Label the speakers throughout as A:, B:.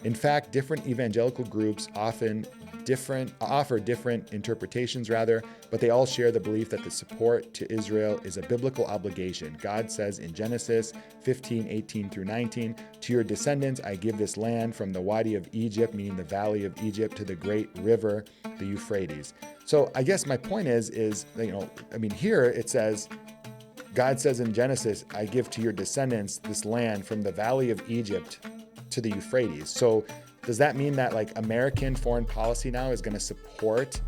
A: In fact, different evangelical groups offer different interpretations but they all share the belief that the support to Israel is a biblical obligation. God says in Genesis 15:18 through 19, "To your descendants I give this land from the Wadi of Egypt," meaning the valley of Egypt, "to the great river, the Euphrates." So I guess my point is, here it says, God says in Genesis, "I give to your descendants this land from the valley of Egypt to the Euphrates." So does that mean that like American foreign policy now is going to support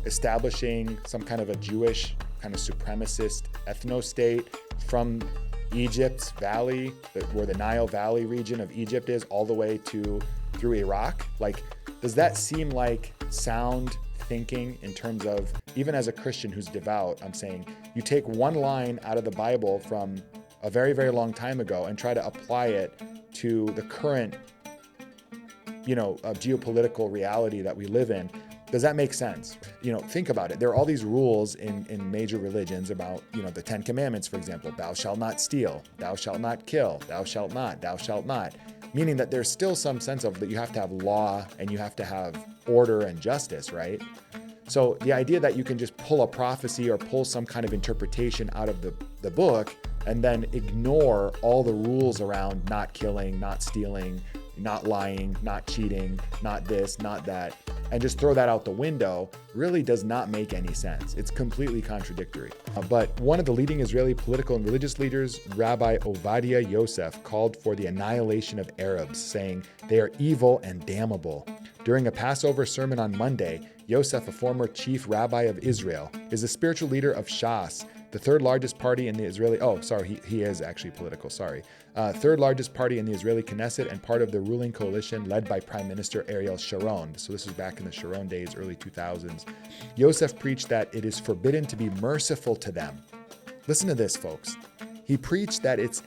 A: establishing some kind of a Jewish kind of supremacist ethno-state from Egypt's valley, where the Nile Valley region of Egypt is, all the way through Iraq? Like, does that seem like sound thinking in terms of, even as a Christian who's devout, I'm saying you take one line out of the Bible from a very, very long time ago and try to apply it to the current, geopolitical reality that we live in. Does that make sense? Think about it. There are all these rules in major religions about, the 10 Commandments, for example. Thou shalt not steal, thou shalt not kill, thou shalt not. Meaning that there's still some sense of that you have to have law and you have to have order and justice, right? So the idea that you can just pull a prophecy or pull some kind of interpretation out of the book and then ignore all the rules around not killing, not stealing, not lying, not cheating, not this, not that, and just throw that out the window really does not make any sense. It's completely contradictory. But one of the leading Israeli political and religious leaders, Rabbi Ovadia Yosef, called for the annihilation of Arabs, saying they are evil and damnable. During a Passover sermon on Monday, Yosef, a former chief rabbi of Israel, is the spiritual leader of Shas, the third largest party in the Israeli, he is actually political, third largest party in the Israeli Knesset and part of the ruling coalition led by Prime Minister Ariel Sharon. So this was back in the Sharon days, early 2000s. Yosef preached that it is forbidden to be merciful to them. Listen to this, folks. He preached that it's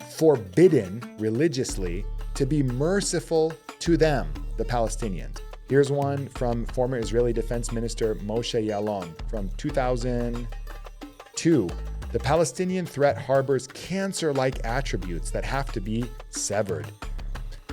A: forbidden religiously to be merciful to them, the Palestinians. Here's one from former Israeli Defense Minister Moshe Yaalon from 2002. The Palestinian threat harbors cancer-like attributes that have to be severed.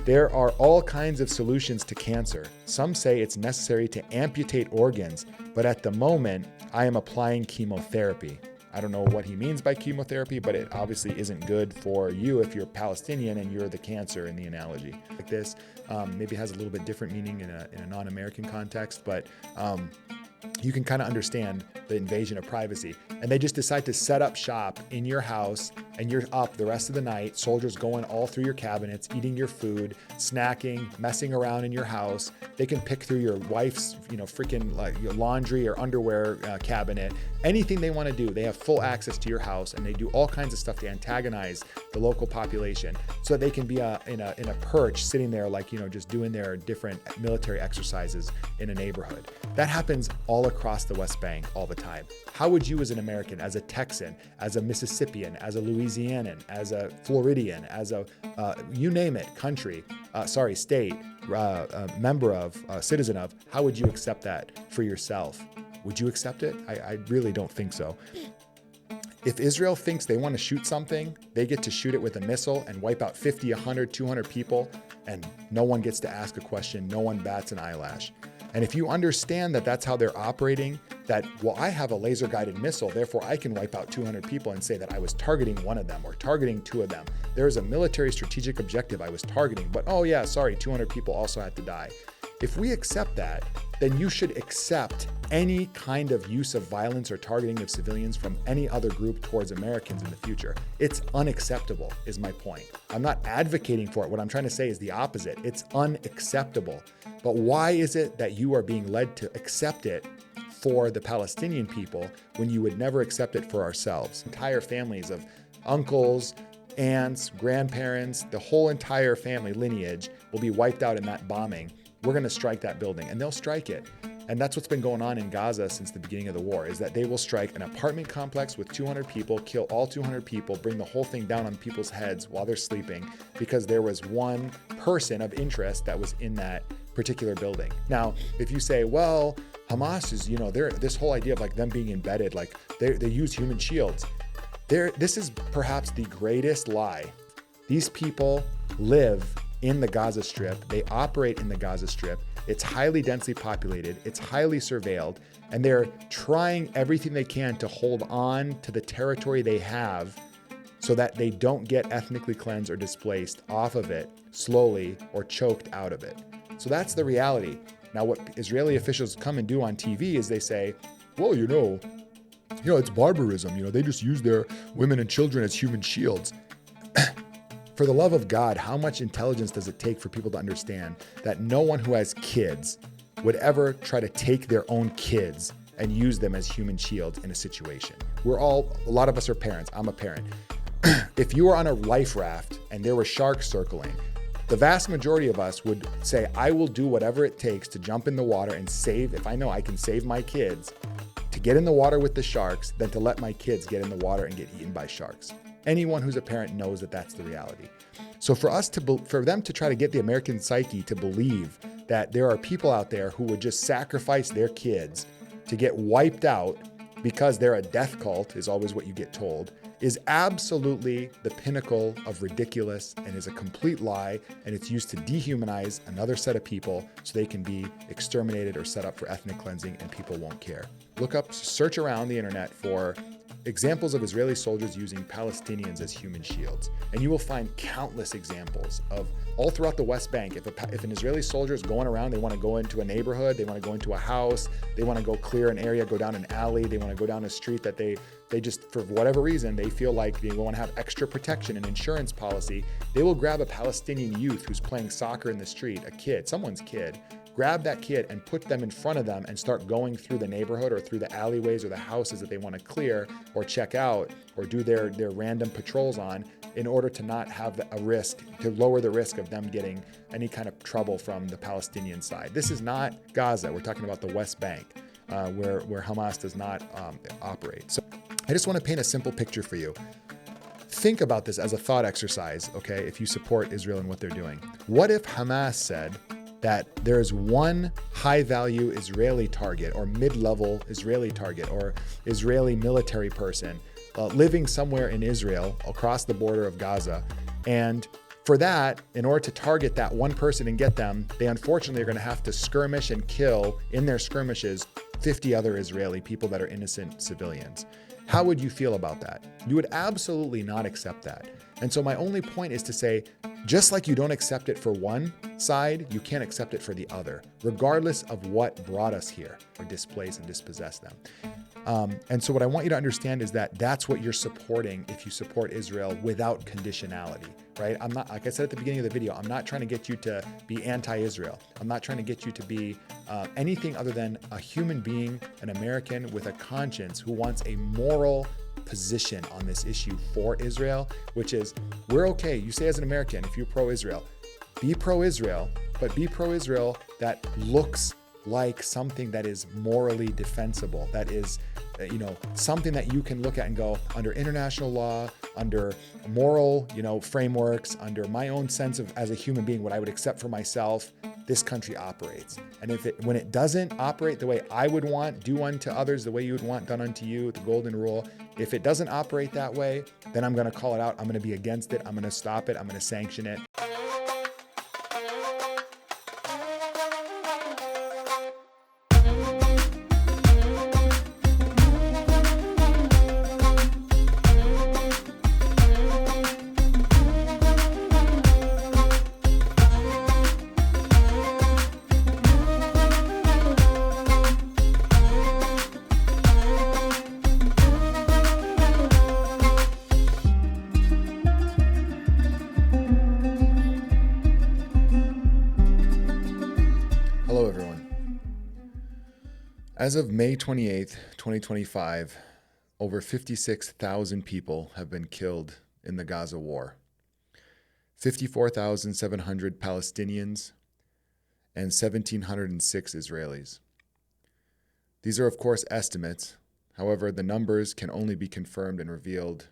A: There are all kinds of solutions to cancer. Some say it's necessary to amputate organs, but at the moment, I am applying chemotherapy. I don't know what he means by chemotherapy, but it obviously isn't good for you if you're Palestinian and you're the cancer in the analogy. Like this, maybe has a little bit different meaning in a non-American context, but you can kind of understand the invasion of privacy. And they just decide to set up shop in your house, and you're up the rest of the night, soldiers going all through your cabinets, eating your food, snacking, messing around in your house. They can pick through your wife's, freaking like your laundry or underwear cabinet, anything they want to do. They have full access to your house, and they do all kinds of stuff to antagonize the local population so that they can be in a perch sitting there, like, just doing their different military exercises in a neighborhood. That happens all across the West Bank all the time. How would you as an American, as a Texan, as a Mississippian, as a Louisianan, as a Floridian, as a, you name it, state, member of, citizen of, how would you accept that for yourself? Would you accept it? I really don't think so. If Israel thinks they want to shoot something, they get to shoot it with a missile and wipe out 50, 100, 200 people, and no one gets to ask a question, no one bats an eyelash. And if you understand that that's how they're operating, that, I have a laser-guided missile, therefore I can wipe out 200 people and say that I was targeting one of them or targeting two of them. There's a military strategic objective I was targeting, but 200 people also had to die. If we accept that, then you should accept any kind of use of violence or targeting of civilians from any other group towards Americans in the future. It's unacceptable, is my point. I'm not advocating for it. What I'm trying to say is the opposite. It's unacceptable. But why is it that you are being led to accept it for the Palestinian people when you would never accept it for ourselves? Entire families of uncles, aunts, grandparents, the whole entire family lineage will be wiped out in that bombing. We're going to strike that building, and they'll strike it. And that's what's been going on in Gaza since the beginning of the war, is that they will strike an apartment complex with 200 people, kill all 200 people, bring the whole thing down on people's heads while they're sleeping because there was one person of interest that was in that particular building. Now, if you say, well, Hamas is, this whole idea of like them being embedded, like they use human shields. This is perhaps the greatest lie. These people live in the Gaza Strip. They operate in the Gaza Strip. It's highly densely populated. It's highly surveilled. And they're trying everything they can to hold on to the territory they have so that they don't get ethnically cleansed or displaced off of it slowly or choked out of it. So that's the reality. Now, what Israeli officials come and do on TV is they say, well, it's barbarism. They just use their women and children as human shields. For the love of God, how much intelligence does it take for people to understand that no one who has kids would ever try to take their own kids and use them as human shields in a situation? A lot of us are parents. I'm a parent. If you were on a life raft and there were sharks circling, the vast majority of us would say, I will do whatever it takes to jump in the water and save, if I know I can save my kids, to get in the water with the sharks than to let my kids get in the water and get eaten by sharks. Anyone who's a parent knows that that's the reality. So for them to try to get the American psyche to believe that there are people out there who would just sacrifice their kids to get wiped out because they're a death cult, is always what you get told, is absolutely the pinnacle of ridiculous and is a complete lie, and it's used to dehumanize another set of people so they can be exterminated or set up for ethnic cleansing, and people won't care. Search around the internet for examples of Israeli soldiers using Palestinians as human shields, and you will find countless examples of all throughout the West Bank. If an Israeli soldier is going around, they want to go into a neighborhood, they want to go into a house, they want to go clear an area, go down an alley, they want to go down a street that they just, for whatever reason, they feel like they want to have extra protection and insurance policy, they will grab a Palestinian youth who's playing soccer in the street, a kid, someone's kid, grab that kid and put them in front of them and start going through the neighborhood or through the alleyways or the houses that they want to clear or check out or do their random patrols on, in order to not have a risk, to lower the risk of them getting any kind of trouble from the Palestinian side. This is not Gaza. We're talking about the West Bank, where Hamas does not operate. So I just want to paint a simple picture for you. Think about this as a thought exercise, okay, if you support Israel and what they're doing. What if Hamas said that there's one high-value Israeli target or mid-level Israeli target or Israeli military person living somewhere in Israel across the border of Gaza, and for that, in order to target that one person and get them, they unfortunately are going to have to skirmish and kill in their skirmishes 50 other Israeli people that are innocent civilians. How would you feel about that? You would absolutely not accept that. And so my only point is to say, just like you don't accept it for one side, you can't accept it for the other, regardless of what brought us here or displaced and dispossessed them. And so what I want you to understand is that that's what you're supporting if you support Israel without conditionality, right? I'm not, like I said at the beginning of the video, I'm not trying to get you to be anti-Israel. I'm not trying to get you to be anything other than a human being, an American with a conscience who wants a moral position on this issue for Israel, which is, we're okay. You say as an American, if you're pro-Israel, be pro-Israel, but be pro-Israel that looks like something that is morally defensible, that is, something that you can look at and go, under international law, under moral, frameworks, under my own sense of, as a human being, what I would accept for myself, this country operates. And when it doesn't operate the way I would want, do unto others the way you would want done unto you, the golden rule, if it doesn't operate that way, then I'm going to call it out. I'm going to be against it. I'm going to stop it. I'm going to sanction it. As of May 28th, 2025, over 56,000 people have been killed in the Gaza war. 54,700 Palestinians and 1,706 Israelis. These are, of course, estimates. However, the numbers can only be confirmed and revealed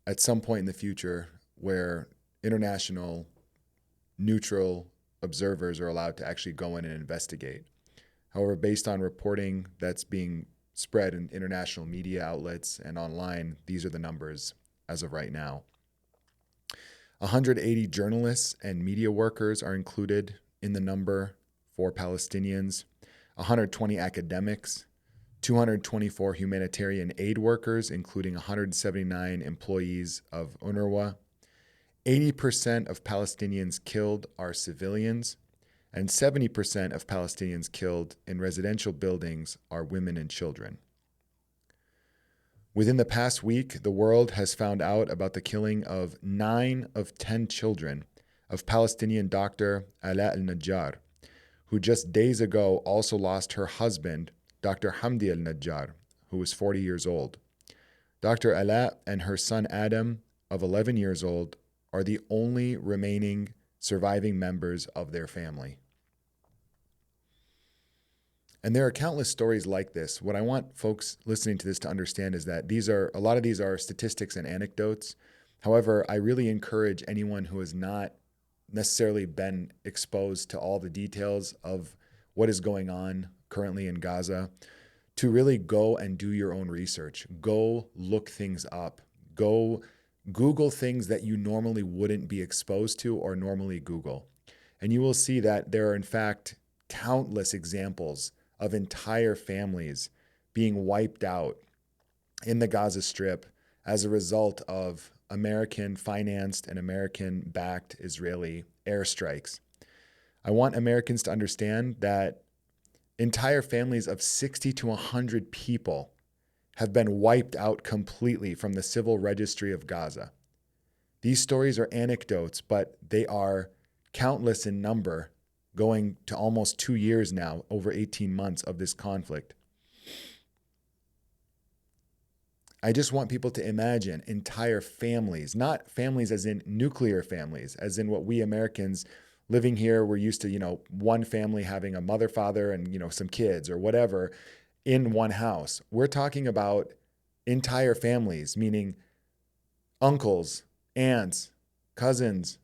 A: at some point in the future where international, neutral observers are allowed to actually go in and investigate. However, based on reporting that's being spread in international media outlets and online, these are the numbers as of right now. 180 journalists and media workers are included in the number for Palestinians, 120 academics, 224 humanitarian aid workers, including 179 employees of UNRWA. 80% of Palestinians killed are civilians, and 70% of Palestinians killed in residential buildings are women and children. Within the past week, the world has found out about the killing of 9 of 10 children of Palestinian doctor Ala al-Najjar, who just days ago also lost her husband, Dr. Hamdi al-Najjar, who was 40 years old. Dr. Ala and her son Adam, of 11 years old, are the only remaining surviving members of their family. And there are countless stories like this. What I want folks listening to this to understand is that a lot of these are statistics and anecdotes. However, I really encourage anyone who has not necessarily been exposed to all the details of what is going on currently in Gaza to really go and do your own research. Go look things up. Go Google things that you normally wouldn't be exposed to or normally Google. And you will see that there are, in fact, countless examples of entire families being wiped out in the Gaza Strip as a result of American-financed and American-backed Israeli airstrikes. I want Americans to understand that entire families of 60 to 100 people have been wiped out completely from the civil registry of Gaza. These stories are anecdotes, but they are countless in number, going to almost 2 years now, over 18 months of this conflict. I just want people to imagine entire families, not families as in nuclear families, as in what we Americans living here, we're used to, one family having a mother, father, and, some kids or whatever in one house. We're talking about entire families, meaning uncles, aunts, cousins,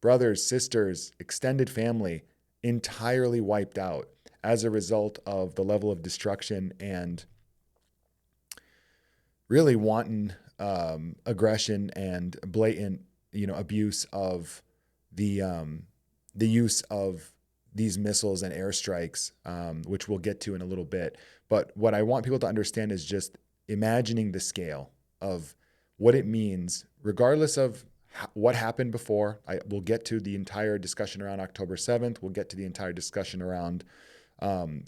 A: brothers, sisters, extended family, entirely wiped out as a result of the level of destruction and really wanton aggression and blatant, abuse of the use of these missiles and airstrikes, which we'll get to in a little bit. But what I want people to understand is just imagining the scale of what it means, regardless of what happened before. We'll get to the entire discussion around October 7th. We'll get to the entire discussion around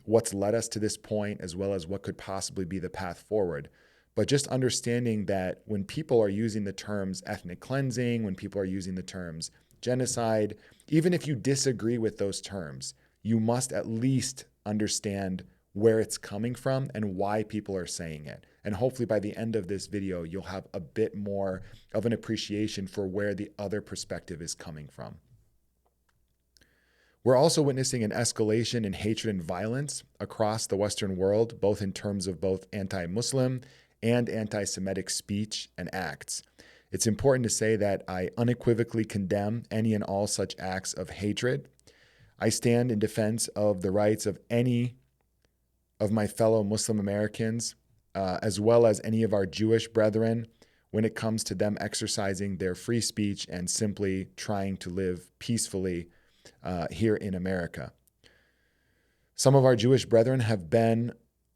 A: what's led us to this point, as well as what could possibly be the path forward. But just understanding that when people are using the terms ethnic cleansing, when people are using the terms genocide, even if you disagree with those terms, you must at least understand where it's coming from and why people are saying it. And hopefully by the end of this video, you'll have a bit more of an appreciation for where the other perspective is coming from. We're also witnessing an escalation in hatred and violence across the Western world, both in terms of both anti-Muslim and anti-Semitic speech and acts. It's important to say that I unequivocally condemn any and all such acts of hatred. I stand in defense of the rights of any of my fellow Muslim Americans, as well as any of our Jewish brethren, when it comes to them exercising their free speech and simply trying to live peacefully here in America. Some of our Jewish brethren have been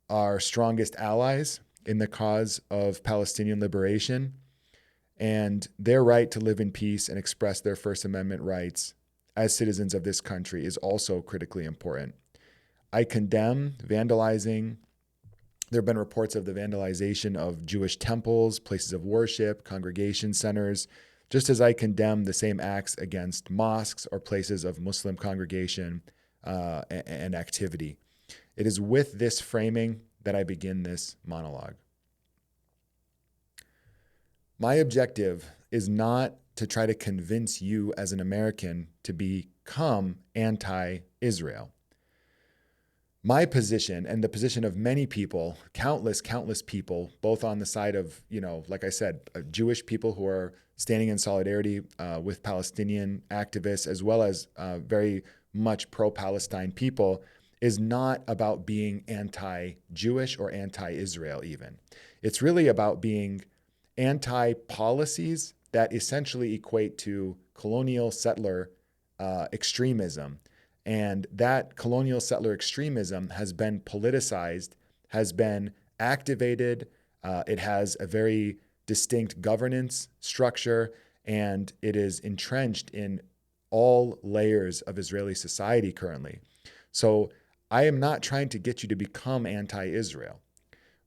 A: our strongest allies in the cause of Palestinian liberation, and their right to live in peace and express their First Amendment rights as citizens of this country is also critically important. I condemn vandalizing. There have been reports of the vandalization of Jewish temples, places of worship, congregation centers, just as I condemn the same acts against mosques or places of Muslim congregation and activity. It is with this framing that I begin this monologue. My objective is not to try to convince you as an American to become anti-Israel. My position and the position of many people, countless people, both on the side of, like I said, Jewish people who are standing in solidarity with Palestinian activists, as well as very much pro-Palestine people, is not about being anti-Jewish or anti-Israel even. It's really about being anti-policies that essentially equate to colonial settler extremism. And that colonial settler extremism has been politicized, has been activated. It has a very distinct governance structure, and it is entrenched in all layers of Israeli society currently. So I am not trying to get you to become anti-Israel.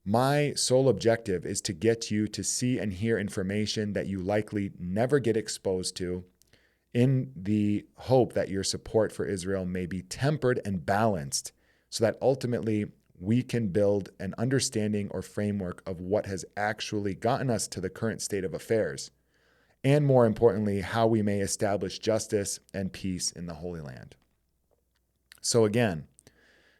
A: My sole objective is to get you to see and hear information that you likely never get exposed to, in the hope that your support for Israel may be tempered and balanced so that ultimately we can build an understanding or framework of what has actually gotten us to the current state of affairs, and more importantly, how we may establish justice and peace in the Holy Land. So again,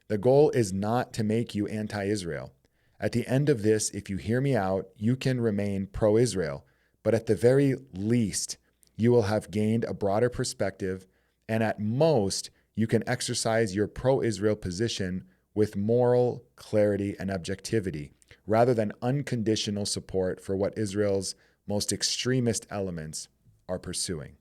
A: the goal is not to make you anti-Israel. At the end of this, if you hear me out, you can remain pro-Israel, but at the very least, you will have gained a broader perspective, and at most, you can exercise your pro-Israel position with moral clarity and objectivity, rather than unconditional support for what Israel's most extremist elements are pursuing.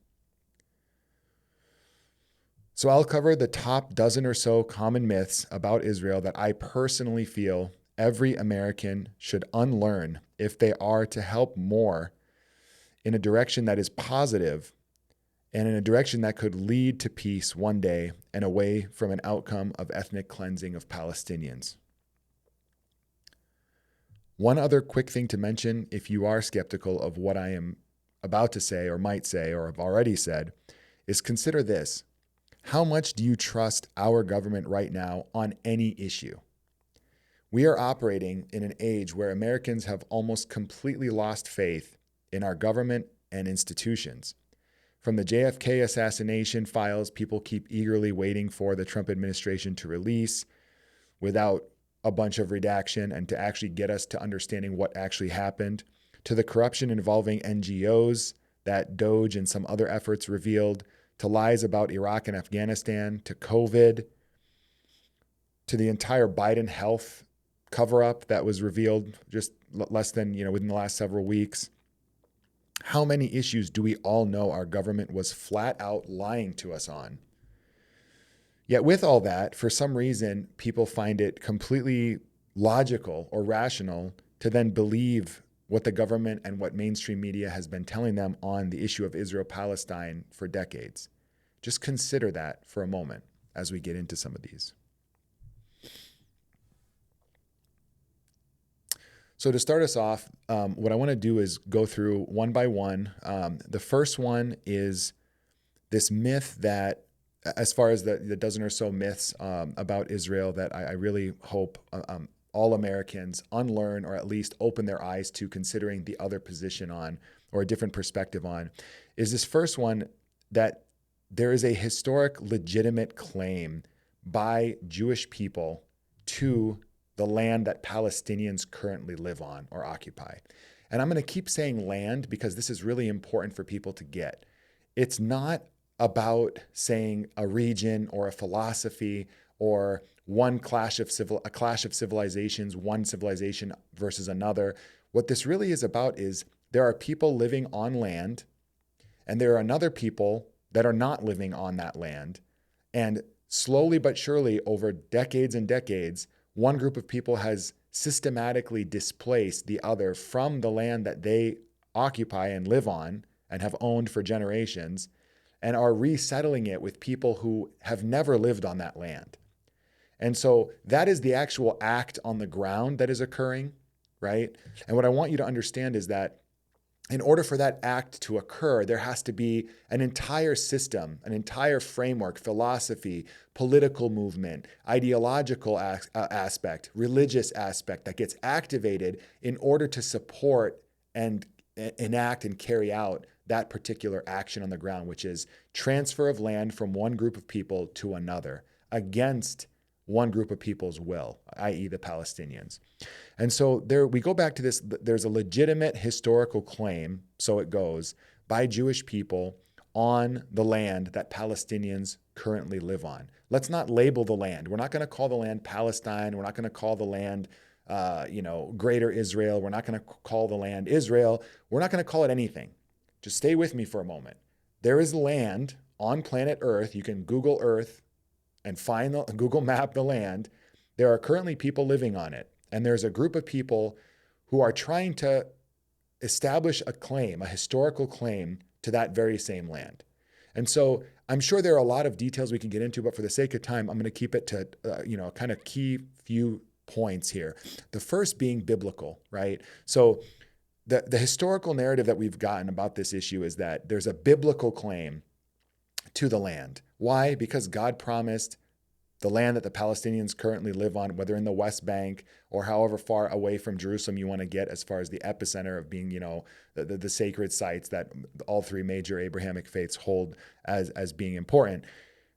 A: So I'll cover the top dozen or so common myths about Israel that I personally feel every American should unlearn if they are to help more in a direction that is positive and in a direction that could lead to peace one day and away from an outcome of ethnic cleansing of Palestinians. One other quick thing to mention, if you are skeptical of what I am about to say or might say or have already said, is consider this. How much do you trust our government right now on any issue? We are operating in an age where Americans have almost completely lost faith in our government and institutions. From the JFK assassination files people keep eagerly waiting for the Trump administration to release without a bunch of redaction and to actually get us to understanding what actually happened, to the corruption involving NGOs that DOGE and some other efforts revealed, to lies about Iraq and Afghanistan, to COVID, to the entire Biden health cover-up that was revealed just less than, within the last several weeks. How many issues do we all know our government was flat out lying to us on? Yet with all that, for some reason, people find it completely logical or rational to then believe what the government and what mainstream media has been telling them on the issue of Israel-Palestine for decades. Just consider that for a moment as we get into some of these. So to start us off, what I want to do is go through one by one. The first one is this myth that, as far as the dozen or so myths about Israel that I really hope all Americans unlearn or at least open their eyes to considering the other position on or a different perspective on, is this first one that there is a historic legitimate claim by Jewish people to the land that Palestinians currently live on or occupy. And I'm going to keep saying land because this is really important for people to get. It's not about saying a region or a philosophy or a clash of civilizations, one civilization versus another. What this really is about is there are people living on land, and there are another people that are not living on that land. And slowly but surely, over decades and decades, one group of people has systematically displaced the other from the land that they occupy and live on and have owned for generations, and are resettling it with people who have never lived on that land. And so that is the actual act on the ground that is occurring, right? And what I want you to understand is that in order for that act to occur, there has to be an entire system, an entire framework, philosophy, political movement, ideological aspect, religious aspect that gets activated in order to support and enact and carry out that particular action on the ground, which is transfer of land from one group of people to another against one group of people's will, i.e. the Palestinians. And so there we go back to this, there's a legitimate historical claim, so it goes, by Jewish people on the land that Palestinians currently live on. Let's not label the land. We're not going to call the land Palestine. We're not going to call the land, Greater Israel. We're not going to call the land Israel. We're not going to call it anything. Just stay with me for a moment. there is land on planet Earth. You can Google Earth and Google map the land. There are currently people living on it. And there's a group of people who are trying to establish a claim, a historical claim to that very same land. And so I'm sure there are a lot of details we can get into, but for the sake of time, I'm going to keep it to, kind of key few points here. The first being biblical, right? So the historical narrative that we've gotten about this issue is that there's a biblical claim to the land. Why? Because God promised the land that the Palestinians currently live on, whether in the West Bank or however far away from Jerusalem you want to get as far as the epicenter of being, the sacred sites that all three major Abrahamic faiths hold as being important.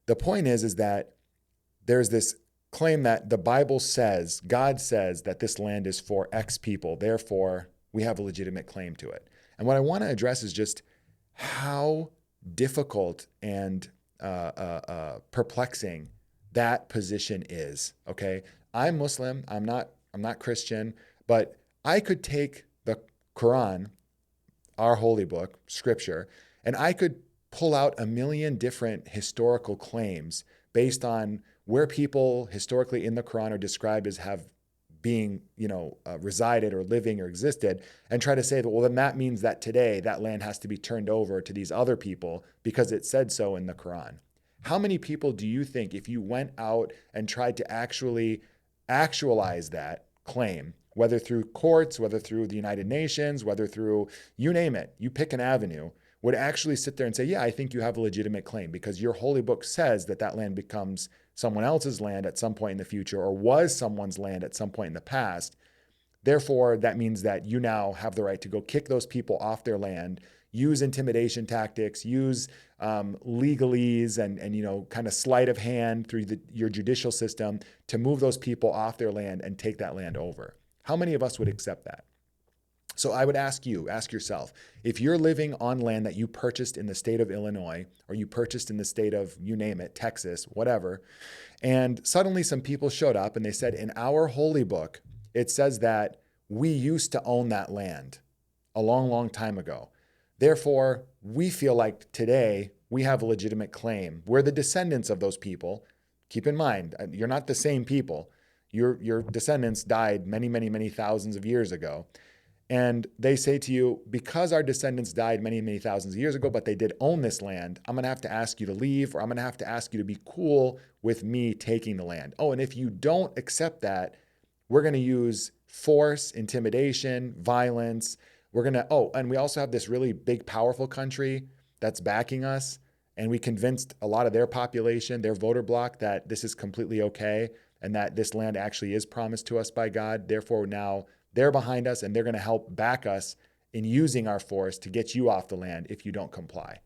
A: The point is that there's this claim that the Bible says, God says that this land is for X people, therefore we have a legitimate claim to it. And what I want to address is just how difficult and perplexing that position is. Okay, I'm Muslim. I'm not Christian, but I could take the Quran, our holy book, scripture, and I could pull out a million different historical claims based on where people historically in the Quran are described as being, resided or living or existed, and try to say that, well, then that means that today that land has to be turned over to these other people because it said so in the Quran. How many people do you think, if you went out and tried to actually actualize that claim, whether through courts, whether through the United Nations, whether through, you name it, you pick an avenue, would actually sit there and say, yeah, I think you have a legitimate claim because your holy book says that that land becomes someone else's land at some point in the future or was someone's land at some point in the past. Therefore, that means that you now have the right to go kick those people off their land, use intimidation tactics, use legalese and kind of sleight of hand through your judicial system to move those people off their land and take that land over. How many of us would accept that? So I would ask yourself, if you're living on land that you purchased in the state of Illinois, or you purchased in the state of, you name it, Texas, whatever, and suddenly some people showed up and they said, in our holy book, it says that we used to own that land a long, long time ago. Therefore, we feel like today we have a legitimate claim. We're the descendants of those people. Keep in mind, you're not the same people. Your descendants died many, many, many thousands of years ago. And they say to you, because our descendants died many, many thousands of years ago, but they did own this land, I'm going to have to ask you to leave, or I'm going to have to ask you to be cool with me taking the land. Oh, and if you don't accept that, we're going to use force, intimidation, violence. And we also have this really big, powerful country that's backing us. And we convinced a lot of their population, their voter bloc, that this is completely okay and that this land actually is promised to us by God. Therefore, now they're behind us and they're going to help back us in using our force to get you off the land if you don't comply.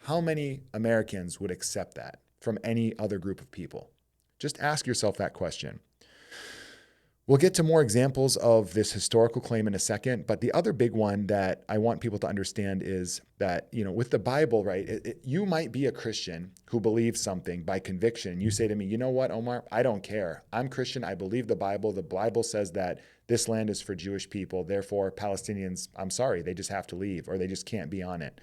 A: How many Americans would accept that from any other group of people? Just ask yourself that question. We'll get to more examples of this historical claim in a second, but the other big one that I want people to understand is that, with the Bible, right, you might be a Christian who believes something by conviction. You say to me, you know what, Omar, I don't care. I'm Christian. I believe the Bible. The Bible says that this land is for Jewish people. Therefore, Palestinians, I'm sorry, they just have to leave or they just can't be on it.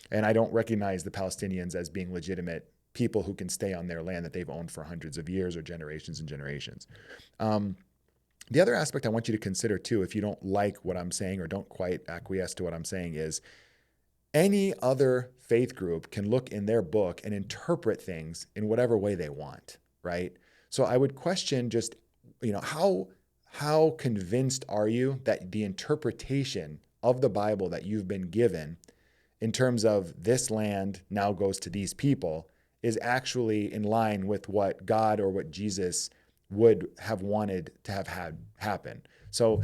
A: And I don't recognize the Palestinians as being legitimate people who can stay on their land that they've owned for hundreds of years or generations and generations. The other aspect I want you to consider too, if you don't like what I'm saying or don't quite acquiesce to what I'm saying, is any other faith group can look in their book and interpret things in whatever way they want, right? So I would question just, how convinced are you that the interpretation of the Bible that you've been given in terms of this land now goes to these people is actually in line with what God or what Jesus would have wanted to have had happen. So,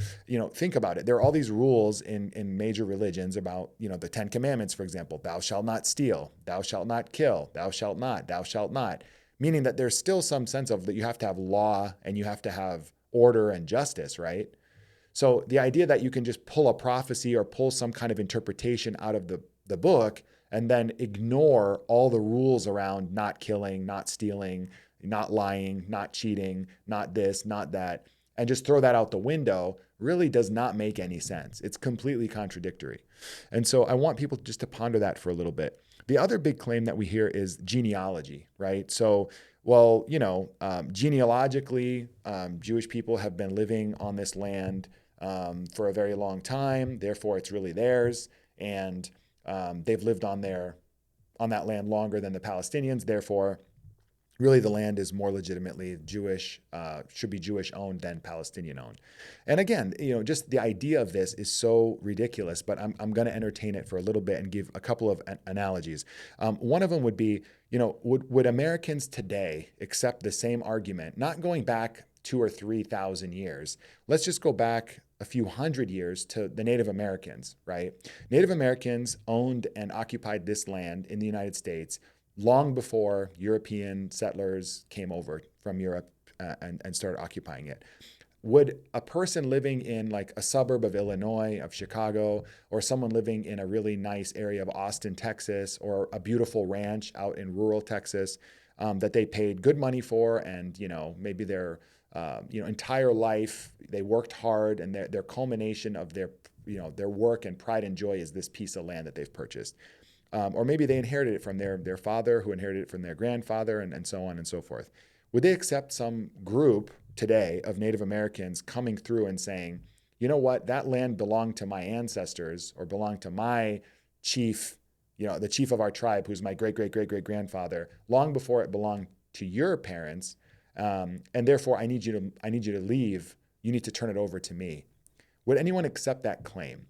A: think about it. There are all these rules in major religions about, the 10 Commandments, for example, thou shalt not steal, thou shalt not kill, thou shalt not, meaning that there's still some sense of that you have to have law and you have to have order and justice, right? So the idea that you can just pull a prophecy or pull some kind of interpretation out of the book and then ignore all the rules around not killing, not stealing, not lying, not cheating, not this, not that, and just throw that out the window really does not make any sense. It's completely contradictory. And so I want people just to ponder that for a little bit. The other big claim that we hear is genealogy, right? So, well, genealogically, Jewish people have been living on this land for a very long time. Therefore, it's really theirs, and they've lived on that land longer than the Palestinians. Therefore, really the land is more legitimately Jewish, should be Jewish owned than Palestinian owned. And again, just the idea of this is so ridiculous, but I'm going to entertain it for a little bit and give a couple of analogies. One of them would be, would Americans today accept the same argument, not going back 2,000 or 3,000 years? Let's just go back a few hundred years to the Native Americans, right? Native Americans owned and occupied this land in the United States long before European settlers came over from Europe and started occupying it. Would a person living in like a suburb of Illinois, of Chicago, or someone living in a really nice area of Austin, Texas, or a beautiful ranch out in rural Texas that they paid good money for, and maybe their entire life they worked hard, and their culmination of their work and pride and joy is this piece of land that they've purchased? Or maybe they inherited it from their father, who inherited it from their grandfather, and so on and so forth. Would they accept some group today of Native Americans coming through and saying, you know what, that land belonged to my ancestors, or belonged to my chief, the chief of our tribe, who's my great-great-great-great-grandfather, long before it belonged to your parents, and therefore I need you to leave. You need to turn it over to me. Would anyone accept that claim?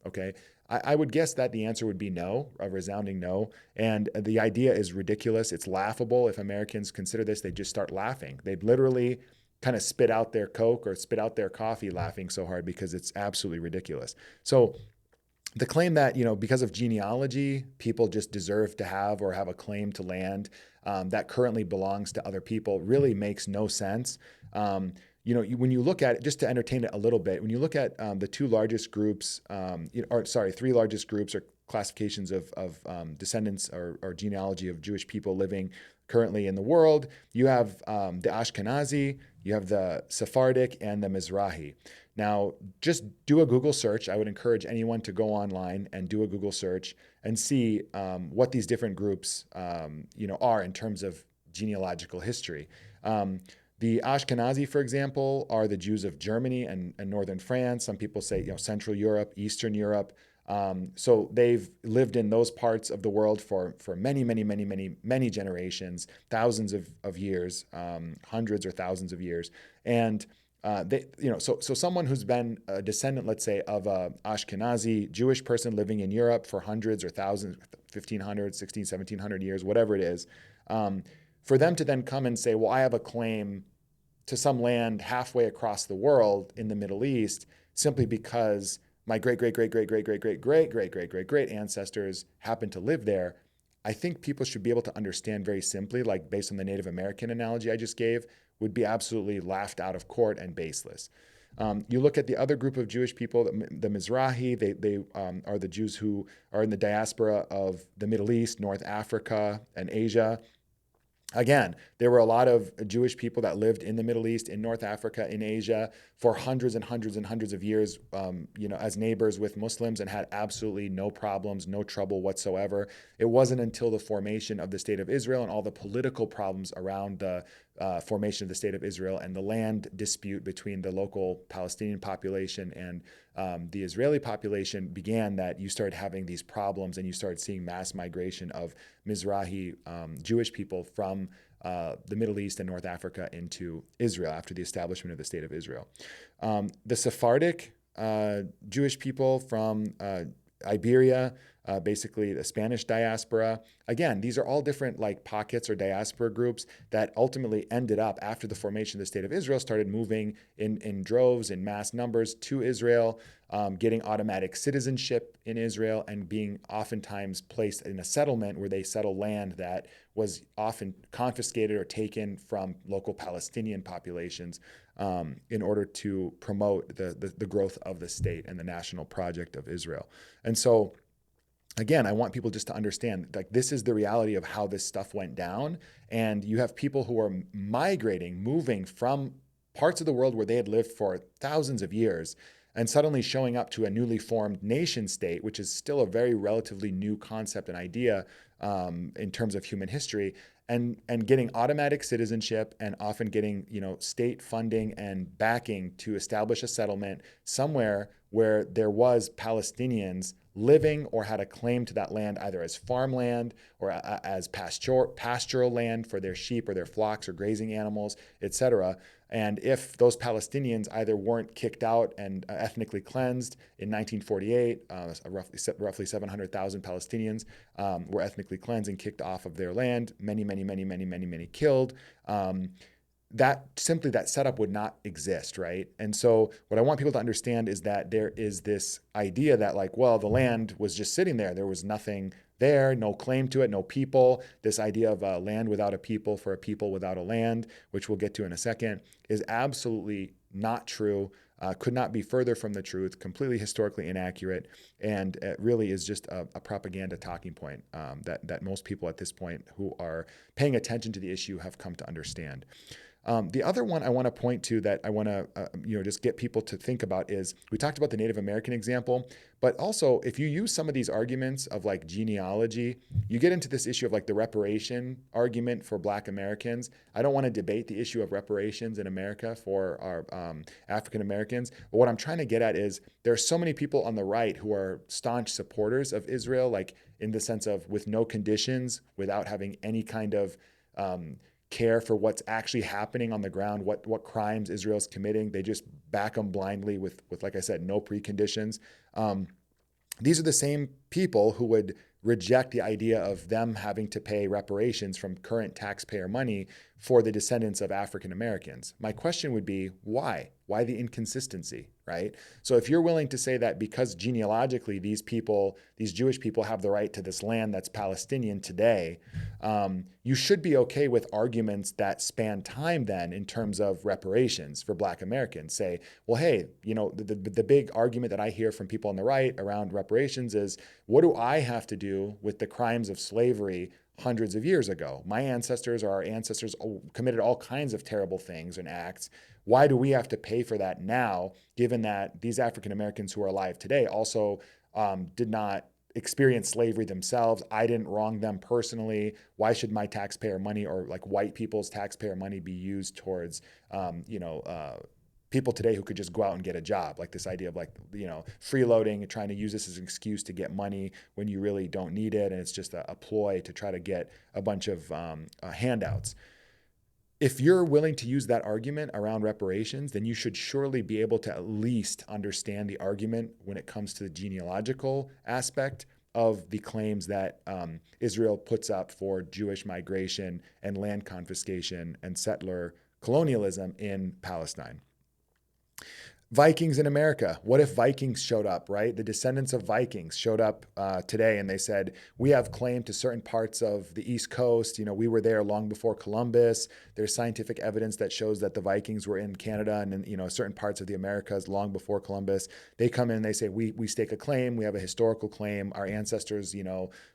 A: Okay. I would guess that the answer would be no, a resounding no. And the idea is ridiculous. It's laughable. If Americans consider this, they'd just start laughing. They'd literally kind of spit out their Coke or spit out their coffee laughing so hard, because it's absolutely ridiculous. So the claim that, because of genealogy, people just deserve to have or have a claim to land that currently belongs to other people really makes no sense. When you look at it, just to entertain it a little bit, when you look at the three largest groups or classifications of descendants or genealogy of Jewish people living currently in the world, you have the Ashkenazi, you have the Sephardic, and the Mizrahi. Now, just do a Google search. I would encourage anyone to go online and do a Google search and see what these different groups are in terms of genealogical history. The Ashkenazi, for example, are the Jews of Germany and northern France. Some people say, Central Europe, Eastern Europe. So they've lived in those parts of the world for many generations, thousands of years, hundreds or thousands of years. And so someone who's been a descendant, let's say, of a Ashkenazi Jewish person living in Europe for hundreds or thousands, 1,500, 16, 1,700 years, whatever it is, for them to then come and say, well, I have a claim to some land halfway across the world in the Middle East simply because my great ancestors happen to live there. I think people should be able to understand very simply, like based on the Native American analogy I just gave, would be absolutely laughed out of court and baseless. You look at the other group of Jewish people, the Mizrahi, they are the Jews who are in the diaspora of the Middle East, North Africa, and Asia. Again, there were a lot of Jewish people that lived in the Middle East, in North Africa, in Asia for hundreds and hundreds and hundreds of years, as neighbors with Muslims, and had absolutely no problems, no trouble whatsoever. It wasn't until the formation of the State of Israel and all the political problems around the formation of the State of Israel and the land dispute between the local Palestinian population and the Israeli population began that you started having these problems, and you started seeing mass migration of Mizrahi Jewish people from the Middle East and North Africa into Israel after the establishment of the State of Israel. The Sephardic Jewish people from Iberia, basically the Spanish diaspora. Again, these are all different like pockets or diaspora groups that ultimately ended up, after the formation of the State of Israel, started moving in droves, in mass numbers to Israel, getting automatic citizenship in Israel, and being oftentimes placed in a settlement where they settle land that was often confiscated or taken from local Palestinian populations in order to promote the growth of the state and the national project of Israel. And so, again, I want people just to understand, like, this is the reality of how this stuff went down. And you have people who are moving from parts of the world where they had lived for thousands of years, and suddenly showing up to a newly formed nation state, which is still a very relatively new concept and idea in terms of human history, and getting automatic citizenship and often getting state funding and backing to establish a settlement somewhere where there was Palestinians living or had a claim to that land, either as farmland or as pastoral land for their sheep or their flocks or grazing animals, etc. And if those Palestinians either weren't kicked out and ethnically cleansed in 1948, roughly 700,000 Palestinians were ethnically cleansed and kicked off of their land, many killed. That setup would not exist, right? And so what I want people to understand is that there is this idea that the land was just sitting there. There was nothing there, no claim to it, no people. This idea of a land without a people for a people without a land, which we'll get to in a second, is absolutely not true. Could not be further from the truth, completely historically inaccurate, and it really is just a propaganda talking point that most people at this point who are paying attention to the issue have come to understand. The other one I want to point to that I want to just get people to think about is, we talked about the Native American example, but also if you use some of these arguments of genealogy, you get into this issue of the reparation argument for Black Americans. I don't want to debate the issue of reparations in America for our African Americans, but what I'm trying to get at is there are so many people on the right who are staunch supporters of Israel, in the sense of with no conditions, without having any kind of care for what's actually happening on the ground, what crimes Israel's committing. They just back them blindly with like I said, no preconditions. These are the same people who would reject the idea of them having to pay reparations from current taxpayer money for the descendants of African Americans. My question would be, why? Why the inconsistency, right? So if you're willing to say that because genealogically these Jewish people have the right to this land that's Palestinian today, you should be okay with arguments that span time then in terms of reparations for Black Americans. Say, well, hey, the big argument that I hear from people on the right around reparations is, what do I have to do with the crimes of slavery hundreds of years ago? My ancestors or our ancestors committed all kinds of terrible things and acts. Why do we have to pay for that now, given that these African Americans who are alive today also did not experience slavery themselves? I didn't wrong them personally. Why should my taxpayer money or white people's taxpayer money be used towards people today who could just go out and get a job? This idea of freeloading and trying to use this as an excuse to get money when you really don't need it, and it's just a ploy to try to get a bunch of handouts. If you're willing to use that argument around reparations, then you should surely be able to at least understand the argument when it comes to the genealogical aspect of the claims that Israel puts up for Jewish migration and land confiscation and settler colonialism in Palestine. Vikings in America. What if Vikings showed up, right? The descendants of Vikings showed up today and they said, we have claim to certain parts of the East Coast. We were there long before Columbus. There's scientific evidence that shows that the Vikings were in Canada and certain parts of the Americas long before Columbus. They come in and they say, we stake a claim. We have a historical claim. Our ancestors,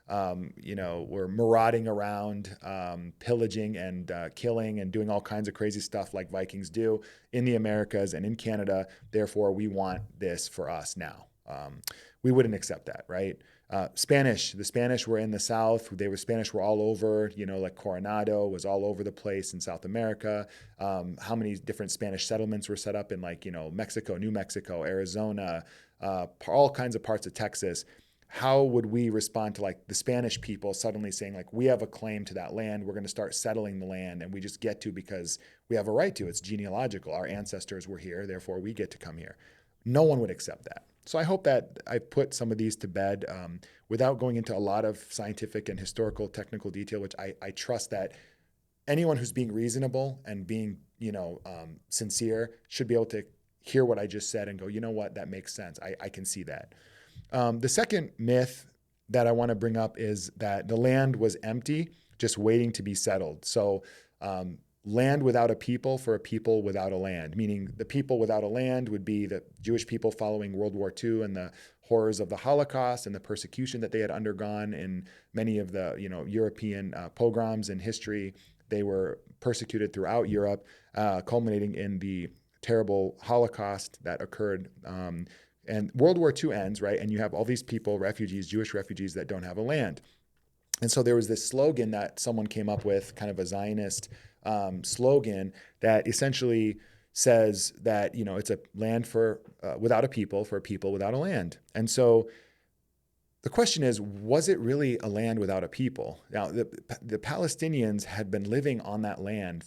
A: were marauding around, pillaging and killing and doing all kinds of crazy stuff like Vikings do in the Americas and in Canada. Therefore, we want this for us now. We wouldn't accept that, right? The Spanish were in the South. Spanish were all over, Coronado was all over the place in South America. How many different Spanish settlements were set up in Mexico, New Mexico, Arizona, all kinds of parts of Texas. How would we respond to the Spanish people suddenly saying we have a claim to that land, we're going to start settling the land, and we just get to because we have a right to, it's genealogical, our ancestors were here, therefore we get to come here. No one would accept that. So I hope that I put some of these to bed without going into a lot of scientific and historical technical detail, which I trust that anyone who's being reasonable and being sincere should be able to hear what I just said and go, you know what, that makes sense. I can see that. The second myth that I want to bring up is that the land was empty, just waiting to be settled. So land without a people for a people without a land, meaning the people without a land would be the Jewish people following World War II and the horrors of the Holocaust and the persecution that they had undergone in many of the European pogroms in history. They were persecuted throughout Europe, culminating in the terrible Holocaust that occurred. And World War II ends, right? And you have all these people, refugees, Jewish refugees that don't have a land. And so there was this slogan that someone came up with, kind of a Zionist slogan that essentially says that, it's a land for without a people, for a people without a land. And so the question is, was it really a land without a people? Now, the Palestinians had been living on that land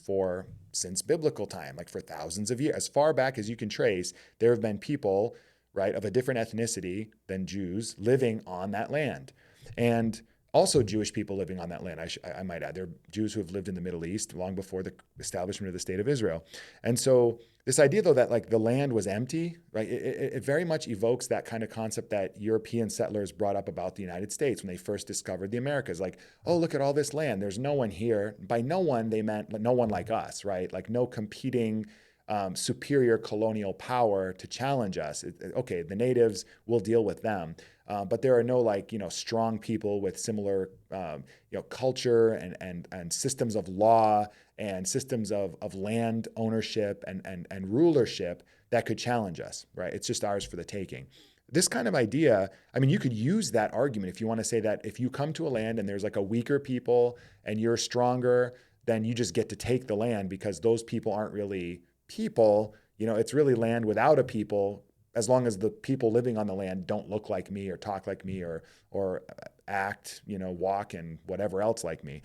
A: since biblical time, like for thousands of years. As far back as you can trace, there have been people, right, of a different ethnicity than Jews living on that land. And also Jewish people living on that land, I might add. There are Jews who have lived in the Middle East long before the establishment of the state of Israel. And so this idea, though, that like the land was empty, right, it very much evokes that kind of concept that European settlers brought up about the United States when they first discovered the Americas. Like, oh, look at all this land. There's no one here. By no one, they meant no one like us, right? Like no competing superior colonial power to challenge us. Okay, the natives, we'll deal with them. But there are no strong people with similar culture and systems of law and systems of land ownership and rulership that could challenge us, right? It's just ours for the taking. This kind of idea, I mean, you could use that argument if you want to say that if you come to a land and there's like a weaker people and you're stronger, then you just get to take the land because those people aren't really people. It's really land without a people, as long as the people living on the land don't look like me or talk like me or act, walk and whatever else like me.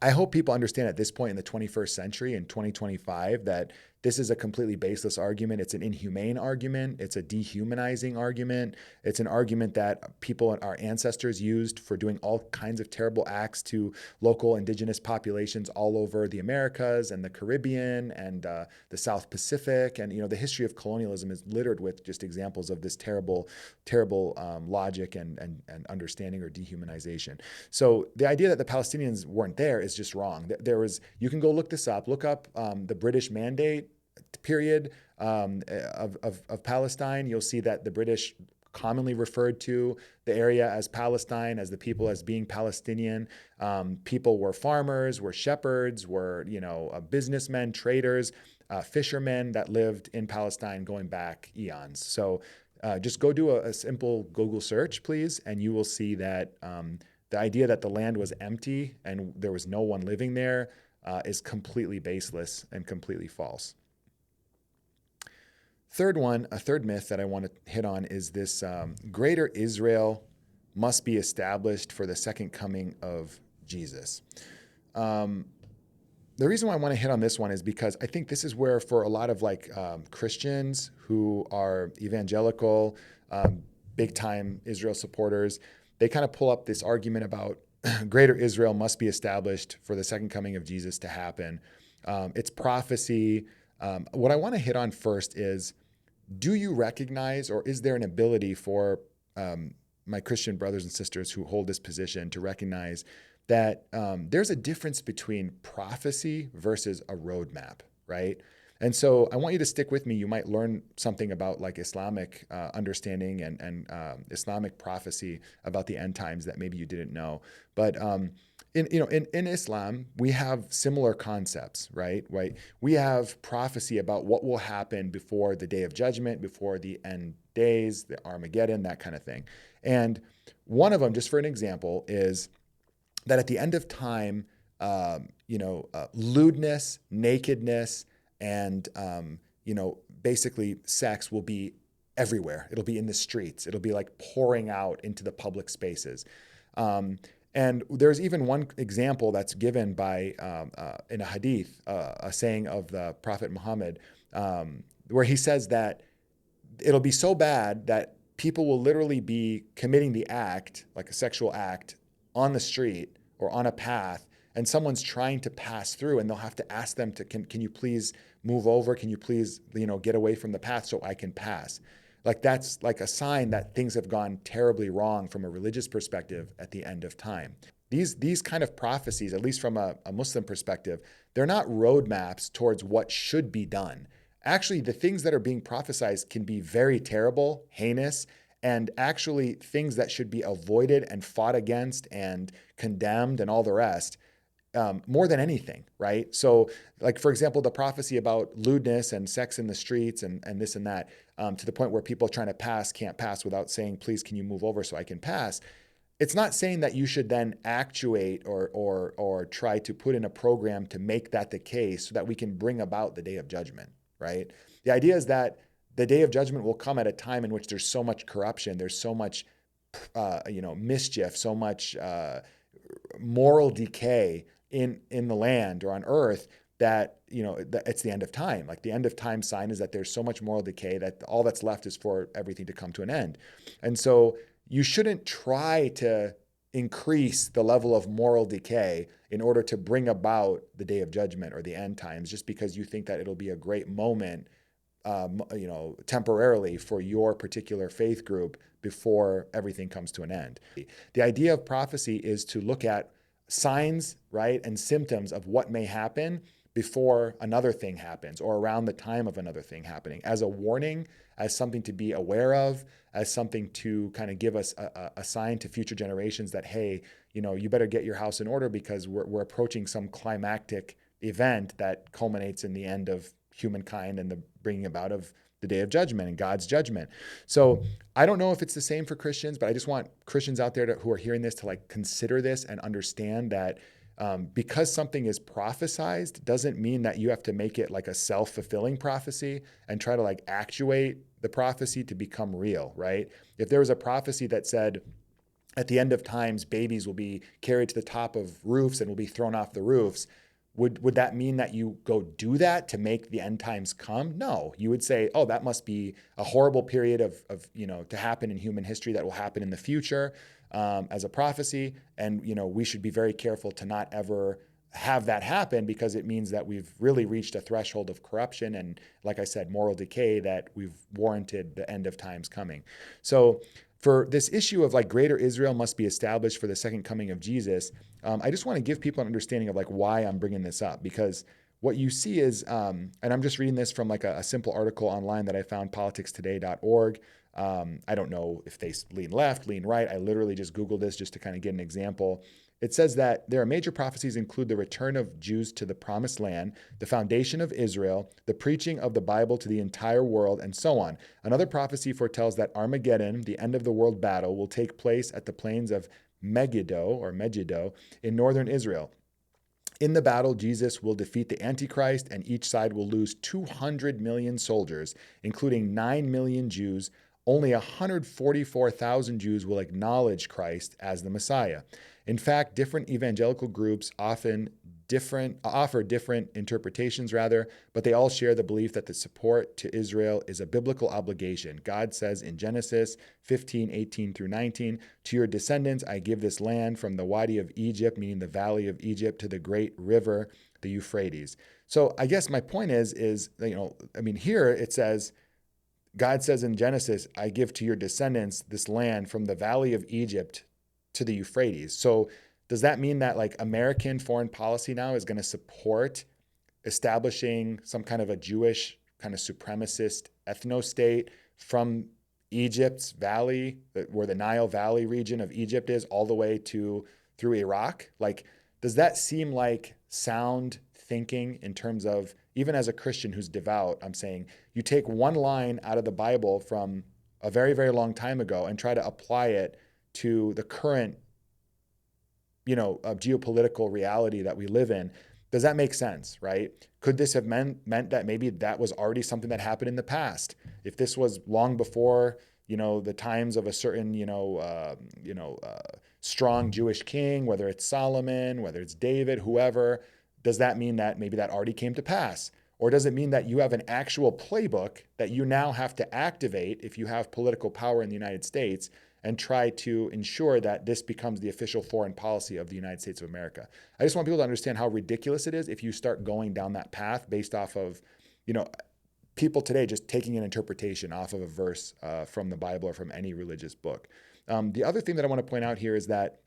A: I hope people understand at this point in the 21st century, in 2025, that this is a completely baseless argument. It's an inhumane argument. It's a dehumanizing argument. It's an argument that people, our ancestors, used for doing all kinds of terrible acts to local indigenous populations all over the Americas and the Caribbean and the South Pacific. And, the history of colonialism is littered with just examples of this terrible logic and understanding or dehumanization. So the idea that the Palestinians weren't there is just wrong. You can go look this up. Look up the British Mandate period of Palestine. You'll see that the British commonly referred to the area as Palestine, as the people as being Palestinian. People were farmers, were shepherds, were businessmen, traders, fishermen that lived in Palestine going back eons. So just go do a simple Google search, please, and you will see that the idea that the land was empty and there was no one living there is completely baseless and completely false. A third myth that I want to hit on is this greater Israel must be established for the second coming of Jesus. The reason why I want to hit on this one is because I think this is where, for a lot of Christians who are evangelical, big time Israel supporters, they kind of pull up this argument about greater Israel must be established for the second coming of Jesus to happen. It's prophecy. What I want to hit on first is, do you recognize, or is there an ability for my Christian brothers and sisters who hold this position to recognize that there's a difference between prophecy versus a roadmap, right? And so I want you to stick with me. You might learn something about Islamic understanding and Islamic prophecy about the end times that maybe you didn't know. But in Islam, we have similar concepts, right? We have prophecy about what will happen before the day of judgment, before the end days, the Armageddon, that kind of thing. And one of them, just for an example, is that at the end of time, lewdness, nakedness, and basically sex will be everywhere. It'll be in the streets. It'll be like pouring out into the public spaces. And there's even one example that's given by in a hadith, a saying of the Prophet Muhammad, where he says that it'll be so bad that people will literally be committing the act, like a sexual act, on the street or on a path, and someone's trying to pass through, and they'll have to ask them to, can you please move over? Can you please, get away from the path so I can pass? Like that's like a sign that things have gone terribly wrong from a religious perspective at the end of time. These kind of prophecies, at least from a Muslim perspective, they're not roadmaps towards what should be done. Actually, the things that are being prophesized can be very terrible, heinous, and actually things that should be avoided and fought against and condemned and all the rest. More than anything, right? So, like, for example, the prophecy about lewdness and sex in the streets and this and that, to the point where people trying to pass can't pass without saying, please, can you move over so I can pass? it's not saying that you should then actuate or try to put in a program to make that the case so that we can bring about the day of judgment, right? The idea is that the day of judgment will come at a time in which there's so much corruption, there's so much mischief, so much moral decay in the land or on earth that it's the end of time. Like the end of time sign is that there's so much moral decay that all that's left is for everything to come to an end. And so you shouldn't try to increase the level of moral decay in order to bring about the day of judgment or the end times, just because you think that it'll be a great moment, temporarily for your particular faith group before everything comes to an end. The idea of prophecy is to look at signs, right, and symptoms of what may happen before another thing happens or around the time of another thing happening, as a warning, as something to be aware of, as something to kind of give us a sign to future generations that, hey, you better get your house in order because we're approaching some climactic event that culminates in the end of humankind and the bringing about of the day of judgment and God's judgment. So I don't know if it's the same for Christians, but I just want Christians out there who are hearing this to like consider this and understand that because something is prophesized doesn't mean that you have to make it like a self-fulfilling prophecy and try to like actuate the prophecy to become real, right? If there was a prophecy that said at the end of times, babies will be carried to the top of roofs and will be thrown off the roofs, would that mean that you go do that to make the end times come? No, you would say, oh, that must be a horrible period of to happen in human history that will happen in the future as a prophecy. And, we should be very careful to not ever have that happen because it means that we've really reached a threshold of corruption and, like I said, moral decay that we've warranted the end of times coming. So for this issue of like greater Israel must be established for the second coming of Jesus, I just want to give people an understanding of like why I'm bringing this up, because what you see is, and I'm just reading this from like a simple article online that I found, politicstoday.org. I don't know if they lean left, lean right. I literally just Googled this just to kind of get an example. It says that there are major prophecies include the return of Jews to the promised land, the foundation of Israel, the preaching of the Bible to the entire world, and so on. Another prophecy foretells that Armageddon, the end of the world battle, will take place at the plains of Megiddo in northern Israel. In the battle, Jesus will defeat the Antichrist, and each side will lose 200 million soldiers, including 9 million Jews. Only 144,000 Jews will acknowledge Christ as the Messiah. In fact, different evangelical groups offer different interpretations, but they all share the belief that the support to Israel is a biblical obligation. God says in Genesis 15:18 through 19, "To your descendants I give this land from the Wadi of Egypt," meaning the valley of Egypt, "to the great river, the Euphrates." So I guess my point is here it says, God says in Genesis, "I give to your descendants this land from the valley of Egypt to the Euphrates." So does that mean that like American foreign policy now is going to support establishing some kind of a Jewish kind of supremacist ethno-state from Egypt's valley, where the Nile Valley region of Egypt is, all the way through Iraq? Like, does that seem like sound thinking in terms of, even as a Christian who's devout, I'm saying you take one line out of the Bible from a very, very long time ago and try to apply it to the current, geopolitical reality that we live in. Does that make sense, right? Could this have meant that maybe that was already something that happened in the past? If this was long before, the times of a certain, strong Jewish king, whether it's Solomon, whether it's David, whoever, does that mean that maybe that already came to pass? Or does it mean that you have an actual playbook that you now have to activate if you have political power in the United States and try to ensure that this becomes the official foreign policy of the United States of America? I just want people to understand how ridiculous it is if you start going down that path based off of, people today just taking an interpretation off of a verse from the Bible or from any religious book. The other thing that I want to point out here is that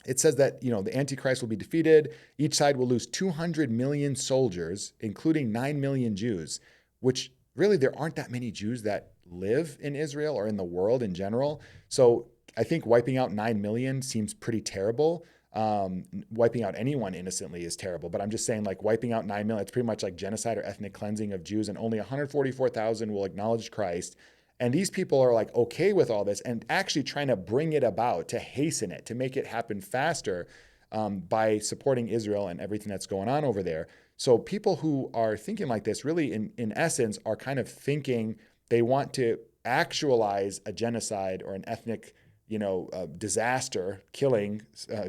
A: it says that, the Antichrist will be defeated. Each side will lose 200 million soldiers, including 9 million Jews, which really there aren't that many Jews that live in Israel or in the world in general. So I think wiping out 9 million seems pretty terrible. Wiping out anyone innocently is terrible, but I'm just saying, like, wiping out 9 million, it's pretty much like genocide or ethnic cleansing of Jews, and only 144,000 will acknowledge Christ. And these people are like okay with all this and actually trying to bring it about, to hasten it, to make it happen faster by supporting Israel and everything that's going on over there. So people who are thinking like this really in essence are kind of thinking they want to actualize a genocide or an ethnic disaster, killing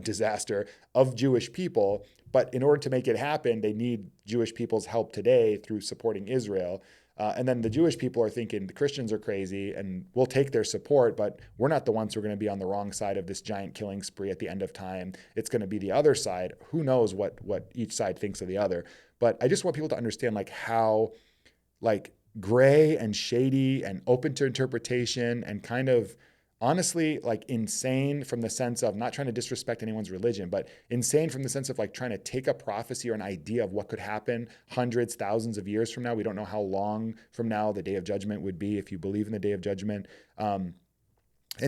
A: disaster of Jewish people. But in order to make it happen, they need Jewish people's help today through supporting Israel. And then the Jewish people are thinking the Christians are crazy and we'll take their support, but we're not the ones who are going to be on the wrong side of this giant killing spree at the end of time. It's going to be the other side. Who knows what each side thinks of the other. But I just want people to understand like how like gray and shady and open to interpretation and kind of honestly like insane from the sense of not trying to disrespect anyone's religion, but insane from the sense of like trying to take a prophecy or an idea of what could happen hundreds, thousands of years from now. We don't know how long from now the day of judgment would be if you believe in the day of judgment. And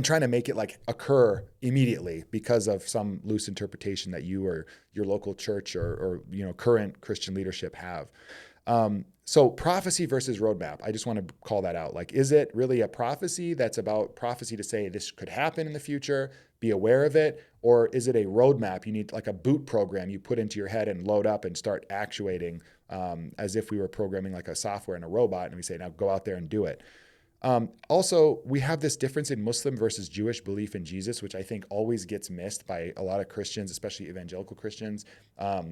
A: trying to make it like occur immediately because of some loose interpretation that you or your local church or current Christian leadership have. So prophecy versus roadmap, I just want to call that out. Like, is it really a prophecy that's about prophecy to say this could happen in the future, be aware of it? Or is it a roadmap? You need like a boot program you put into your head and load up and start actuating as if we were programming like a software and a robot and we say, now go out there and do it. Also, we have this difference in Muslim versus Jewish belief in Jesus, which I think always gets missed by a lot of Christians, especially evangelical Christians.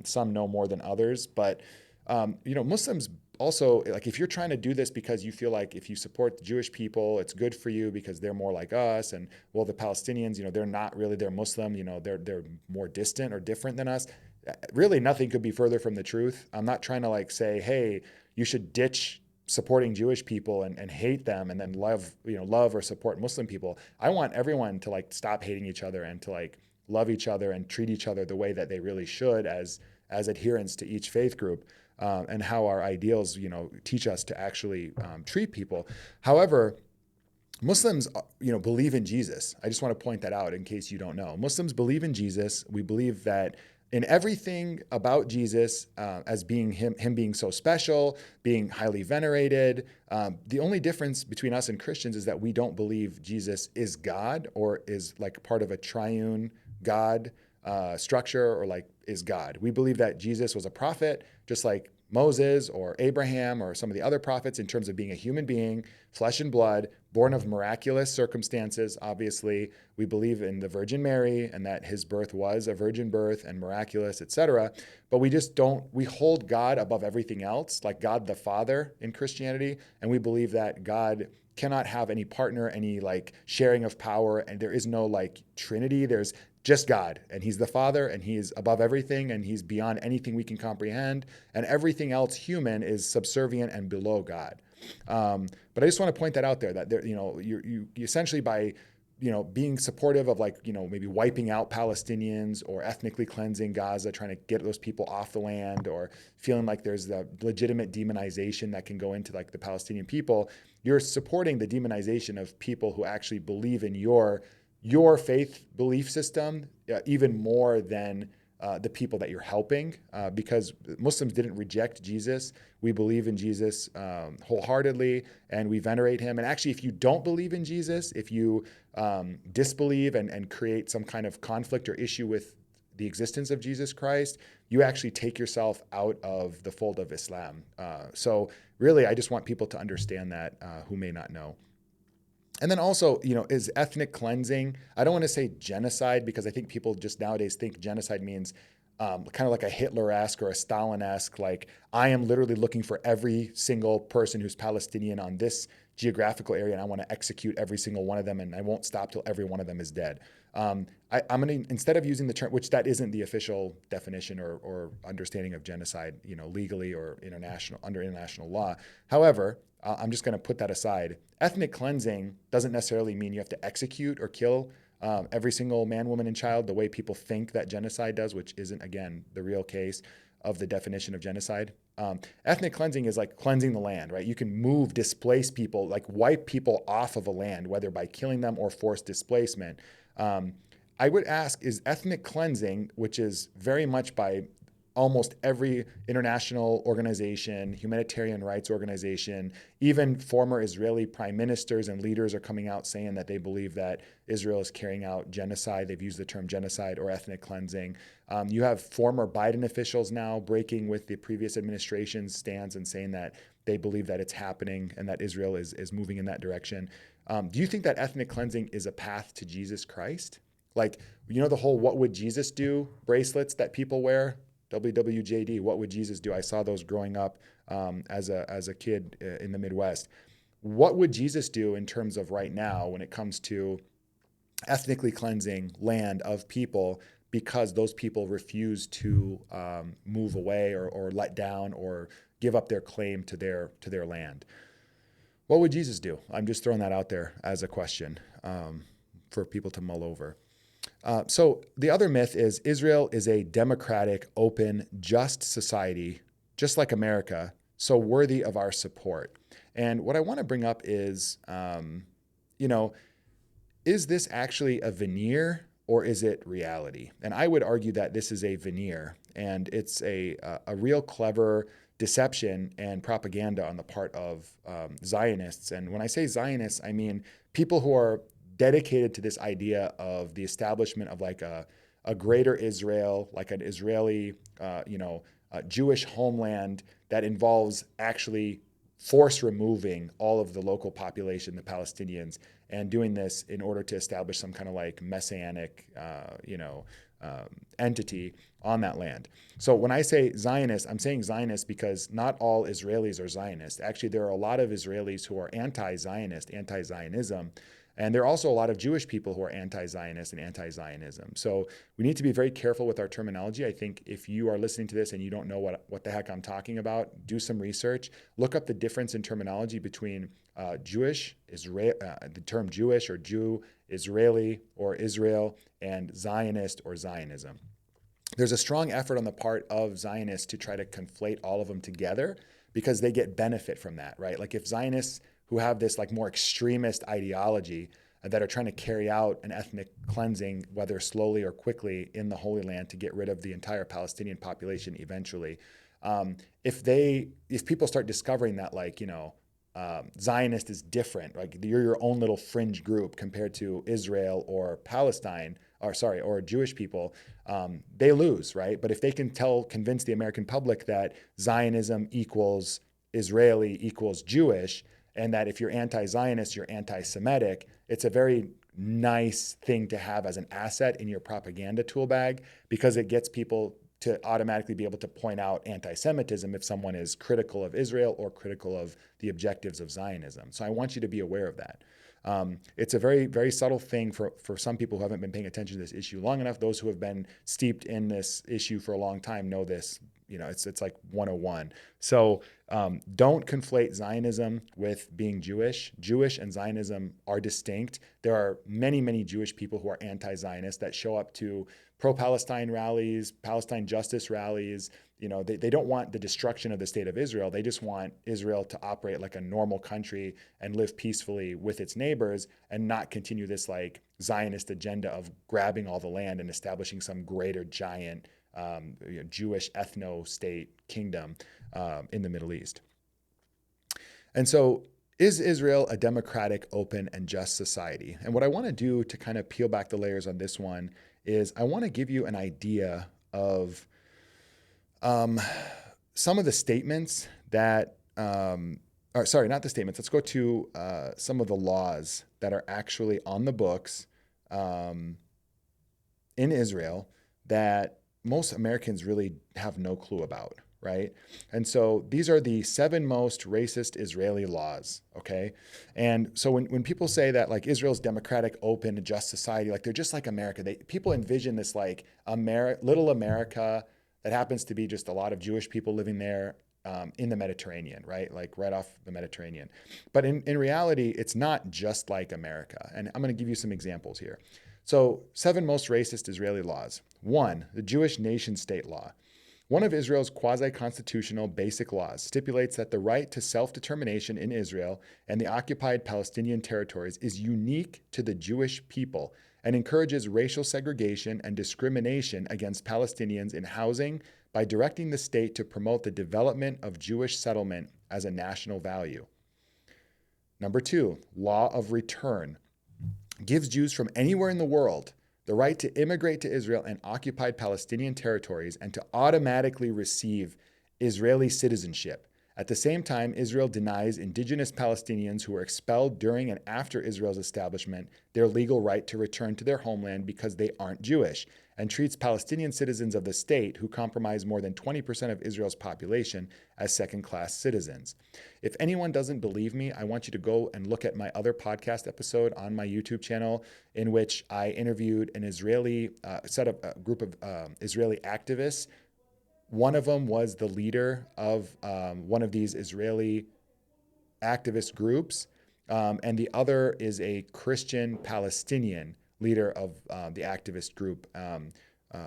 A: Some know more than others, but Muslims also, like if you're trying to do this because you feel like if you support the Jewish people, it's good for you because they're more like us, and well, the Palestinians, they're not really, they're Muslim, they're more distant or different than us. Really, nothing could be further from the truth. I'm not trying to like say, hey, you should ditch supporting Jewish people and hate them and then love or support Muslim people. I want everyone to like stop hating each other and to like love each other and treat each other the way that they really should as adherents to each faith group. And how our ideals, teach us to actually treat people. However, Muslims, believe in Jesus. I just want to point that out in case you don't know. Muslims believe in Jesus. We believe that in everything about Jesus as being him being so special, being highly venerated. The only difference between us and Christians is that we don't believe Jesus is God or is like part of a triune God structure or like is God. We believe that Jesus was a prophet, just like Moses or Abraham or some of the other prophets in terms of being a human being, flesh and blood, born of miraculous circumstances. Obviously, we believe in the Virgin Mary and that his birth was a virgin birth and miraculous, etc. But we hold God above everything else, like God the Father in Christianity. And we believe that God cannot have any partner, any like sharing of power. And there is no like Trinity. There's just God, and he's the Father, and he's above everything, and he's beyond anything we can comprehend, and everything else human is subservient and below God. But I just want to point that out there, that you essentially by being supportive of like maybe wiping out Palestinians or ethnically cleansing Gaza, trying to get those people off the land, or feeling like there's the legitimate demonization that can go into like the Palestinian people, you're supporting the demonization of people who actually believe in your faith belief system even more than the people that you're helping, because Muslims didn't reject Jesus. We believe in Jesus wholeheartedly, and we venerate him. And actually, if you don't believe in Jesus, if you disbelieve and create some kind of conflict or issue with the existence of Jesus Christ, you actually take yourself out of the fold of Islam. So really, I just want people to understand that who may not know. And then also, is ethnic cleansing, I don't want to say genocide, because I think people just nowadays think genocide means kind of like a Hitler-esque or a Stalin-esque, like I am literally looking for every single person who's Palestinian on this geographical area and I want to execute every single one of them and I won't stop till every one of them is dead. I'm going to, instead of using the term, which that isn't the official definition or understanding of genocide, legally or under international law. However, I'm just going to put that aside. Ethnic cleansing doesn't necessarily mean you have to execute or kill every single man, woman, and child the way people think that genocide does, which isn't, again, the real case of the definition of genocide. Ethnic cleansing is like cleansing the land, right? You can displace people, like wipe people off of a land, whether by killing them or forced displacement. I would ask, is ethnic cleansing, which is very much by almost every international organization, humanitarian rights organization, even former Israeli prime ministers and leaders are coming out saying that they believe that Israel is carrying out genocide. They've used the term genocide or ethnic cleansing. You have former Biden officials now breaking with the previous administration's stance and saying that they believe that it's happening and that Israel is moving in that direction. Do you think that ethnic cleansing is a path to Jesus Christ? Like, you know, the whole "what would Jesus do" bracelets that people wear? WWJD, what would Jesus do? I saw those growing up as a kid in the Midwest. What would Jesus do in terms of right now when it comes to ethnically cleansing land of people because those people refuse to move away or let down or give up their claim to their land? What would Jesus do? I'm just throwing that out there as a question for people to mull over. So the other myth is Israel is a democratic, open, just society, just like America, so worthy of our support. And what I want to bring up is, is this actually a veneer or is it reality? And I would argue that this is a veneer, and it's a real clever deception and propaganda on the part of Zionists. And when I say Zionists, I mean people who are dedicated to this idea of the establishment of like a greater Israel, like an Israeli, Jewish homeland that involves actually force removing all of the local population, the Palestinians, and doing this in order to establish some kind of like messianic, entity on that land. So when I say Zionist, I'm saying Zionist because not all Israelis are Zionist. Actually, there are a lot of Israelis who are anti-Zionist, anti-Zionism. And there are also a lot of Jewish people who are anti-Zionist and anti-Zionism. So we need to be very careful with our terminology. I think if you are listening to this and you don't know what the heck I'm talking about, do some research. Look up the difference in terminology between Jewish, the term Jewish or Jew, Israeli or Israel, and Zionist or Zionism. There's a strong effort on the part of Zionists to try to conflate all of them together because they get benefit from that, right? Like if Zionists who have this like more extremist ideology that are trying to carry out an ethnic cleansing, whether slowly or quickly, in the Holy Land to get rid of the entire Palestinian population eventually. If people start discovering that Zionist is different, like you're your own little fringe group compared to Israel or Palestine, or Jewish people, they lose, right? But if they can convince the American public that Zionism equals Israeli equals Jewish, and that if you're anti-Zionist, you're anti-Semitic, it's a very nice thing to have as an asset in your propaganda tool bag because it gets people to automatically be able to point out anti-Semitism if someone is critical of Israel or critical of the objectives of Zionism. So I want you to be aware of that. It's a very, very subtle thing for some people who haven't been paying attention to this issue long enough. Those who have been steeped in this issue for a long time know this. It's like 101. So don't conflate Zionism with being Jewish. Jewish and Zionism are distinct. There are many, many Jewish people who are anti-Zionist that show up to pro-Palestine rallies, Palestine justice rallies. They don't want the destruction of the state of Israel. They just want Israel to operate like a normal country and live peacefully with its neighbors and not continue this like Zionist agenda of grabbing all the land and establishing some greater giant Jewish ethno-state kingdom in the Middle East. And so is Israel a democratic, open, and just society? And what I want to do to kind of peel back the layers on this one is I want to give you an idea of some of the statements that, not the statements. Let's go to some of the laws that are actually on the books in Israel that most Americans really have no clue about, right? And so these are the 7 most racist Israeli laws, okay? And so when people say that like Israel's democratic, open, and just society, like they're just like America, people envision this like little America that happens to be just a lot of Jewish people living there in the Mediterranean, right? Like right off the Mediterranean. But in reality, it's not just like America. And I'm going to give you some examples here. So 7 most racist Israeli laws. 1, the Jewish nation-state law. One of Israel's quasi-constitutional basic laws stipulates that the right to self-determination in Israel and the occupied Palestinian territories is unique to the Jewish people and encourages racial segregation and discrimination against Palestinians in housing, by directing the state to promote the development of Jewish settlement as a national value. Number 2, law of return. Gives Jews from anywhere in the world the right to immigrate to Israel and occupied Palestinian territories and to automatically receive Israeli citizenship. At the same time, Israel denies indigenous Palestinians who were expelled during and after Israel's establishment their legal right to return to their homeland because they aren't Jewish, and treats Palestinian citizens of the state, who comprise more than 20% of Israel's population, as second-class citizens. If anyone doesn't believe me, I want you to go and look at my other podcast episode on my YouTube channel, in which I interviewed an Israeli, a group of Israeli activists. One of them was the leader of one of these Israeli activist groups, and the other is a Christian Palestinian leader of the activist group,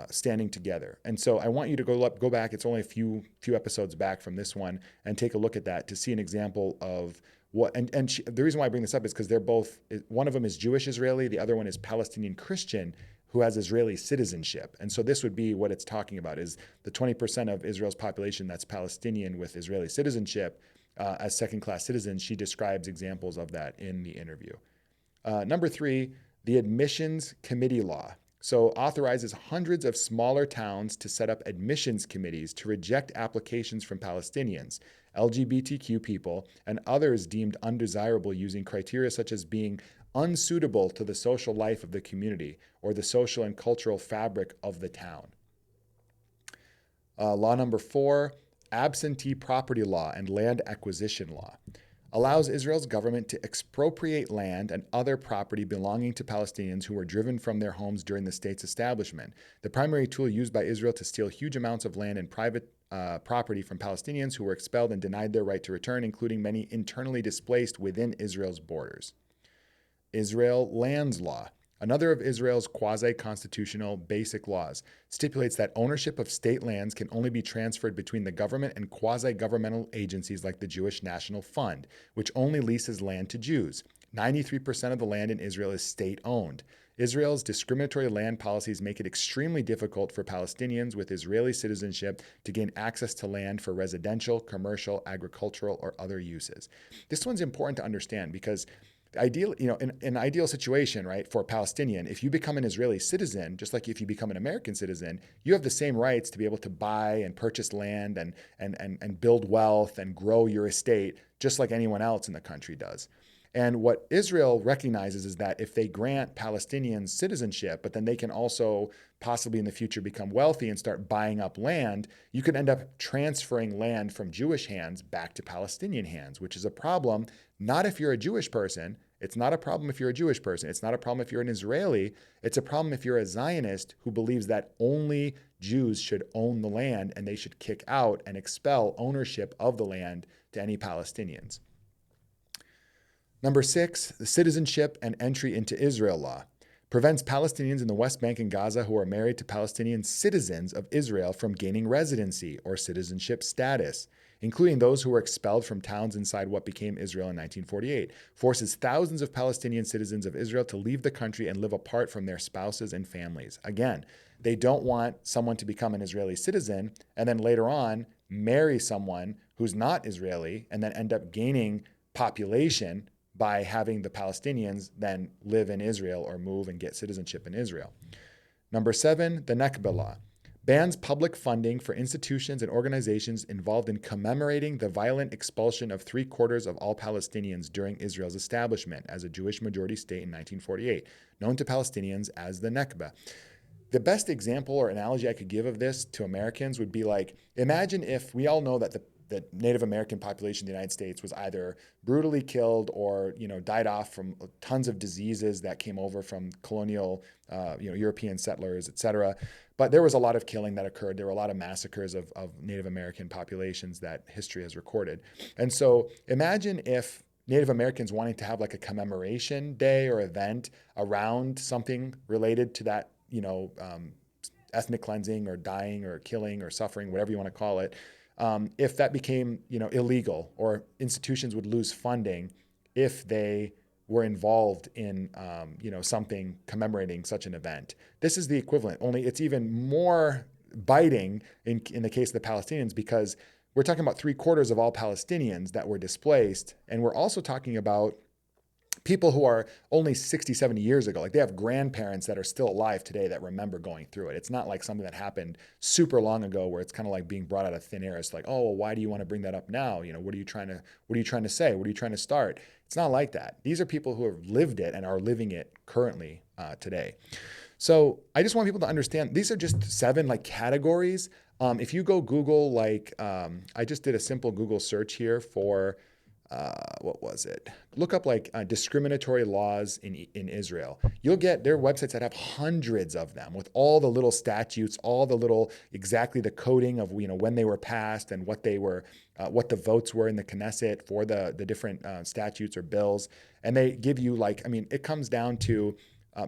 A: standing together. And so I want you to go back. It's only a few episodes back from this one, and take a look at that to see an example of what. And the reason why I bring this up is because they're both. One of them is Jewish Israeli, the other one is Palestinian Christian, who has Israeli citizenship. And so this would be what it's talking about, is the 20% of Israel's population that's Palestinian with Israeli citizenship as second-class citizens. She describes examples of that in the interview. Number 3, the admissions committee law. So authorizes hundreds of smaller towns to set up admissions committees to reject applications from Palestinians, LGBTQ people, and others deemed undesirable, using criteria such as being unsuitable to the social life of the community or the social and cultural fabric of the town. Law number 4, absentee property law and land acquisition law. Allows Israel's government to expropriate land and other property belonging to Palestinians who were driven from their homes during the state's establishment. The primary tool used by Israel to steal huge amounts of land and private property from Palestinians who were expelled and denied their right to return, including many internally displaced within Israel's borders. Israel lands law. Another of Israel's quasi-constitutional basic laws stipulates that ownership of state lands can only be transferred between the government and quasi-governmental agencies like the Jewish National Fund, which only leases land to Jews. 93% of the land in Israel is state-owned. Israel's discriminatory land policies make it extremely difficult for Palestinians with Israeli citizenship to gain access to land for residential, commercial, agricultural, or other uses. This one's important to understand because ideal, in an ideal situation, right, for a Palestinian, if you become an Israeli citizen, just like if you become an American citizen, you have the same rights to be able to buy and purchase land and build wealth and grow your estate, just like anyone else in the country does. And what Israel recognizes is that if they grant Palestinians citizenship, but then they can also possibly in the future become wealthy and start buying up land, you could end up transferring land from Jewish hands back to Palestinian hands, which is a problem, not if you're a Jewish person. It's not a problem if you're a Jewish person. It's not a problem if you're an Israeli. It's a problem if you're a Zionist who believes that only Jews should own the land and they should kick out and expel ownership of the land to any Palestinians. Number 6, the citizenship and entry into Israel law. Prevents Palestinians in the West Bank and Gaza who are married to Palestinian citizens of Israel from gaining residency or citizenship status, including those who were expelled from towns inside what became Israel in 1948. Forces thousands of Palestinian citizens of Israel to leave the country and live apart from their spouses and families. Again, they don't want someone to become an Israeli citizen and then later on marry someone who's not Israeli and then end up gaining population by having the Palestinians then live in Israel or move and get citizenship in Israel. Number 7, the Nakba law. Bans public funding for institutions and organizations involved in commemorating the violent expulsion of 3/4 of all Palestinians during Israel's establishment as a Jewish majority state in 1948, known to Palestinians as the Nakba. The best example or analogy I could give of this to Americans would be like, imagine if we all know that the Native American population in the United States was either brutally killed or, died off from tons of diseases that came over from colonial, European settlers, et cetera. But there was a lot of killing that occurred. There were a lot of massacres of Native American populations that history has recorded. And so imagine if Native Americans wanting to have like a commemoration day or event around something related to that, ethnic cleansing or dying or killing or suffering, whatever you want to call it. If that became, illegal, or institutions would lose funding if they were involved in, something commemorating such an event. This is the equivalent, only it's even more biting in the case of the Palestinians, because we're talking about 3/4 of all Palestinians that were displaced. And we're also talking about people who are only 60, 70 years ago. Like, they have grandparents that are still alive today that remember going through it. It's not like something that happened super long ago where it's kind of like being brought out of thin air. It's like, oh, well, why do you want to bring that up now? You know, what are you trying to say? What are you trying to start? It's not like that. These are people who have lived it and are living it currently today. So I just want people to understand, these are just 7 like categories. If you go Google, like, I just did a simple Google search here for, what was it? Look up like discriminatory laws in Israel. You'll get their websites that have hundreds of them with all the little statutes, all the little, exactly the coding of, you know, when they were passed and what they were, what the votes were in the Knesset for the different statutes or bills. And they give you, like, I mean, it comes down to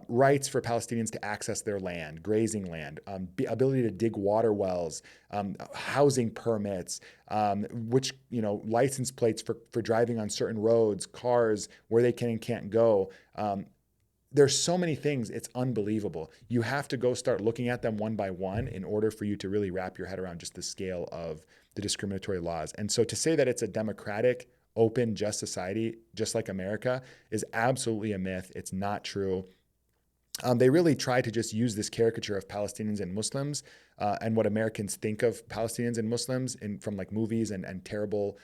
A: rights for Palestinians to access their land, grazing land, ability to dig water wells, housing permits, which, you know, license plates for driving on certain roads, cars, where they can and can't go. There's so many things, it's unbelievable. You have to go start looking at them one by one in order for you to really wrap your head around just the scale of the discriminatory laws. And so to say that it's a democratic, open, just society, just like America, is absolutely a myth. It's not true. They really try to just use this caricature of Palestinians and Muslims and what Americans think of Palestinians and Muslims from like movies and terrible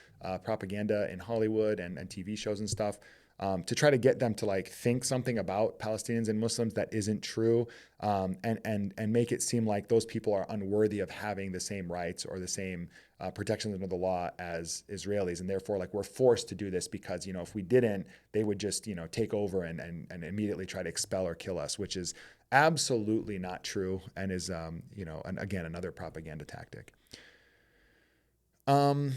A: propaganda in Hollywood and TV shows and stuff, to try to get them to like think something about Palestinians and Muslims that isn't true, and make it seem like those people are unworthy of having the same rights or the same protections under the law as Israelis, and therefore, like, we're forced to do this because, you know, if we didn't, they would just, you know, take over and immediately try to expel or kill us, which is absolutely not true and is, you know, and again, another propaganda tactic. The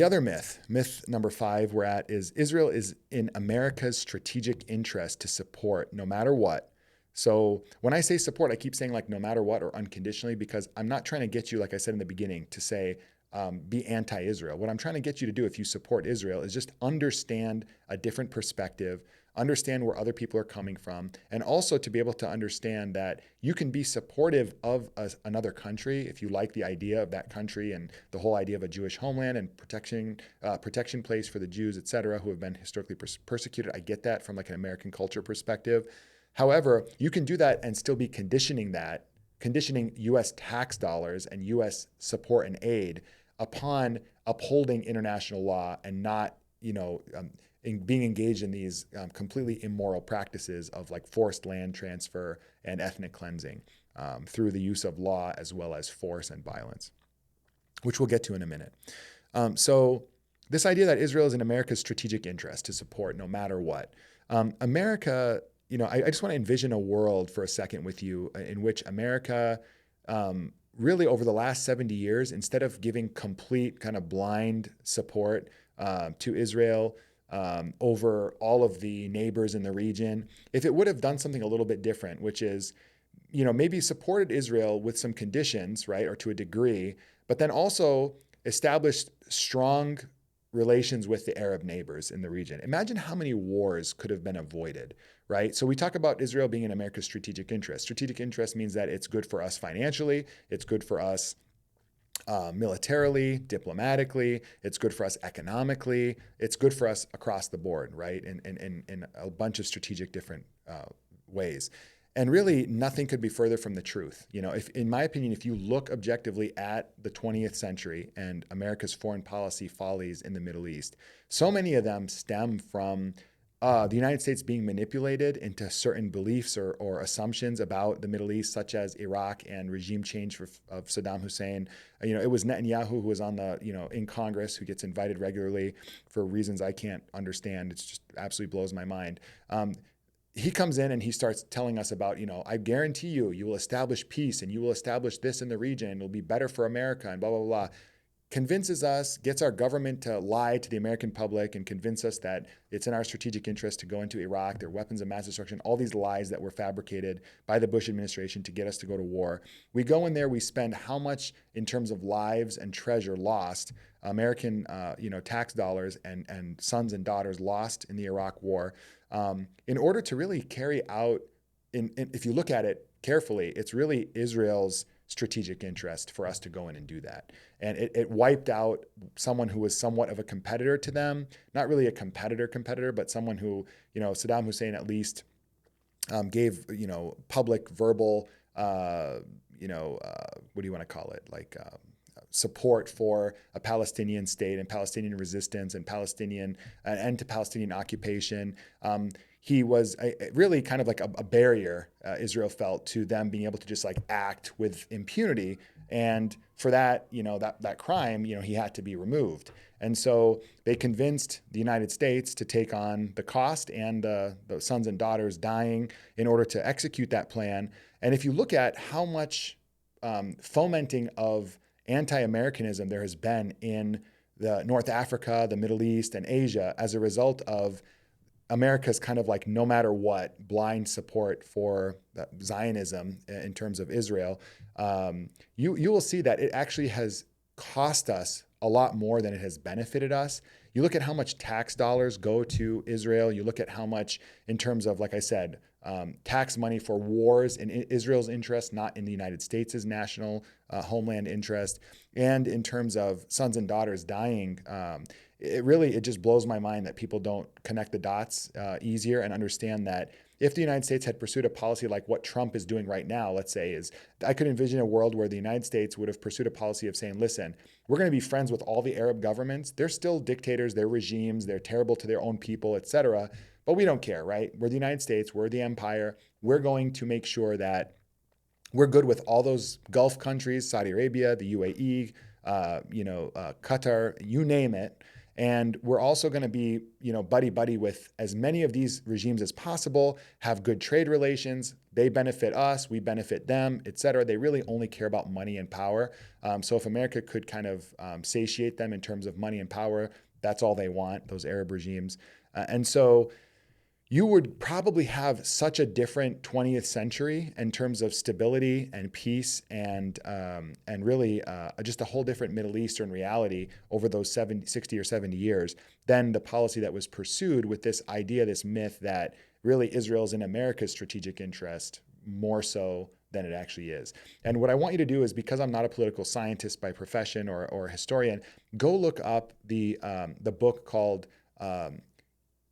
A: other myth number 5 we're at, is Israel is in America's strategic interest to support no matter what. So when I say support, I keep saying like no matter what or unconditionally, because I'm not trying to get you, like I said in the beginning, to say be anti-Israel. What I'm trying to get you to do if you support Israel is just understand a different perspective, understand where other people are coming from, and also to be able to understand that you can be supportive of another country if you like the idea of that country and the whole idea of a Jewish homeland and protection place for the Jews, etc., who have been historically persecuted. I get that from like an American culture perspective. However, you can do that and still be conditioning U.S. tax dollars and U.S. support and aid upon upholding international law and not, you know, being engaged in these completely immoral practices of like forced land transfer and ethnic cleansing through the use of law as well as force and violence, which we'll get to in a minute. So this idea that Israel is in America's strategic interest to support no matter what. America, you know, I just want to envision a world for a second with you in which America really over the last 70 years, instead of giving complete kind of blind support to Israel over all of the neighbors in the region, if it would have done something a little bit different, which is, you know, maybe supported Israel with some conditions, right, or to a degree, but then also established strong relations with the Arab neighbors in the region. Imagine how many wars could have been avoided, right? So we talk about Israel being in America's strategic interest. Strategic interest means that it's good for us financially, it's good for us militarily, diplomatically, it's good for us economically, it's good for us across the board, right? In a bunch of strategic different ways. And really, nothing could be further from the truth. You know, if, in my opinion, if you look objectively at the 20th century and America's foreign policy follies in the Middle East, so many of them stem from the United States being manipulated into certain beliefs or assumptions about the Middle East, such as Iraq and regime change of Saddam Hussein. You know, it was Netanyahu who was on the, you know, in Congress, who gets invited regularly for reasons I can't understand. It's just absolutely blows my mind. He comes in and he starts telling us about, you know, I guarantee you, you will establish peace and you will establish this in the region and it'll be better for America and blah, blah, blah. Convinces us, gets our government to lie to the American public and convince us that it's in our strategic interest to go into Iraq, their weapons of mass destruction, all these lies that were fabricated by the Bush administration to get us to go to war. We go in there, we spend how much in terms of lives and treasure lost, American tax dollars and sons and daughters lost in the Iraq war, in order to really carry out, if you look at it, carefully, it's really Israel's strategic interest for us to go in and do that. And it wiped out someone who was somewhat of a competitor to them, not really a competitor, but someone who, Saddam Hussein at least gave, public verbal, what do you want to call it? Like support for a Palestinian state and Palestinian resistance and an end to Palestinian occupation. He was really kind of like a barrier, Israel felt, to them being able to just like act with impunity. And for that, that crime, he had to be removed. And so they convinced the United States to take on the cost and the sons and daughters dying in order to execute that plan. And if you look at how much fomenting of anti-Americanism there has been in the North Africa, the Middle East, and Asia as a result of America's kind of like no matter what blind support for Zionism in terms of Israel, you will see that it actually has cost us a lot more than it has benefited us. You look at how much tax dollars go to Israel. You look at how much in terms of, like I said, tax money for wars in Israel's interest, not in the United States' national homeland interest. And in terms of sons and daughters dying, it just blows my mind that people don't connect the dots easier and understand that if the United States had pursued a policy like what Trump is doing right now, let's say, I could envision a world where the United States would have pursued a policy of saying, listen, we're going to be friends with all the Arab governments. They're still dictators, they're regimes, they're terrible to their own people, et cetera. But we don't care, right? We're the United States, we're the empire. We're going to make sure that we're good with all those Gulf countries, Saudi Arabia, the UAE, Qatar, you name it. And we're also going to be, buddy-buddy with as many of these regimes as possible, have good trade relations. They benefit us, we benefit them, et cetera. They really only care about money and power. So if America could kind of satiate them in terms of money and power, that's all they want, those Arab regimes. And so you would probably have such a different 20th century in terms of stability and peace and really just a whole different Middle Eastern reality over those 60 or 70 years than the policy that was pursued with this idea, this myth that really Israel's in America's strategic interest more so than it actually is. And what I want you to do is, because I'm not a political scientist by profession or a historian, go look up the book called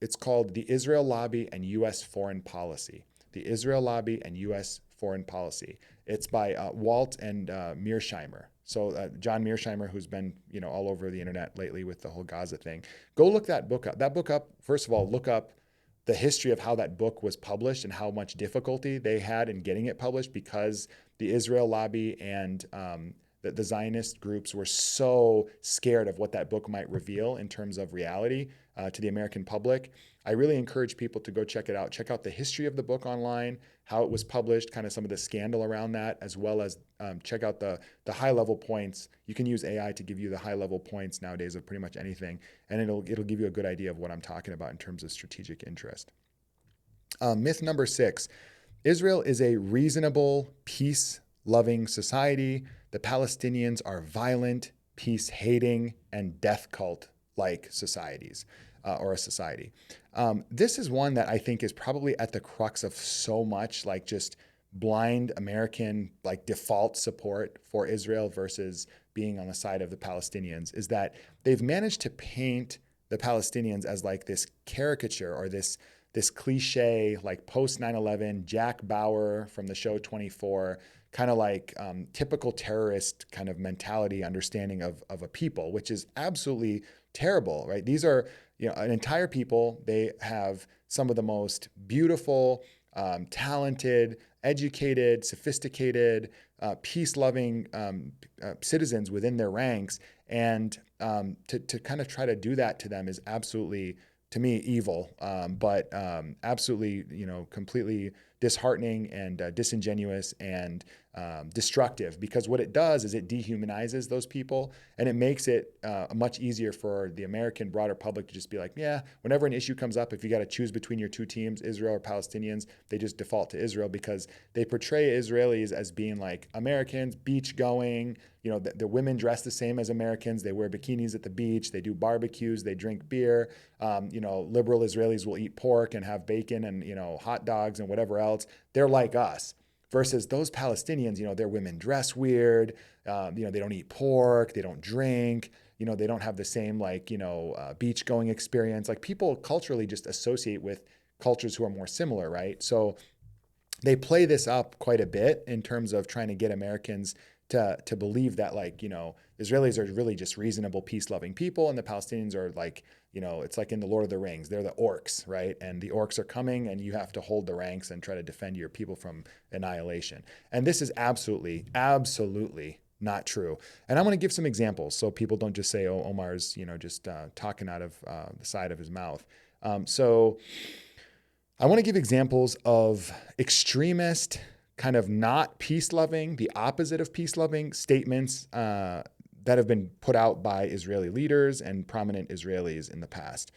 A: it's called The Israel Lobby and U.S. Foreign Policy. The Israel Lobby and U.S. Foreign Policy. It's by Walt and Mearsheimer. So John Mearsheimer, who's been all over the internet lately with the whole Gaza thing. Go look that book up. First of all, look up the history of how that book was published and how much difficulty they had in getting it published because the Israel Lobby and the Zionist groups were so scared of what that book might reveal in terms of reality to the American public. I really encourage people to go check it out. Check out the history of the book online, how it was published, kind of some of the scandal around that, as well as check out the high-level points. You can use AI to give you the high-level points nowadays of pretty much anything, and it'll give you a good idea of what I'm talking about in terms of strategic interest. Myth number 6, Israel is a reasonable, peace-loving society. The Palestinians are violent, peace-hating, and death cult-like societies, or a society. This is one that I think is probably at the crux of so much like just blind American like default support for Israel versus being on the side of the Palestinians, is that they've managed to paint the Palestinians as like this caricature or this cliche, like post 9/11 Jack Bauer from the show 24, kind of like typical terrorist kind of mentality understanding of a people, which is absolutely terrible, right? These are an entire people. They have some of the most beautiful, talented, educated, sophisticated, peace-loving citizens within their ranks, and to kind of try to do that to them is absolutely, to me, evil, but absolutely, completely disheartening and disingenuous and destructive, because what it does is it dehumanizes those people, and it makes it much easier for the American broader public to just be like, yeah, whenever an issue comes up, if you got to choose between your two teams, Israel or Palestinians, they just default to Israel because they portray Israelis as being like Americans, beach going, the women dress the same as Americans, they wear bikinis at the beach, they do barbecues, they drink beer, liberal Israelis will eat pork and have bacon and hot dogs and whatever else. They're like us. versus those Palestinians, their women dress weird, they don't eat pork, they don't drink, they don't have the same beach going experience. Like people culturally just associate with cultures who are more similar, right? So they play this up quite a bit in terms of trying to get Americans to believe that Israelis are really just reasonable, peace-loving people, and the Palestinians are it's like in the Lord of the Rings, they're the orcs, right? And the orcs are coming, and you have to hold the ranks and try to defend your people from annihilation. And this is absolutely, absolutely not true. And I'm going to give some examples so people don't just say, oh, Omar's just talking out of the side of his mouth. So I want to give examples of extremist, kind of not peace-loving, the opposite of peace-loving statements that have been put out by Israeli leaders and prominent Israelis in the past.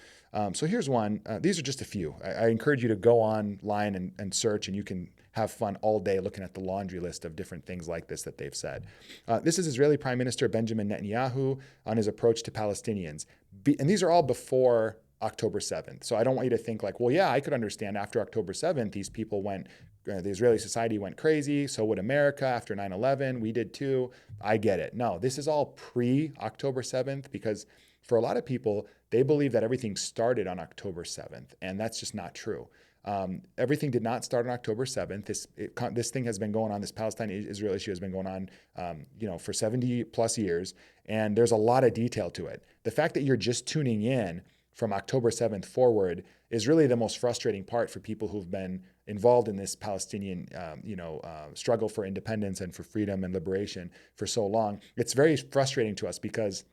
A: So here's one. These are just a few. I encourage you to go online and search, and you can have fun all day looking at the laundry list of different things like this that they've said. This is Israeli Prime Minister Benjamin Netanyahu on his approach to Palestinians. And these are all before October 7th. So I don't want you to think like, well, yeah, I could understand after October 7th, these people the Israeli society went crazy. So would America after 9/11. We did too. I get it. No, this is all pre-October 7th because for a lot of people, they believe that everything started on October 7th. And that's just not true. Everything did not start on October 7th. This thing has been going on. This Palestine-Israel issue has been going on, for 70 plus years. And there's a lot of detail to it. The fact that you're just tuning in from October 7th forward is really the most frustrating part for people who've been involved in this Palestinian, struggle for independence and for freedom and liberation for so long. It's very frustrating to us because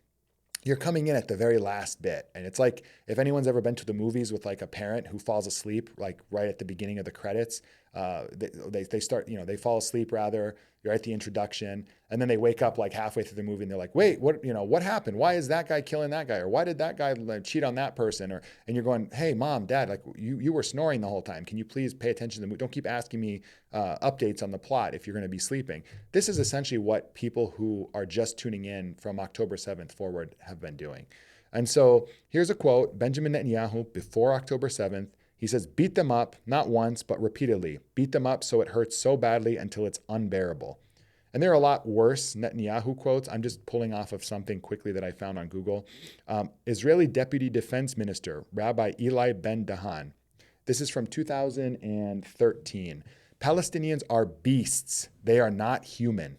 A: you're coming in at the very last bit. And it's like, if anyone's ever been to the movies with like a parent who falls asleep, like right at the beginning of the credits, they fall asleep rather, you're at the introduction, and then they wake up like halfway through the movie and they're like, wait, what happened? Why is that guy killing that guy? Or why did that guy cheat on that person? And you're going, hey, mom, dad, like you were snoring the whole time. Can you please pay attention to the movie? Don't keep asking me updates on the plot if you're going to be sleeping. This is essentially what people who are just tuning in from October 7th forward have been doing. And so here's a quote, Benjamin Netanyahu before October 7th. He says, beat them up, not once, but repeatedly. Beat them up so it hurts so badly until it's unbearable. And there are a lot worse Netanyahu quotes. I'm just pulling off of something quickly that I found on Google. Israeli Deputy Defense Minister, Rabbi Eli Ben-Dahan. This is from 2013. Palestinians are beasts. They are not human.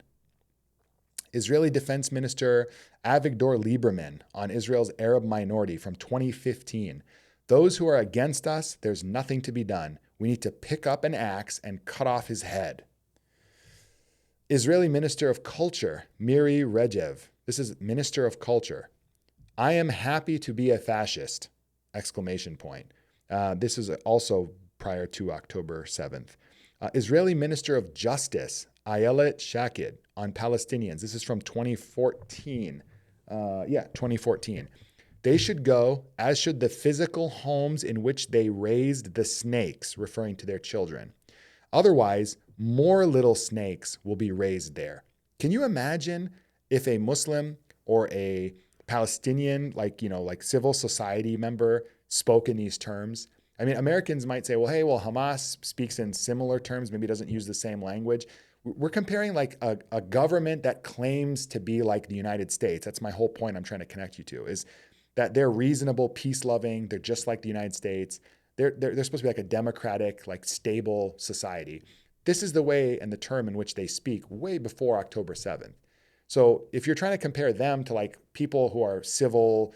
A: Israeli Defense Minister Avigdor Lieberman on Israel's Arab minority from 2015. Those who are against us, there's nothing to be done. We need to pick up an axe and cut off his head. Israeli Minister of Culture, Miri Regev. This is Minister of Culture. I am happy to be a fascist! Exclamation point. This is also prior to October 7th. Israeli Minister of Justice, Ayelet Shaked, on Palestinians. This is from 2014. 2014. They should go, as should the physical homes in which they raised the snakes, referring to their children. Otherwise, more little snakes will be raised there. Can you imagine if a Muslim or a Palestinian, like civil society member spoke in these terms? I mean, Americans might say, well, Hamas speaks in similar terms, maybe doesn't use the same language. We're comparing like a government that claims to be like the United States. That's my whole point I'm trying to connect you to, is that they're reasonable, peace-loving, they're just like the United States. They're supposed to be like a democratic, like stable society. This is the way and the term in which they speak way before October 7th. So if you're trying to compare them to like people who are civil,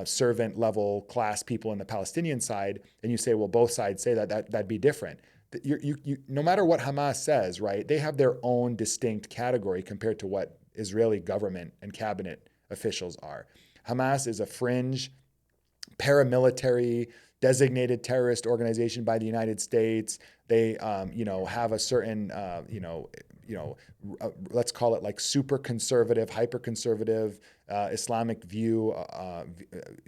A: servant level class people in the Palestinian side, and you say, well, both sides say that'd be different. No matter what Hamas says, right, they have their own distinct category compared to what Israeli government and cabinet officials are. Hamas is a fringe, paramilitary, designated terrorist organization by the United States. They, have a certain, let's call it like super conservative, hyper conservative, Islamic view,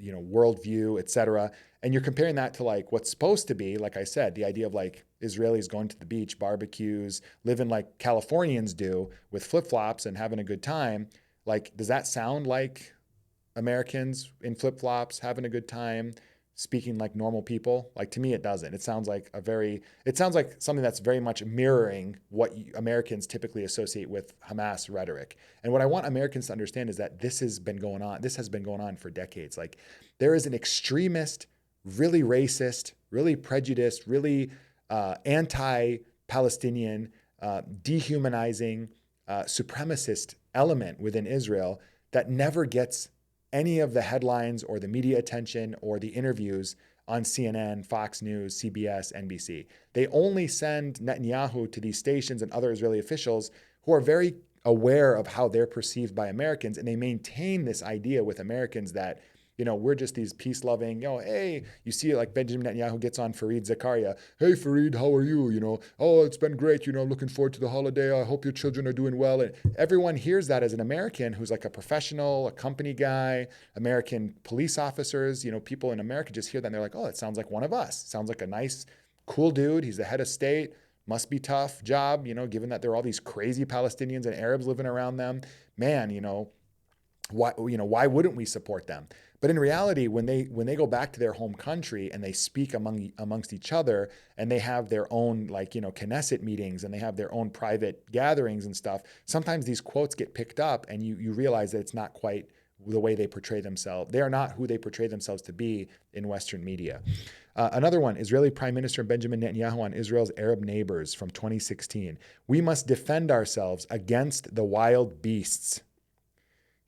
A: worldview, etc. And you're comparing that to like what's supposed to be, like I said, the idea of like Israelis going to the beach, barbecues, living like Californians do with flip-flops and having a good time. Like, does that sound like Americans in flip-flops having a good time, speaking like normal people? Like, to me, it doesn't. It sounds like something that's very much mirroring what Americans typically associate with Hamas rhetoric. And what I want Americans to understand is that this has been going on for decades. Like, there is an extremist, really racist, really prejudiced, really anti-Palestinian, dehumanizing, supremacist element within Israel that never gets any of the headlines or the media attention or the interviews on CNN, Fox News, CBS, NBC. They only send Netanyahu to these stations and other Israeli officials who are very aware of how they're perceived by Americans, and they maintain this idea with Americans that, we're just these peace-loving, hey, you see like Benjamin Netanyahu gets on Fareed Zakaria. Hey, Fareed, how are you? Oh, it's been great, looking forward to the holiday. I hope your children are doing well. And everyone hears that as an American who's like a professional, a company guy, American police officers, people in America just hear that and they're like, oh, it sounds like one of us. Sounds like a nice, cool dude. He's the head of state. Must be tough job, given that there are all these crazy Palestinians and Arabs living around them. Man, why wouldn't we support them? But in reality, when they go back to their home country and they speak amongst each other and they have their own Knesset meetings and they have their own private gatherings and stuff, sometimes these quotes get picked up and you realize that it's not quite the way they portray themselves. They are not who they portray themselves to be in Western media. Another one, Israeli Prime Minister Benjamin Netanyahu on Israel's Arab neighbors from 2016. We must defend ourselves against the wild beasts.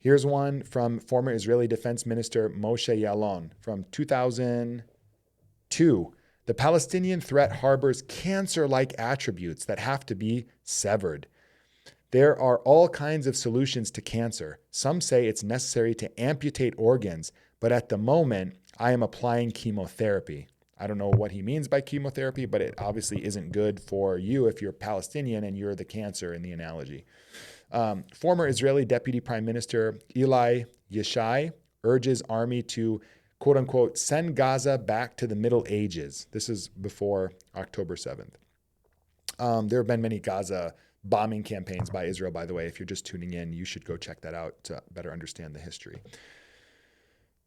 A: Here's one from former Israeli Defense Minister Moshe Yaalon from 2002. The Palestinian threat harbors cancer-like attributes that have to be severed. There are all kinds of solutions to cancer. Some say it's necessary to amputate organs, but at the moment, I am applying chemotherapy. I don't know what he means by chemotherapy, but it obviously isn't good for you if you're Palestinian and you're the cancer in the analogy. Former Israeli Deputy Prime Minister Ilan Pappe urges army to, quote unquote, send Gaza back to the Middle Ages. This is before October 7th. There have been many Gaza bombing campaigns by Israel, by the way. If you're just tuning in, you should go check that out to better understand the history.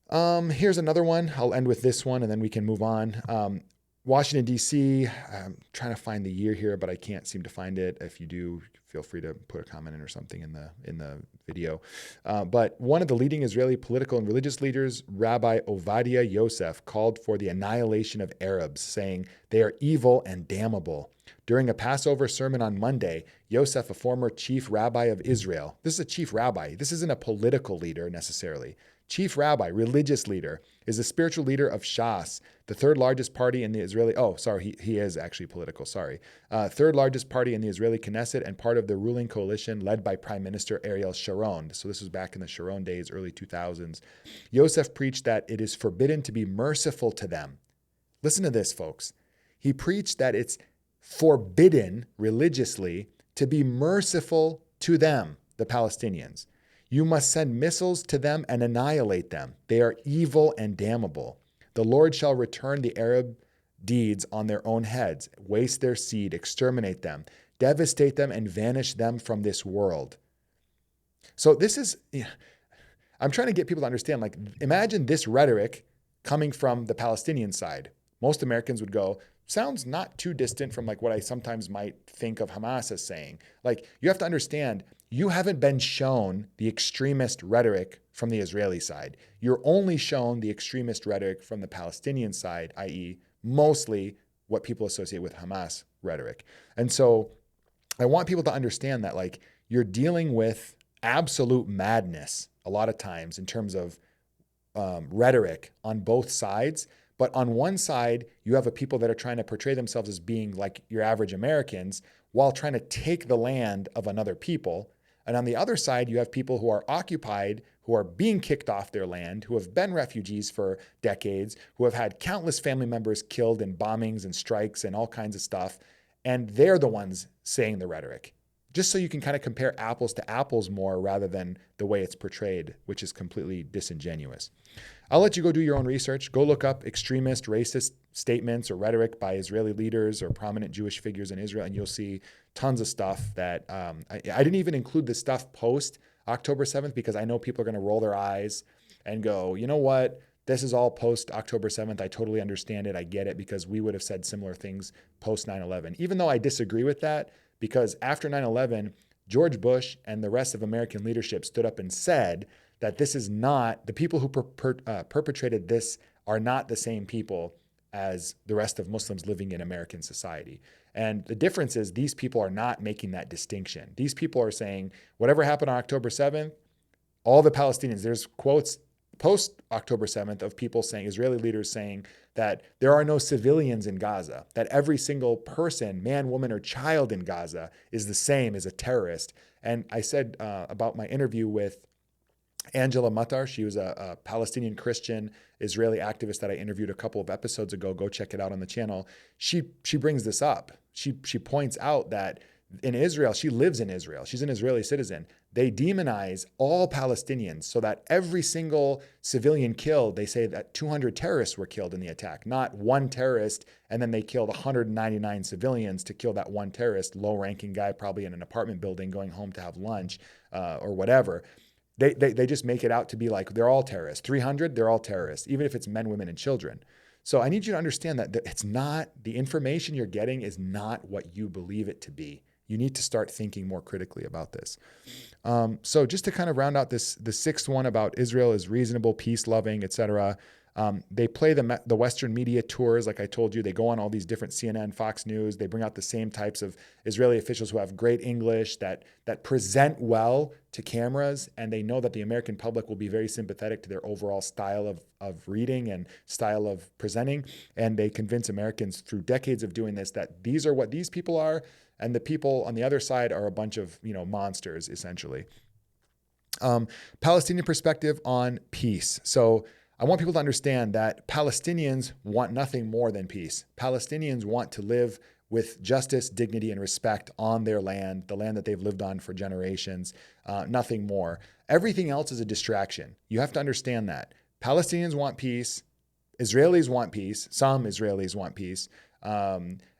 A: Here's another one. I'll end with this one and then we can move on. Washington, D.C., I'm trying to find the year here, but I can't seem to find it. If you do, feel free to put a comment in or something in the video. But one of the leading Israeli political and religious leaders, Rabbi Ovadia Yosef, called for the annihilation of Arabs, saying they are evil and damnable. During a Passover sermon on Monday, Yosef, a former chief rabbi of Israel, this is a chief rabbi, this isn't a political leader necessarily. Chief rabbi, religious leader, is the spiritual leader of Shas, the third largest party in the Israeli, he is actually political, third largest party in the Israeli Knesset and part of the ruling coalition led by Prime Minister Ariel Sharon. So this was back in the Sharon days, early 2000s. Yosef preached that it is forbidden to be merciful to them. Listen to this, folks. He preached that it's forbidden religiously to be merciful to them, the Palestinians. You must send missiles to them and annihilate them. They are evil and damnable. The Lord shall return the Arab deeds on their own heads, waste their seed, exterminate them, devastate them, and vanish them from this world. So this is, I'm trying to get people to understand, imagine this rhetoric coming from the Palestinian side. Most Americans would go, sounds not too distant from what I sometimes might think of Hamas as saying. You have to understand, you haven't been shown the extremist rhetoric from the Israeli side. You're only shown the extremist rhetoric from the Palestinian side, i.e., mostly what people associate with Hamas rhetoric. And so I want people to understand that you're dealing with absolute madness a lot of times in terms of rhetoric on both sides. But on one side, you have a people that are trying to portray themselves as being like your average Americans while trying to take the land of another people. And on the other side, you have people who are occupied, who are being kicked off their land, who have been refugees for decades, who have had countless family members killed in bombings and strikes and all kinds of stuff. And they're the ones saying the rhetoric. Just so you can kind of compare apples to apples more rather than the way it's portrayed, which is completely disingenuous. I'll let you go do your own research. Go look up extremist, racist statements or rhetoric by Israeli leaders or prominent Jewish figures in Israel, and you'll see tons of stuff that I didn't even include the stuff post October 7th because I know people are going to roll their eyes and go, you know what? This is all post October 7th. I totally understand it. I get it, because we would have said similar things post 9/11, even though I disagree with that, because after 9/11, George Bush and the rest of American leadership stood up and said that this is not, the people who perpetrated this are not the same people as the rest of Muslims living in American society. And the difference is these people are not making that distinction. These people are saying whatever happened on October 7th, all the Palestinians, there's quotes post October 7th of people saying, Israeli leaders saying that there are no civilians in Gaza, that every single person, man, woman, or child in Gaza is the same as a terrorist. And I said about my interview with Angela Matar, she was a Palestinian Christian Israeli activist that I interviewed a couple of episodes ago. Go check it out on the channel. She brings this up. She points out that in Israel, she lives in Israel. She's an Israeli citizen. They demonize all Palestinians so that every single civilian killed, they say that 200 terrorists were killed in the attack, not one terrorist, and then they killed 199 civilians to kill that one terrorist, low-ranking guy probably in an apartment building going home to have lunch or whatever. They just make it out to be like they're all terrorists. 300, they're all terrorists, even if it's men, women, and children. So I need you to understand that it's not, the information you're getting is not what you believe it to be. You need to start thinking more critically about this. So just to kind of round out the sixth one about Israel is reasonable, peace-loving, etc. They play the Western media tours, like I told you. They go on all these different CNN, Fox News. They bring out the same types of Israeli officials who have great English, that present well to cameras, and they know that the American public will be very sympathetic to their overall style of reading and style of presenting. And they convince Americans through decades of doing this that these are what these people are, and the people on the other side are a bunch of, monsters, essentially. Palestinian perspective on peace. So I want people to understand that Palestinians want nothing more than peace. Palestinians want to live with justice, dignity, and respect on their land, the land that they've lived on for generations, nothing more. Everything else is a distraction. You have to understand that. Palestinians want peace. Israelis want peace. Some Israelis want peace.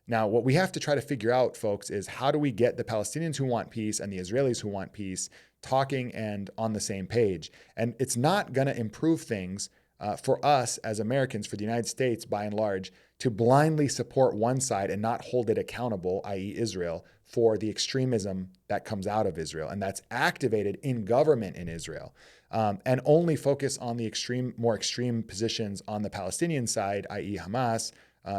A: Now, what we have to try to figure out, folks, is how do we get the Palestinians who want peace and the Israelis who want peace talking and on the same page? And it's not going to improve things for us as Americans, for the United States by and large, to blindly support one side and not hold it accountable, i.e. Israel, for the extremism that comes out of Israel and that's activated in government in Israel, and only focus on the more extreme positions on the Palestinian side, i.e. Hamas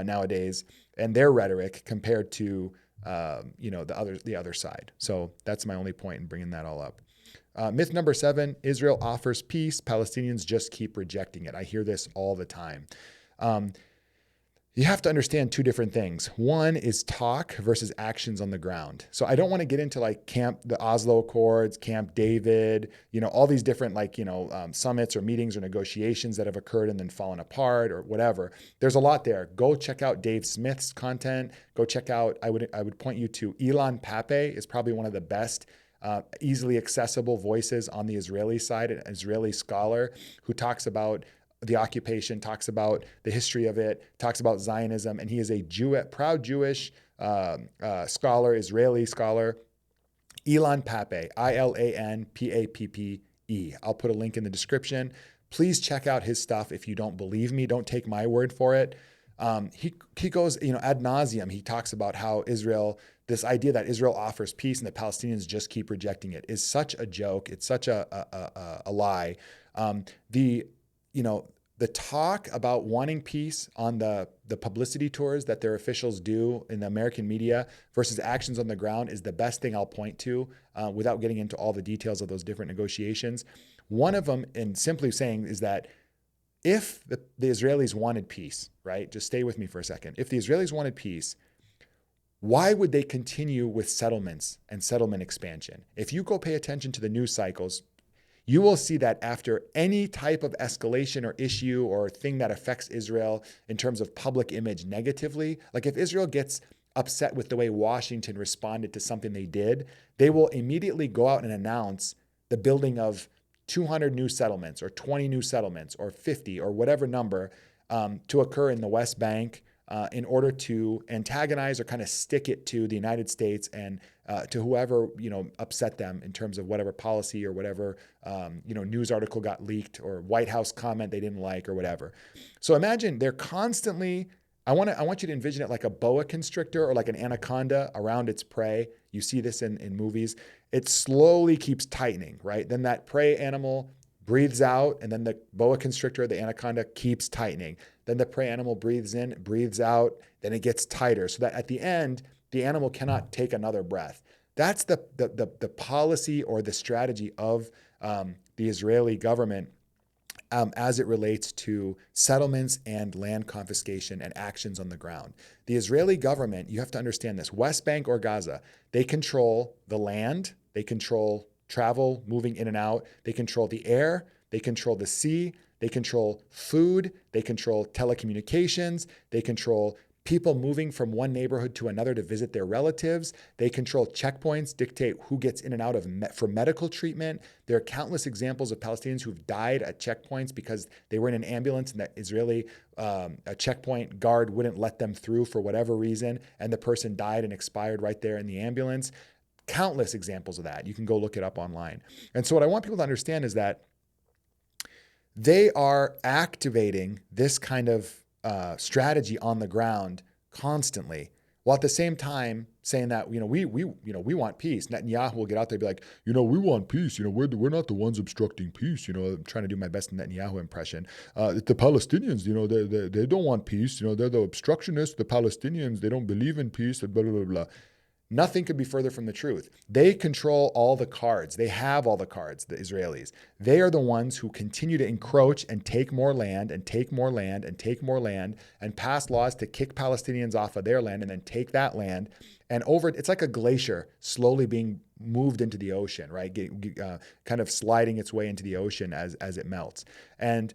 A: nowadays, and their rhetoric compared to the other side. So that's my only point in bringing that all up. Myth number 7, Israel offers peace. Palestinians just keep rejecting it. I hear this all the time. You have to understand two different things. One is talk versus actions on the ground. So I don't want to get into the Oslo Accords, Camp David, all these different summits or meetings or negotiations that have occurred and then fallen apart or whatever. There's a lot there. Go check out Dave Smith's content. Go check out, I would point you to Ilan Pappe is probably one of the best easily accessible voices on the Israeli side, an Israeli scholar who talks about the occupation, talks about the history of it, talks about Zionism, and he is a proud Jewish scholar, Israeli scholar. Ilan Pappe, Ilanpappe. I'll put a link in the description. Please check out his stuff if you don't believe me. Don't take my word for it. He goes, ad nauseum. He talks about how Israel, this idea that Israel offers peace and the Palestinians just keep rejecting it, is such a joke. It's such a lie. The talk about wanting peace on the publicity tours that their officials do in the American media versus actions on the ground is the best thing I'll point to without getting into all the details of those different negotiations. One of them, in simply saying, is that if the Israelis wanted peace, right? Just stay with me for a second. If the Israelis wanted peace, why would they continue with settlements and settlement expansion? If you go pay attention to the news cycles, you will see that after any type of escalation or issue or thing that affects Israel in terms of public image negatively, like if Israel gets upset with the way Washington responded to something they did, they will immediately go out and announce the building of 200 new settlements or 20 new settlements or 50 or whatever number to occur in the West Bank, in order to antagonize or kind of stick it to the United States and to whoever, upset them in terms of whatever policy or whatever, news article got leaked or White House comment they didn't like or whatever. So imagine they're constantly, I want you to envision it like a boa constrictor or like an anaconda around its prey. You see this in movies. It slowly keeps tightening, right? Then that prey animal breathes out, and then the boa constrictor, the anaconda, keeps tightening. Then the prey animal breathes in, breathes out, then it gets tighter, so that at the end, the animal cannot take another breath. That's the policy or the strategy of the Israeli government as it relates to settlements and land confiscation and actions on the ground. The Israeli government, you have to understand this, West Bank or Gaza, they control the land, they control travel, moving in and out. They control the air, they control the sea, they control food, they control telecommunications, they control people moving from one neighborhood to another to visit their relatives. They control checkpoints, dictate who gets in and out of for medical treatment. There are countless examples of Palestinians who've died at checkpoints because they were in an ambulance and the Israeli a checkpoint guard wouldn't let them through for whatever reason, and the person died and expired right there in the ambulance. Countless examples of that. You can go look it up online. And so what I want people to understand is that they are activating this kind of strategy on the ground constantly, while at the same time saying that, we want peace. Netanyahu will get out there and be like, we want peace. We're not the ones obstructing peace. I'm trying to do my best Netanyahu impression. The Palestinians, they don't want peace. They're the obstructionists. The Palestinians, they don't believe in peace, blah, blah, blah, blah. Nothing could be further from the truth. They control all the cards. They have all the cards, the Israelis. They are the ones who continue to encroach and take more land and take more land and take more land and pass laws to kick Palestinians off of their land and then take that land. And it's like a glacier slowly being moved into the ocean, right? Kind of sliding its way into the ocean as it melts. And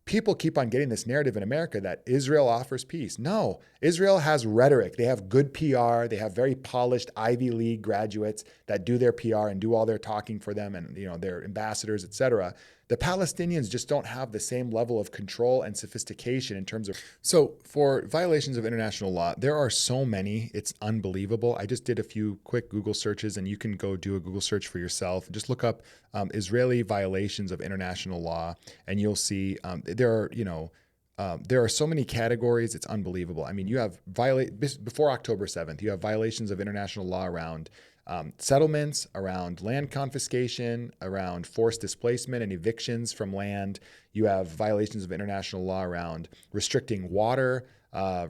A: people keep on getting this narrative in America that Israel offers peace. No, Israel has rhetoric. They have good PR. They have very polished Ivy League graduates that do their PR and do all their talking for them and, their ambassadors, et cetera. The Palestinians just don't have the same level of control and sophistication in terms of... So for violations of international law, there are so many, it's unbelievable. I just did a few quick Google searches, and you can go do a Google search for yourself. Just look up Israeli violations of international law, and you'll see there are so many categories, it's unbelievable. I mean, you have before October 7th, you have violations of international law around settlements, around land confiscation, around forced displacement and evictions from land. You have violations of international law around restricting water,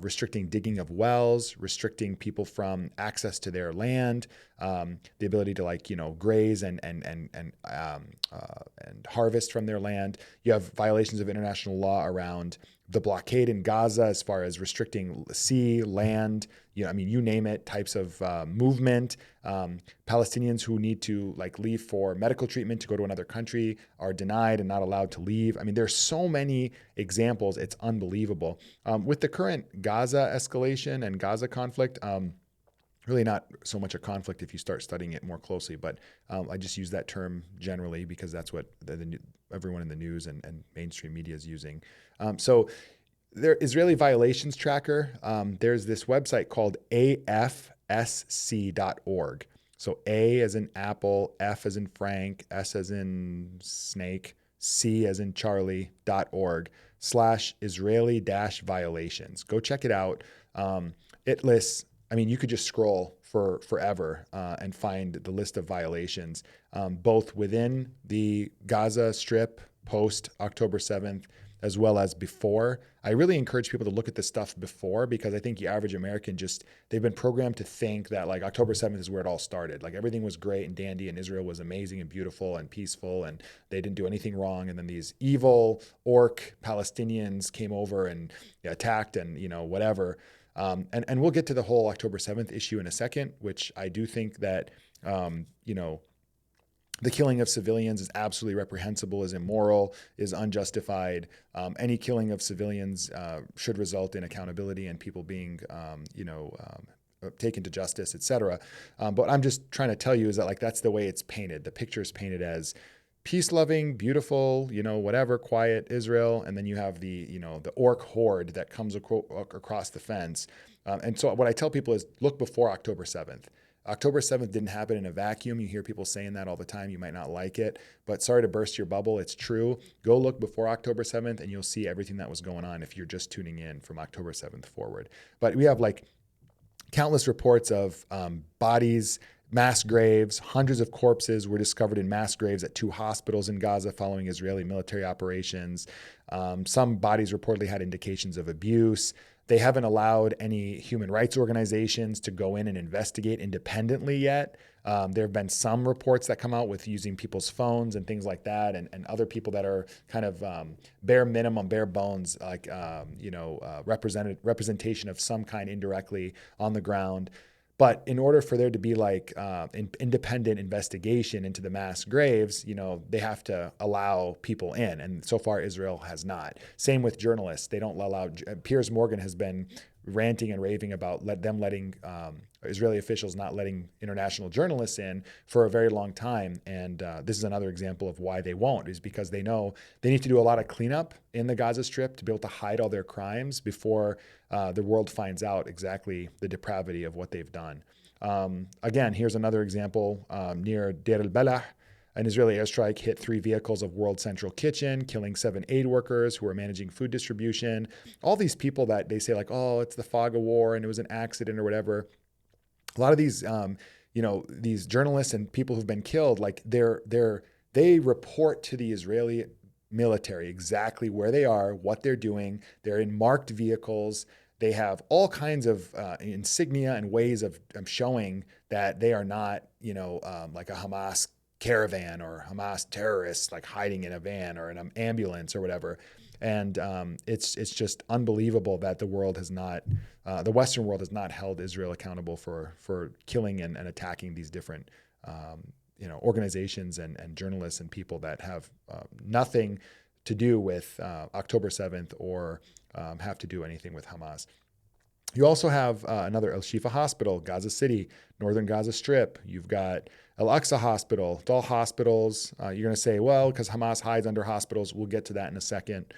A: restricting digging of wells, restricting people from access to their land, the ability to graze and harvest from their land. You have violations of international law around the blockade in Gaza as far as restricting sea, land, you name it, types of movement. Palestinians who need to leave for medical treatment to go to another country are denied and not allowed to leave. I mean, there's so many examples. It's unbelievable. With the current Gaza escalation and Gaza conflict, really not so much a conflict if you start studying it more closely, but I just use that term generally because that's what everyone in the news and mainstream media is using. So there, Israeli Violations Tracker, there's this website called afsc.org. So A as in Apple, F as in Frank, S as in Snake, C as in Charlie.org/Israeli-violations. Go check it out. It lists, you could just scroll for forever and find the list of violations, both within the Gaza Strip post October 7th, as well as before. I really encourage people to look at this stuff before, because I think the average American they've been programmed to think that October 7th is where it all started. Everything was great and dandy and Israel was amazing and beautiful and peaceful and they didn't do anything wrong. And then these evil orc Palestinians came over and attacked and, whatever. And we'll get to the whole October 7th issue in a second, which I do think that, the killing of civilians is absolutely reprehensible, is immoral, is unjustified. Any killing of civilians should result in accountability and people being, taken to justice, et cetera. But what I'm just trying to tell you is that that's the way it's painted. The picture is painted as peace-loving, beautiful, whatever, quiet Israel, and then you have the orc horde that comes across the fence. And so what I tell people is look before October 7th. October 7th didn't happen in a vacuum. You hear people saying that all the time. You might not like it, but sorry to burst your bubble. It's true. Go look before October 7th and you'll see everything that was going on if you're just tuning in from October 7th forward. But we have like countless reports of bodies, mass graves. Hundreds of corpses were discovered in mass graves at 2 hospitals in Gaza following Israeli military operations. Some bodies reportedly had indications of abuse. They haven't allowed any human rights organizations to go in and investigate independently yet. There have been some reports that come out with using people's phones and things like that, and other people that are kind of bare minimum, bare bones, like representation of some kind indirectly on the ground. But in order for there to be like independent investigation into the mass graves, they have to allow people in. And so far, Israel has not. Same with journalists. They don't allow, Piers Morgan has been ranting and raving about letting Israeli officials not letting international journalists in for a very long time. And this is another example of why they won't, is because they know they need to do a lot of cleanup in the Gaza Strip to be able to hide all their crimes before the world finds out exactly the depravity of what they've done. Again, here's another example near Deir el-Balah. An Israeli airstrike hit 3 vehicles of World Central Kitchen, killing 7 aid workers who were managing food distribution. All these people that they say like, oh, it's the fog of war and it was an accident or whatever. A lot of these, these journalists and people who've been killed, like they report to the Israeli military exactly where they are, what they're doing. They're in marked vehicles. They have all kinds of insignia and ways of showing that they are not, like a Hamas caravan or Hamas terrorists like hiding in a van or in an ambulance or whatever. And it's just unbelievable that the world has not, the Western world has not held Israel accountable for killing and attacking these different, organizations and journalists and people that have nothing to do with October 7th or have to do anything with Hamas. You also have another Al-Shifa hospital, Gaza City, northern Gaza Strip. You've got Al-Aqsa Hospital. It's all hospitals. You're going to say, well, because Hamas hides under hospitals. We'll get to that in a second.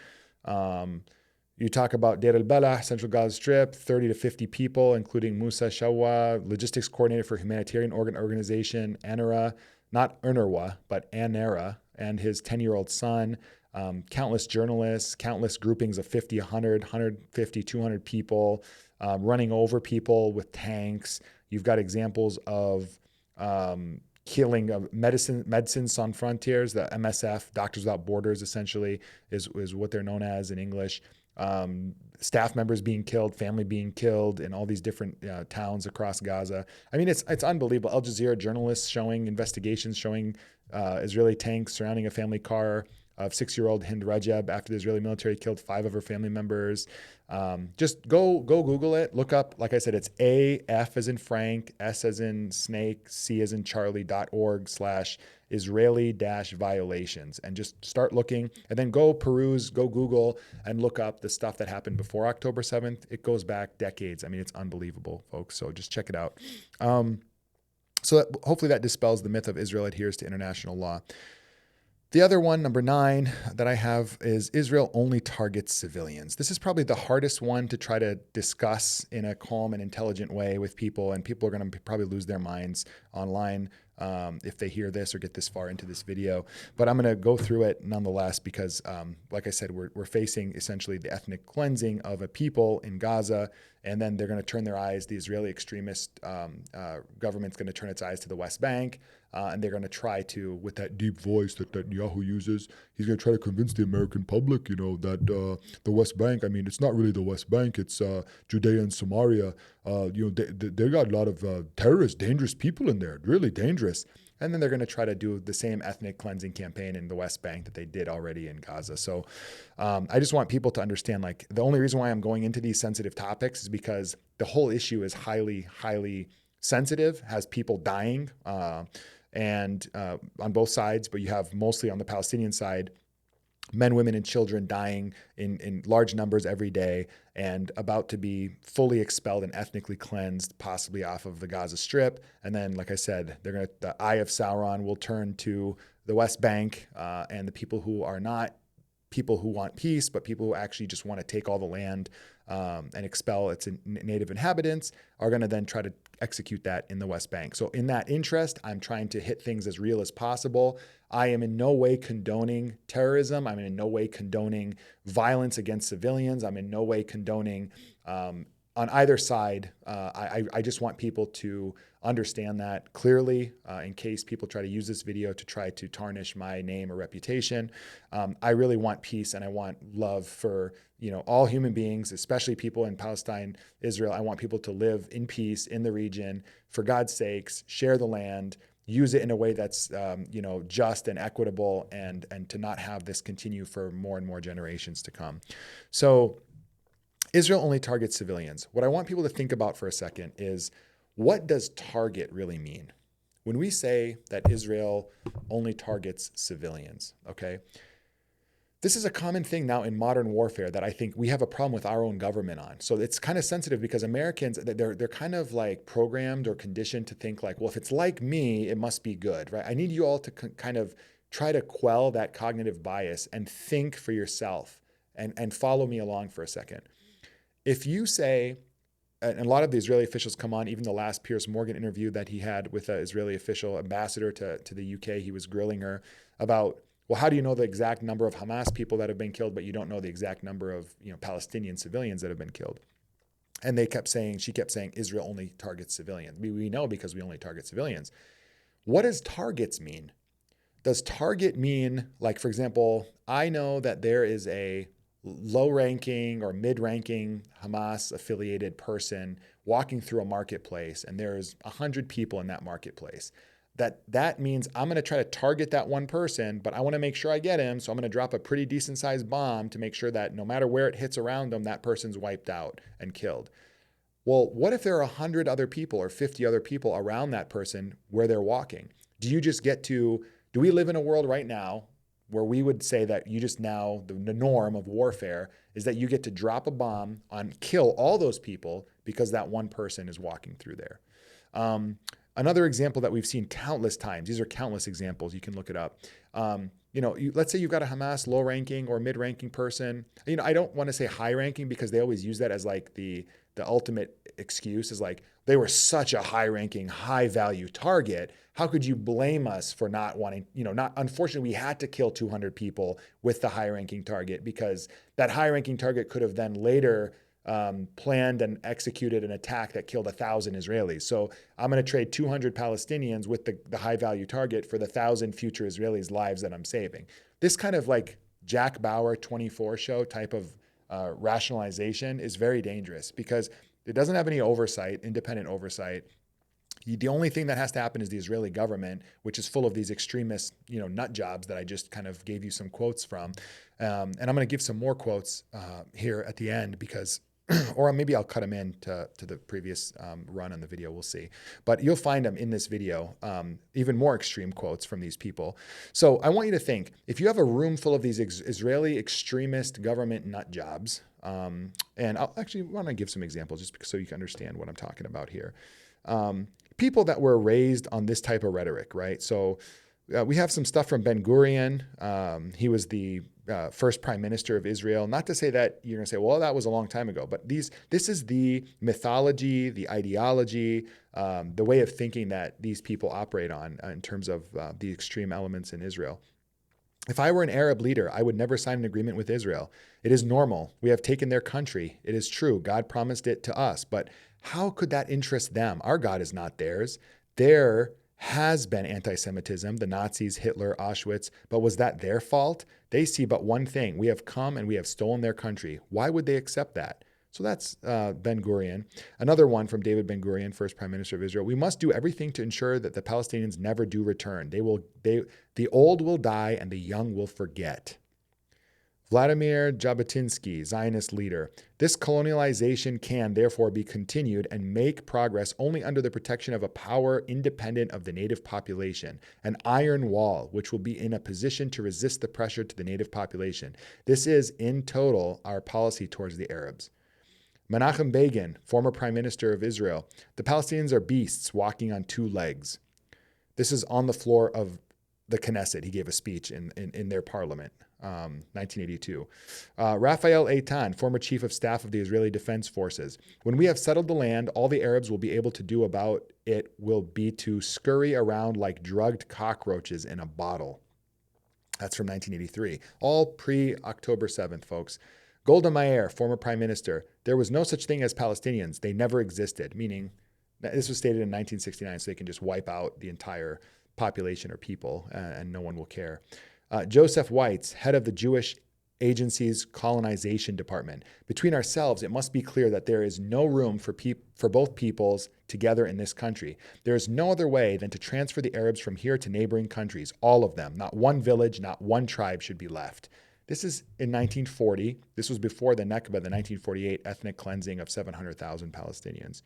A: You talk about Deir el-Balah, Central Gaza Strip, 30 to 50 people, including Musa Shawa, logistics coordinator for humanitarian organization, ANRA, not UNRWA, but ANRA, and his 10-year-old son. Countless journalists, countless groupings of 50, 100, 150, 200 people, running over people with tanks. You've got examples of killing of Médecins Sans Frontières, the MSF, Doctors Without Borders, essentially, is what they're known as in English. Staff members being killed, family being killed in all these different towns across Gaza. I mean, it's unbelievable. Al Jazeera journalists showing investigations showing Israeli tanks surrounding a family car of 6-year-old Hind Rajab after the Israeli military killed 5 of her family members. Just go Google it. Look up, like I said, it's AF as in Frank, S as in Snake, C as in Charlie.org/Israeli-violations. And just start looking and then go peruse, go Google and look up the stuff that happened before October 7th. It goes back decades. I mean, it's unbelievable, folks. So just check it out. Hopefully that dispels the myth of Israel adheres to international law. The other one, number 9, that I have is Israel only targets civilians. This is probably the hardest one to try to discuss in a calm and intelligent way with people, and people are going to probably lose their minds online if they hear this or get this far into this video. But I'm going to go through it nonetheless because, like I said, we're facing essentially the ethnic cleansing of a people in Gaza, and then they're going to turn their eyes. The Israeli extremist government's going to turn its eyes to the West Bank. And they're going to try to, with that deep voice that Netanyahu uses, he's going to try to convince the American public, that the West Bank, I mean, it's not really the West Bank, it's Judea and Samaria. They got a lot of terrorists, dangerous people in there, really dangerous. And then they're going to try to do the same ethnic cleansing campaign in the West Bank that they did already in Gaza. So I just want people to understand, like, the only reason why I'm going into these sensitive topics is because the whole issue is highly, highly sensitive, has people dying, and on both sides, but you have mostly on the Palestinian side, men, women, and children dying in large numbers every day and about to be fully expelled and ethnically cleansed, possibly off of the Gaza Strip. And then, like I said, the eye of Sauron will turn to the West Bank and the people who are not people who want peace, but people who actually just want to take all the land and expel its native inhabitants are going to then try to execute that in the West Bank. So in that interest, I'm trying to hit things as real as possible. I am in no way condoning terrorism. I'm in no way condoning violence against civilians. I'm in no way condoning on either side. I just want people to understand that clearly in case people try to use this video to try to tarnish my name or reputation. I really want peace and I want love for all human beings, especially people in Palestine, Israel. I want people to live in peace in the region, for God's sakes, share the land, use it in a way that's just and equitable, and to not have this continue for more and more generations to come. So Israel only targets civilians. What I want people to think about for a second is, what does target really mean? When we say that Israel only targets civilians, okay? This is a common thing now in modern warfare that I think we have a problem with our own government on. So it's kind of sensitive because Americans, they're kind of like programmed or conditioned to think like, well, if it's like me, it must be good, right? I need you all to kind of try to quell that cognitive bias and think for yourself and follow me along for a second. If you say, and a lot of the Israeli officials come on, even the last Piers Morgan interview that he had with an Israeli official ambassador to the UK, he was grilling her about, well, how do you know the exact number of Hamas people that have been killed, but you don't know the exact number of Palestinian civilians that have been killed? And she kept saying, Israel only targets civilians. We know because we only target civilians. What does targets mean? Does target mean, like, for example, I know that there is a low-ranking or mid-ranking Hamas-affiliated person walking through a marketplace, and there's 100 people in that marketplace. That means I'm going to try to target that one person, but I want to make sure I get him, so I'm going to drop a pretty decent-sized bomb to make sure that no matter where it hits around them, that person's wiped out and killed. Well, what if there are 100 other people or 50 other people around that person where they're walking? Do we live in a world right now where we would say that the norm of warfare is that you get to drop a bomb and kill all those people because that one person is walking through there? Another example that we've seen countless times, these are countless examples, you can look it up. Let's say you've got a Hamas low-ranking or mid-ranking person. I don't want to say high-ranking because they always use that as like the ultimate excuse, is like, they were such a high-ranking, high-value target. How could you blame us for not wanting, unfortunately, we had to kill 200 people with the high-ranking target because that high-ranking target could have then later planned and executed an attack that killed 1,000 Israelis. So I'm going to trade 200 Palestinians with the high-value target for the 1,000 future Israelis' lives that I'm saving. This kind of like Jack Bauer 24 show type of rationalization is very dangerous because it doesn't have any oversight, independent oversight. The only thing that has to happen is the Israeli government, which is full of these extremist, nut jobs that I just kind of gave you some quotes from. And I'm going to give some more quotes here at the end because, or maybe I'll cut them in to the previous run on the video. We'll see. But you'll find them in this video, even more extreme quotes from these people. So I want you to think, if you have a room full of these Israeli extremist government nut jobs, and I'll actually want to give some examples just so you can understand what I'm talking about here. People that were raised on this type of rhetoric, right? So we have some stuff from Ben Gurion. He was the first prime minister of Israel. Not to say that you're going to say, well, that was a long time ago, but this is the mythology, the ideology, the way of thinking that these people operate on in terms of the extreme elements in Israel. If I were an Arab leader, I would never sign an agreement with Israel. It is normal. We have taken their country. It is true. God promised it to us. But how could that interest them? Our God is not theirs. There has been anti-Semitism, the Nazis, Hitler, Auschwitz, but was that their fault? They see but one thing. We have come and we have stolen their country. Why would they accept that? So that's Ben Gurion. Another one from David Ben Gurion, first prime minister of Israel. We must do everything to ensure that the Palestinians never do return. The old will die and the young will forget. Vladimir Jabotinsky, Zionist leader. This colonialization can therefore be continued and make progress only under the protection of a power independent of the native population, an iron wall which will be in a position to resist the pressure to the native population. This is, in total, our policy towards the Arabs. Menachem Begin, former prime minister of Israel. The Palestinians are beasts walking on two legs. This is on the floor of the Knesset. He gave a speech in their parliament, 1982. Raphael Eitan, former chief of staff of the Israeli Defense Forces. When we have settled the land, all the Arabs will be able to do about it will be to scurry around like drugged cockroaches in a bottle. That's from 1983. All pre-October 7th, folks. Golda Meir, former prime minister. There was no such thing as Palestinians. They never existed, meaning this was stated in 1969, so they can just wipe out the entire population or people, and no one will care. Joseph Weitz, head of the Jewish Agency's colonization department. Between ourselves, it must be clear that there is no room for both peoples together in this country. There is no other way than to transfer the Arabs from here to neighboring countries, all of them. Not one village, not one tribe should be left. This is in 1940. This was before the Nakba, the 1948 ethnic cleansing of 700,000 Palestinians.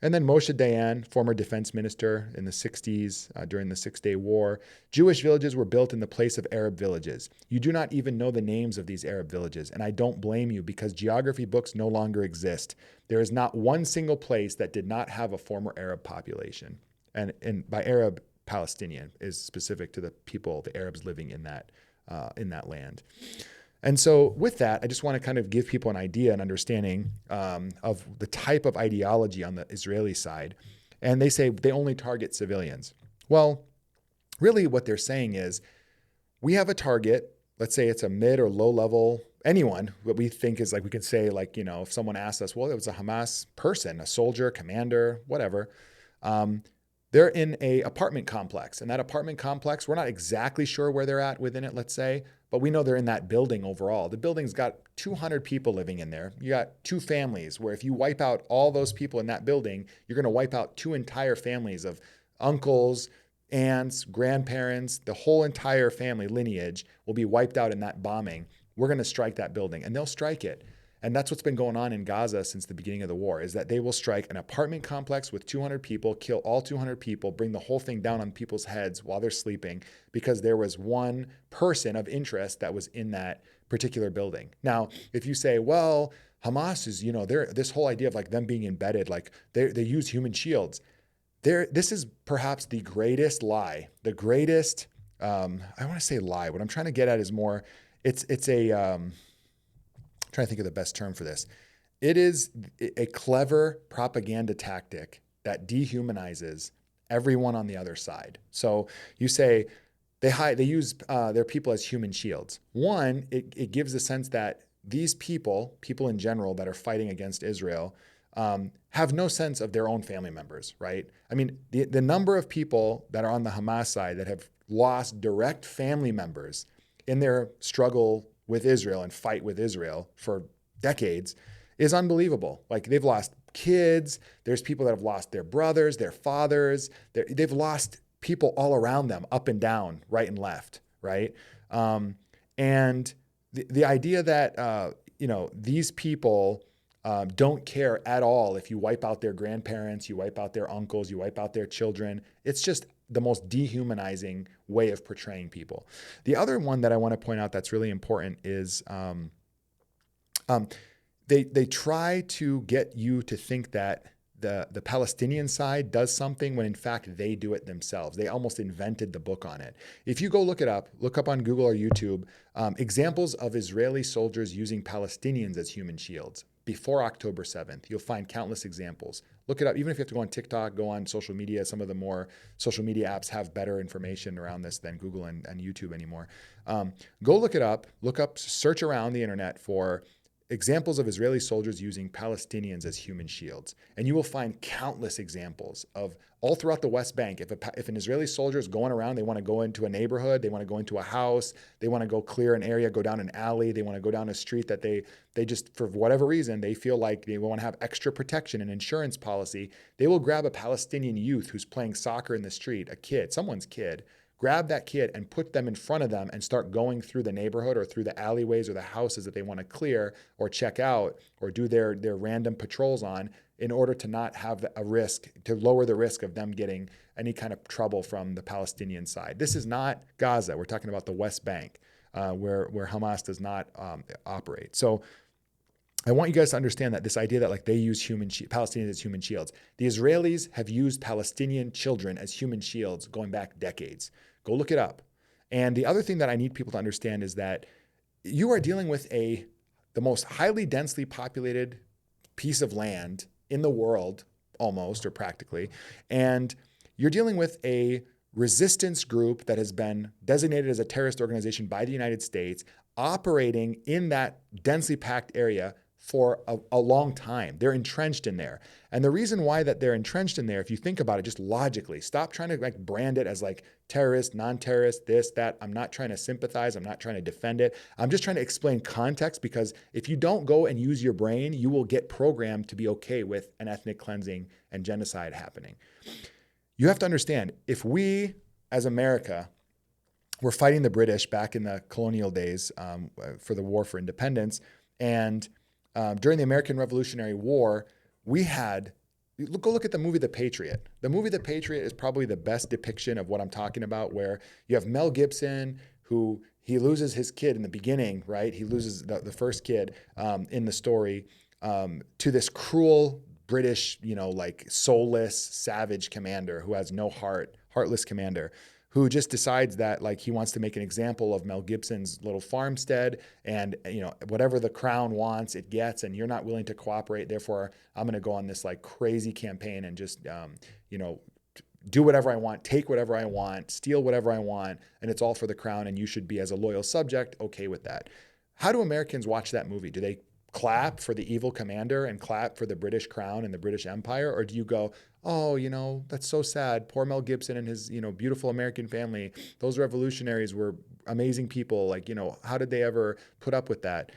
A: And then Moshe Dayan, former defense minister in the 60s during the Six-Day War. Jewish villages were built in the place of Arab villages. You do not even know the names of these Arab villages, and I don't blame you because geography books no longer exist. There is not one single place that did not have a former Arab population. And by Arab, Palestinian is specific to the people, the Arabs living in that land. And so with that, I just want to kind of give people an idea and understanding of the type of ideology on the Israeli side. And they say they only target civilians. Well, really what they're saying is we have a target, let's say it's a mid or low level, anyone, what we think is like, we could say like, if someone asked us, well, it was a Hamas person, a soldier, commander, whatever. They're in a apartment complex, and that apartment complex, we're not exactly sure where they're at within it, let's say, but we know they're in that building overall. The building's got 200 people living in there. You got two families where if you wipe out all those people in that building, you're going to wipe out two entire families of uncles, aunts, grandparents, the whole entire family lineage will be wiped out in that bombing. We're going to strike that building, and they'll strike it. And that's what's been going on in Gaza since the beginning of the war, is that they will strike an apartment complex with 200 people, kill all 200 people, bring the whole thing down on people's heads while they're sleeping because there was one person of interest that was in that particular building. Now, if you say, well, Hamas is, this whole idea of like them being embedded, like they use human shields. This is perhaps the greatest lie, the greatest, I want to say lie. What I'm trying to get at is more, it's a, trying to think of the best term for this. It is a clever propaganda tactic that dehumanizes everyone on the other side. So you say they use their people as human shields. One, it gives a sense that these people in general that are fighting against Israel, have no sense of their own family members, right? I mean, the number of people that are on the Hamas side that have lost direct family members in their struggle with Israel and fight with Israel for decades is unbelievable. Like they've lost kids. There's people that have lost their brothers, their fathers. They've lost people all around them, up and down, right and left, right? And the idea that, these people don't care at all if you wipe out their grandparents, you wipe out their uncles, you wipe out their children. It's just the most dehumanizing way of portraying people. The other one that I want to point out that's really important is they try to get you to think that the Palestinian side does something when in fact they do it themselves. They almost invented the book on it. If you go look up on Google or YouTube, examples of Israeli soldiers using Palestinians as human shields before October 7th. You'll find countless examples. Look it up. Even if you have to go on TikTok, go on social media. Some of the more social media apps have better information around this than Google and YouTube anymore. Go look it up. Search around the internet for examples of Israeli soldiers using Palestinians as human shields. And you will find countless examples of all throughout the West Bank. If an Israeli soldier is going around, they want to go into a neighborhood, they want to go into a house, they want to go clear an area, go down an alley, they want to go down a street that they just, for whatever reason, they feel like they want to have extra protection and insurance policy, they will grab a Palestinian youth who's playing soccer in the street, a kid, someone's kid, grab that kid and put them in front of them and start going through the neighborhood or through the alleyways or the houses that they want to clear or check out or do their random patrols on in order to not have a risk, to lower the risk of them getting any kind of trouble from the Palestinian side. This is not Gaza. We're talking about the West Bank where Hamas does not operate. So I want you guys to understand that this idea that like they use Palestinians as human shields. The Israelis have used Palestinian children as human shields going back decades. Go look it up. And the other thing that I need people to understand is that you are dealing with the most highly densely populated piece of land in the world, almost or practically, and you're dealing with a resistance group that has been designated as a terrorist organization by the United States, operating in that densely packed area for a long time. They're entrenched in there. And the reason why that they're entrenched in there, if you think about it just logically, stop trying to like brand it as like terrorist, non-terrorist, this, that. I'm not trying to sympathize. I'm not trying to defend it. I'm just trying to explain context, because if you don't go and use your brain, you will get programmed to be okay with an ethnic cleansing and genocide happening. You have to understand, if we as America were fighting the British back in the colonial days for the War for Independence, and during the American Revolutionary War, we had, go look at the movie The Patriot. The movie The Patriot is probably the best depiction of what I'm talking about, where you have Mel Gibson, who he loses his kid in the beginning, right? He loses the first kid in the story to this cruel British, like soulless, savage commander who has no heart, heartless commander, who just decides that like he wants to make an example of Mel Gibson's little farmstead, and whatever the crown wants, it gets, and you're not willing to cooperate. Therefore, I'm going to go on this like crazy campaign and just do whatever I want, take whatever I want, steal whatever I want, and it's all for the crown, and you should be, as a loyal subject, okay with that. How do Americans watch that movie? Do they clap for the evil commander and clap for the British crown and the British Empire? Or do you go, oh, that's so sad. Poor Mel Gibson and his, beautiful American family. Those revolutionaries were amazing people. Like, how did they ever put up with that?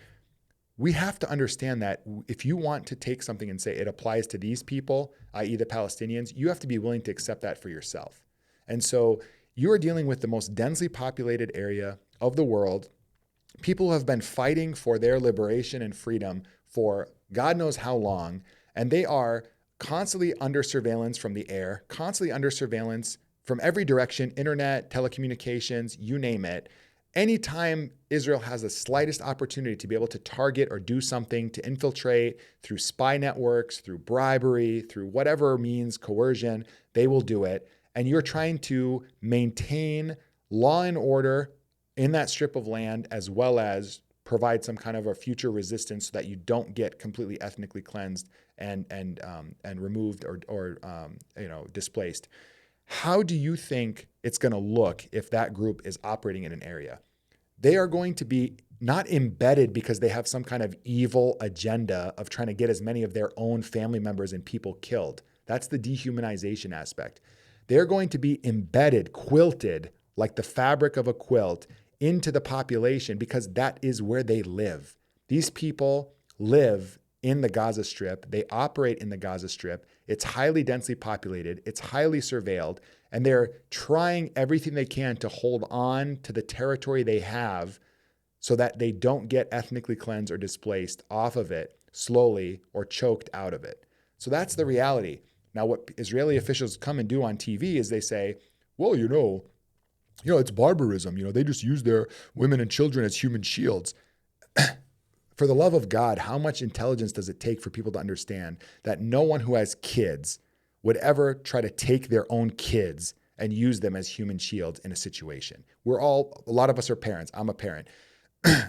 A: We have to understand that if you want to take something and say it applies to these people, i.e. the Palestinians, you have to be willing to accept that for yourself. And so you are dealing with the most densely populated area of the world. People who have been fighting for their liberation and freedom for God knows how long, and they are constantly under surveillance from the air, constantly under surveillance from every direction, internet, telecommunications, you name it. Anytime Israel has the slightest opportunity to be able to target or do something, to infiltrate through spy networks, through bribery, through whatever means, coercion, they will do it. And you're trying to maintain law and order in that strip of land, as well as provide some kind of a future resistance so that you don't get completely ethnically cleansed and removed or displaced. How do you think it's going to look if that group is operating in an area? They are going to be not embedded because they have some kind of evil agenda of trying to get as many of their own family members and people killed. That's the dehumanization aspect. They're going to be embedded, quilted, like the fabric of a quilt, into the population, because that is where they live. These people live in the Gaza Strip. They operate in the Gaza Strip. It's highly densely populated. It's highly surveilled. And they're trying everything they can to hold on to the territory they have so that they don't get ethnically cleansed or displaced off of it slowly or choked out of it. So that's the reality. Now, what Israeli officials come and do on TV is they say, well, it's barbarism. They just use their women and children as human shields. For the love of God, how much intelligence does it take for people to understand that no one who has kids would ever try to take their own kids and use them as human shields in a situation? A lot of us are parents. I'm a parent.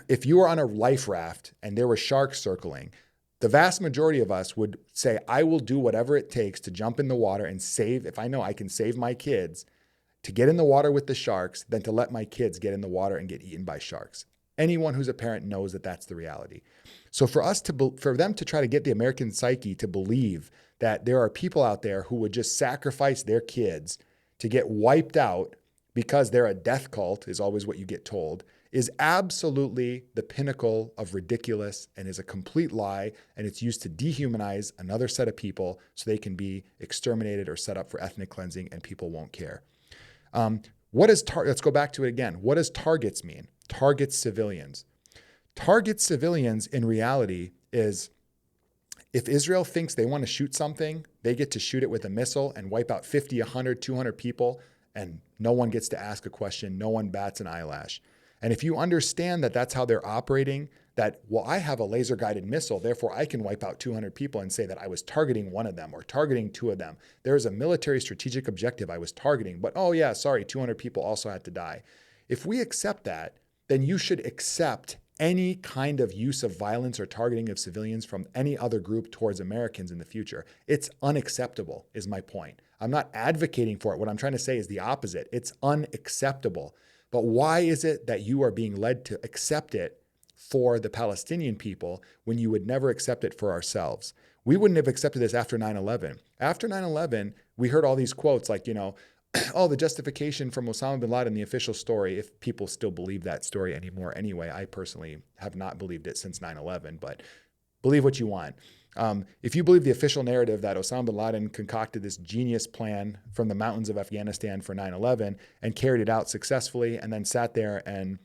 A: If you were on a life raft and there were sharks circling, the vast majority of us would say, I will do whatever it takes to jump in the water and save, if I know I can save my kids, to get in the water with the sharks than to let my kids get in the water and get eaten by sharks. Anyone who's a parent knows that that's the reality. So for them to try to get the American psyche to believe that there are people out there who would just sacrifice their kids to get wiped out because they're a death cult, is always what you get told, is absolutely the pinnacle of ridiculous and is a complete lie, and it's used to dehumanize another set of people so they can be exterminated or set up for ethnic cleansing, and people won't care. Let's go back to it again. What does targets mean? Targets civilians. Targets civilians in reality is, if Israel thinks they want to shoot something, they get to shoot it with a missile and wipe out 50, 100, 200 people, and no one gets to ask a question. No one bats an eyelash. And if you understand that that's how they're operating, that, well, I have a laser-guided missile, therefore I can wipe out 200 people and say that I was targeting one of them or targeting two of them. There is a military strategic objective I was targeting, but 200 people also had to die. If we accept that, then you should accept any kind of use of violence or targeting of civilians from any other group towards Americans in the future. It's unacceptable, is my point. I'm not advocating for it. What I'm trying to say is the opposite. It's unacceptable. But why is it that you are being led to accept it for the Palestinian people when you would never accept it for ourselves? We wouldn't have accepted this after 9/11. After 9/11, we heard all these quotes like, oh, the justification from Osama bin Laden, the official story, if people still believe that story anymore anyway. I personally have not believed it since 9/11, but believe what you want. If you believe the official narrative that Osama bin Laden concocted this genius plan from the mountains of Afghanistan for 9/11 and carried it out successfully and then sat there and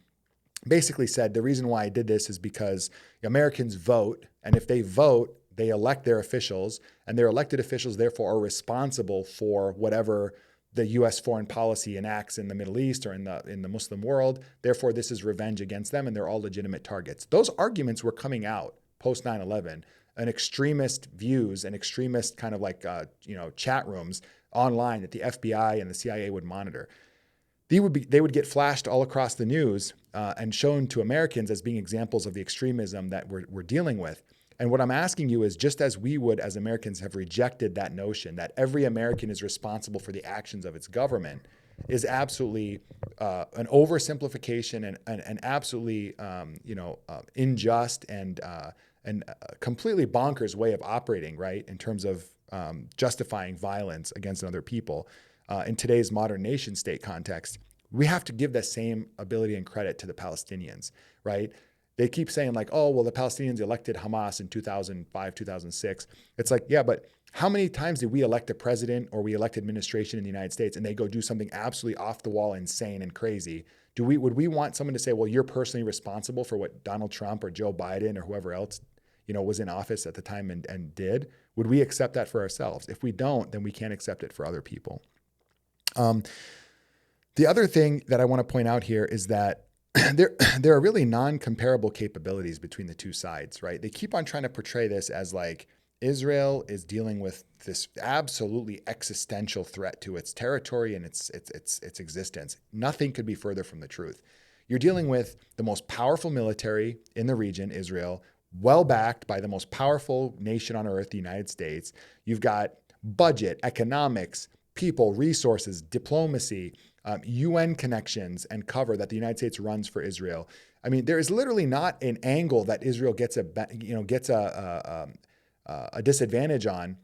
A: basically said, the reason why I did this is because Americans vote, and if they vote, they elect their officials, and their elected officials therefore are responsible for whatever the U.S. foreign policy enacts in the Middle East or in the Muslim world. Therefore, this is revenge against them, and they're all legitimate targets. Those arguments were coming out post 9/11, and extremist views and extremist kind of like chat rooms online that the FBI and the CIA would monitor. They would get flashed all across the news and shown to Americans as being examples of the extremism that we're dealing with. And what I'm asking you is, just as we would as Americans have rejected that notion that every American is responsible for the actions of its government, is absolutely an oversimplification and absolutely unjust and completely bonkers way of operating, right, in terms of justifying violence against other people. In today's modern nation state context, we have to give that same ability and credit to the Palestinians, right? They keep saying like, oh, well, the Palestinians elected Hamas in 2005, 2006. It's like, yeah, but how many times did we elect a president or we elect administration in the United States and they go do something absolutely off the wall, insane and crazy? Would we want someone to say, well, you're personally responsible for what Donald Trump or Joe Biden or whoever else, was in office at the time and did? Would we accept that for ourselves? If we don't, then we can't accept it for other people. The other thing that I want to point out here is that there are really non-comparable capabilities between the two sides, right? They keep on trying to portray this as like Israel is dealing with this absolutely existential threat to its territory and its existence. Nothing could be further from the truth. You're dealing with the most powerful military in the region, Israel, well backed by the most powerful nation on earth, the United States. You've got budget, economics, people, resources, diplomacy, UN connections and cover that the United States runs for Israel. I mean, there is literally not an angle that Israel gets a disadvantage on,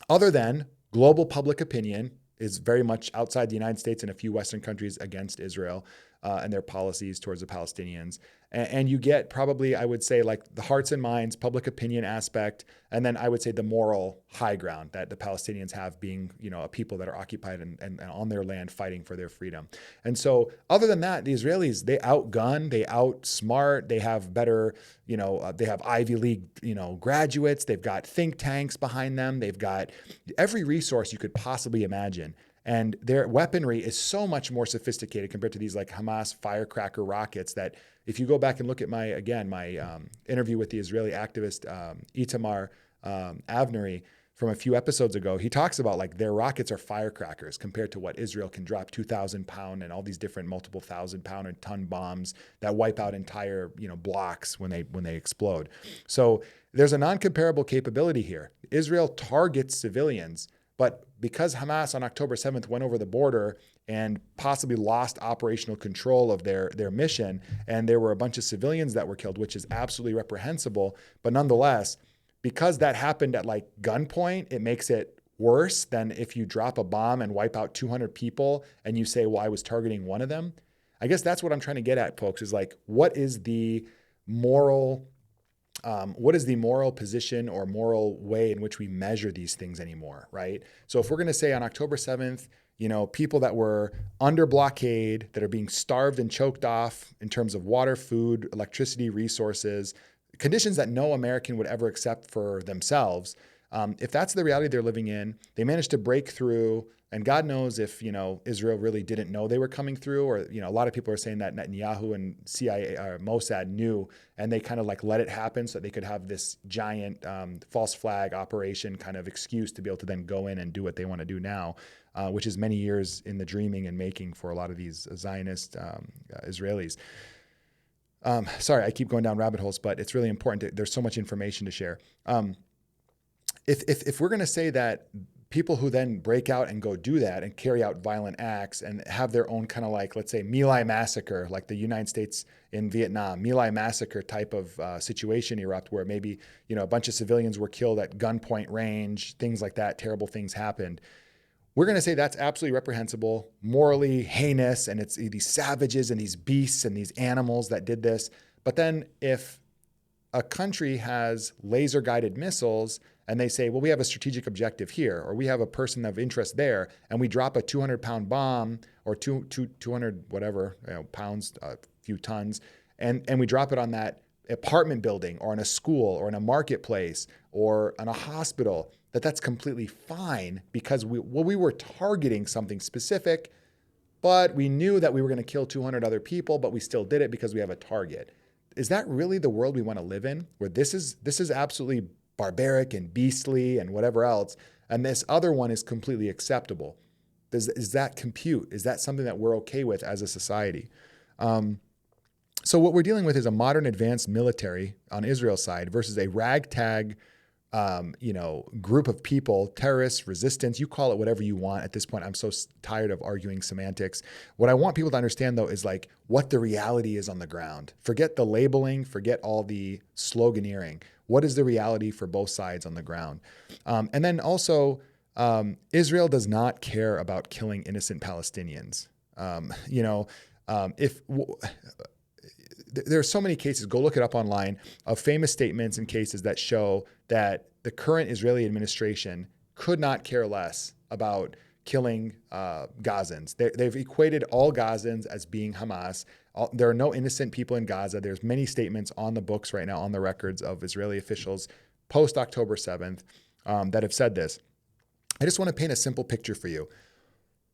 A: other than global public opinion is very much outside the United States and a few Western countries against Israel and their policies towards the Palestinians. And you get probably, I would say, like the hearts and minds, public opinion aspect, and then I would say the moral high ground that the Palestinians have, being, a people that are occupied and on their land fighting for their freedom. And so other than that, the Israelis, they outgun, they outsmart, they have better, they have Ivy League, graduates, they've got think tanks behind them, they've got every resource you could possibly imagine. And their weaponry is so much more sophisticated compared to these like Hamas firecracker rockets that if you go back and look at my interview with the Israeli activist Itamar Avnery from a few episodes ago, he talks about like their rockets are firecrackers compared to what Israel can drop 2,000 pound and all these different multiple 1,000-pound and ton bombs that wipe out entire blocks when they explode. So there's a non-comparable capability here. Israel targets civilians, but because Hamas on October 7th went over the border and possibly lost operational control of their mission, and there were a bunch of civilians that were killed, which is absolutely reprehensible, but nonetheless, because that happened at like gunpoint, it makes it worse than if you drop a bomb and wipe out 200 people and you say, well, I was targeting one of them. I guess that's what I'm trying to get at, folks, is like, what is the moral position or moral way in which we measure these things anymore, right? So if we're going to say on October 7th, people that were under blockade, that are being starved and choked off in terms of water, food, electricity, resources, conditions that no American would ever accept for themselves, If that's the reality they're living in, they managed to break through. And God knows if, Israel really didn't know they were coming through, or, a lot of people are saying that Netanyahu and CIA or Mossad knew, and they kind of like let it happen so that they could have this giant false flag operation kind of excuse to be able to then go in and do what they want to do now, which is many years in the dreaming and making for a lot of these Zionist Israelis. Sorry, I keep going down rabbit holes, but it's really important. There's so much information to share. If we're going to say that people who then break out and go do that and carry out violent acts and have their own kind of like, let's say, My Lai massacre, like the United States in Vietnam, My Lai massacre type of situation erupt where maybe, a bunch of civilians were killed at gunpoint range, things like that, terrible things happened. We're going to say that's absolutely reprehensible, morally heinous, and it's these savages and these beasts and these animals that did this. But then if a country has laser-guided missiles and they say, well, we have a strategic objective here, or we have a person of interest there, and we drop a 200-pound bomb or 200 whatever pounds, a few tons, and we drop it on that apartment building or in a school or in a marketplace or in a hospital, that's completely fine because we were targeting something specific, but we knew that we were going to kill 200 other people, but we still did it because we have a target. Is that really the world we want to live in, where this is absolutely barbaric and beastly and whatever else, and this other one is completely acceptable? Is that compute? Is that something that we're okay with as a society? So what we're dealing with is a modern advanced military on Israel's side versus a ragtag group of people, terrorists, resistance, you call it whatever you want at this point. I'm so tired of arguing semantics. What I want people to understand, though, is like what the reality is on the ground. Forget the labeling, forget all the sloganeering. What is the reality for both sides on the ground? And then also, Israel does not care about killing innocent Palestinians. There are so many cases, go look it up online, of famous statements and cases that show that the current Israeli administration could not care less about killing Gazans. They've equated all Gazans as being Hamas. There are no innocent people in Gaza. There's many statements on the books right now, on the records of Israeli officials post-October 7th that have said this. I just want to paint a simple picture for you.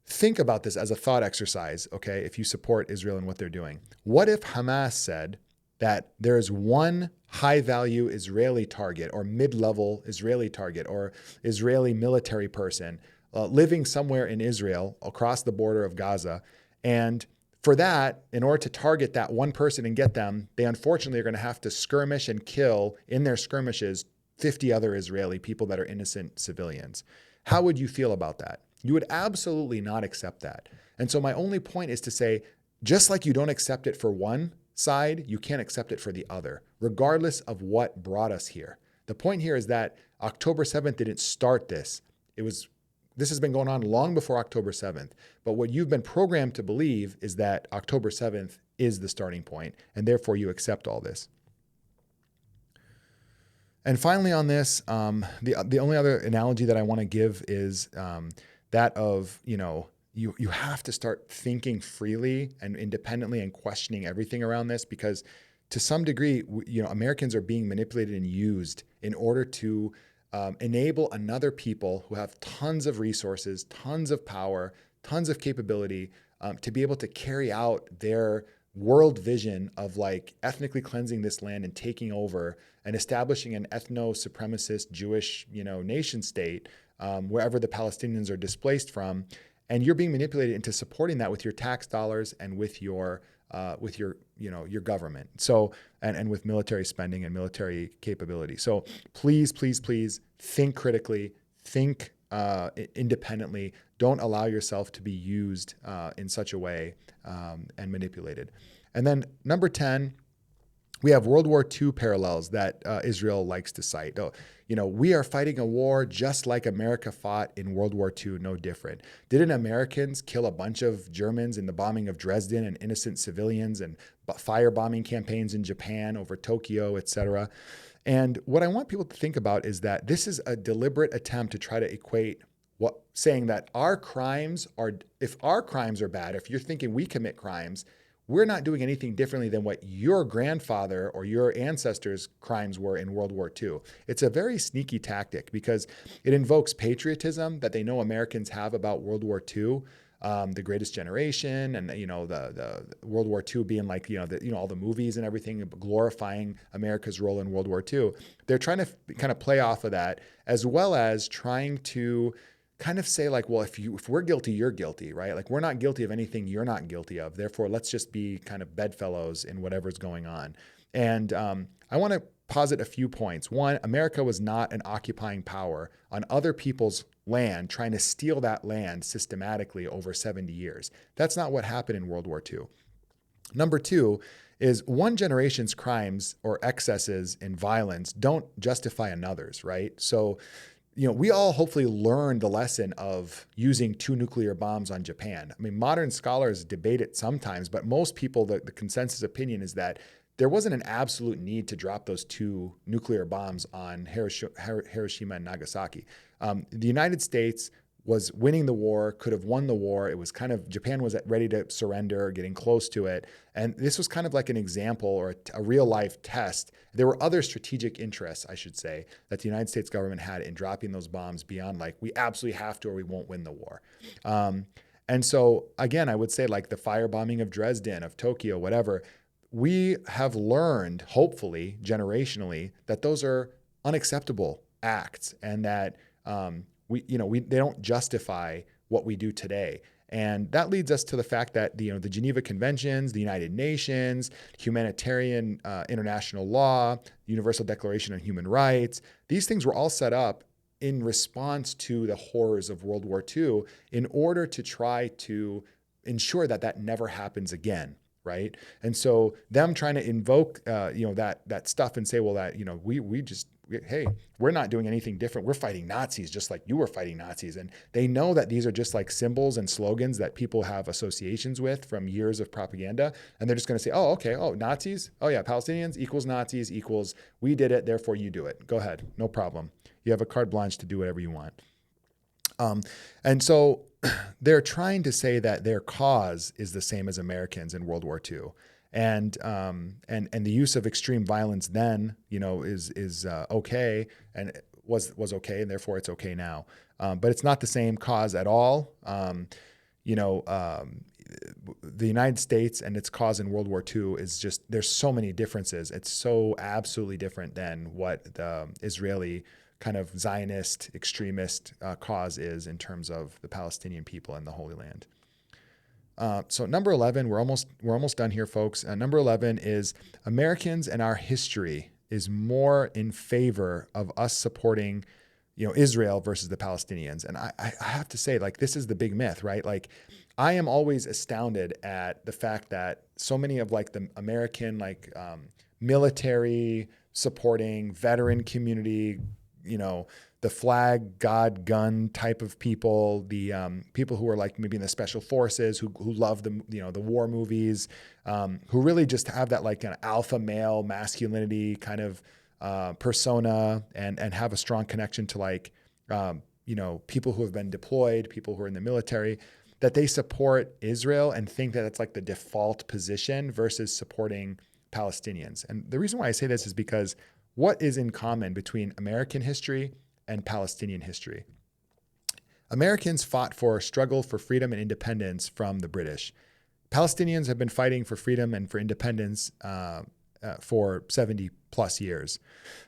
A: Think about this as a thought exercise, okay, if you support Israel and what they're doing. What if Hamas said that there's one high-value Israeli target or mid-level Israeli target or Israeli military person living somewhere in Israel across the border of Gaza, and for that, in order to target that one person and get them, they unfortunately are going to have to skirmish and kill in their skirmishes 50 other Israeli people that are innocent civilians. How would you feel about that? You would absolutely not accept that. And so my only point is to say, just like you don't accept it for one side, you can't accept it for the other, regardless of what brought us here. The point here is that October 7th didn't start this. This has been going on long before October 7th. But what you've been programmed to believe is that October 7th is the starting point, and therefore you accept all this. And finally on this, the only other analogy that I want to give is that of, you have to start thinking freely and independently and questioning everything around this, because to some degree, Americans are being manipulated and used in order to enable another people who have tons of resources, tons of power, tons of capability to be able to carry out their world vision of like ethnically cleansing this land and taking over and establishing an ethno-supremacist Jewish, nation state wherever the Palestinians are displaced from. And you're being manipulated into supporting that with your tax dollars and with your government. So, and with military spending and military capability. So please, please, please think critically, think independently. Don't allow yourself to be used in such a way and manipulated. And then number 10, we have World War II parallels that Israel likes to cite. We are fighting a war just like America fought in World War II, no different. Didn't Americans kill a bunch of Germans in the bombing of Dresden and innocent civilians and firebombing campaigns in Japan over Tokyo, etc.? And what I want people to think about is that this is a deliberate attempt to try to equate saying that if our crimes are bad, if you're thinking we commit crimes, we're not doing anything differently than what your grandfather or your ancestors' crimes were in World War II. It's a very sneaky tactic because it invokes patriotism that they know Americans have about World War II. The Greatest Generation, and the World War II being like all the movies and everything glorifying America's role in World War II. They're trying to kind of play off of that, as well as trying to kind of say like, well, if we're guilty, you're guilty, right? Like we're not guilty of anything you're not guilty of. Therefore, let's just be kind of bedfellows in whatever's going on. And I want to posit a few points. One, America was not an occupying power on other people's land, trying to steal that land systematically over 70 years. That's not what happened in World War II. Number two is one generation's crimes or excesses in violence don't justify another's, right? So, we all hopefully learned the lesson of using 2 nuclear bombs on Japan. I mean, modern scholars debate it sometimes, but most people, the consensus opinion is that there wasn't an absolute need to drop those 2 nuclear bombs on Hiroshima and Nagasaki. The United States was winning the war, could have won the war. It was kind of, Japan was ready to surrender, getting close to it. And this was kind of like an example or a real life test. There were other strategic interests, I should say, that the United States government had in dropping those bombs beyond like, we absolutely have to or we won't win the war. And so again, I would say like the firebombing of Dresden, of Tokyo, whatever, we have learned, hopefully, generationally, that those are unacceptable acts and that they don't justify what we do today. And that leads us to the fact that the Geneva Conventions, the United Nations, humanitarian international law, Universal Declaration on Human Rights, these things were all set up in response to the horrors of World War II in order to try to ensure that that never happens again. Right. And so them trying to invoke, that stuff and say, well, that, hey, we're not doing anything different. We're fighting Nazis just like you were fighting Nazis. And they know that these are just like symbols and slogans that people have associations with from years of propaganda. And they're just going to say, oh, okay. Oh, Nazis. Oh, yeah. Palestinians equals Nazis equals we did it. Therefore, you do it. Go ahead. No problem. You have a carte blanche to do whatever you want. And so they're trying to say that their cause is the same as Americans in World War II. And the use of extreme violence then, is okay and was okay, and therefore it's okay now. But it's not the same cause at all. The United States and its cause in World War II is just, there's so many differences. It's so absolutely different than what the Israeli kind of Zionist extremist cause is in terms of the Palestinian people and the Holy Land. So number 11, we're almost done here, folks. Number 11 is Americans and our history is more in favor of us supporting, Israel versus the Palestinians. And I have to say, like, this is the big myth, right? Like, I am always astounded at the fact that so many of like the American, military supporting veteran community, the flag, God, gun type of people, the people who are like maybe in the special forces, who love the war movies, who really just have that like an alpha male masculinity kind of persona and have a strong connection to like, people who have been deployed, people who are in the military, that they support Israel and think that it's like the default position versus supporting Palestinians. And the reason why I say this is because what is in common between American history and Palestinian history? Americans fought for a struggle for freedom and independence from the British. Palestinians have been fighting for freedom and for independence for 70 plus years.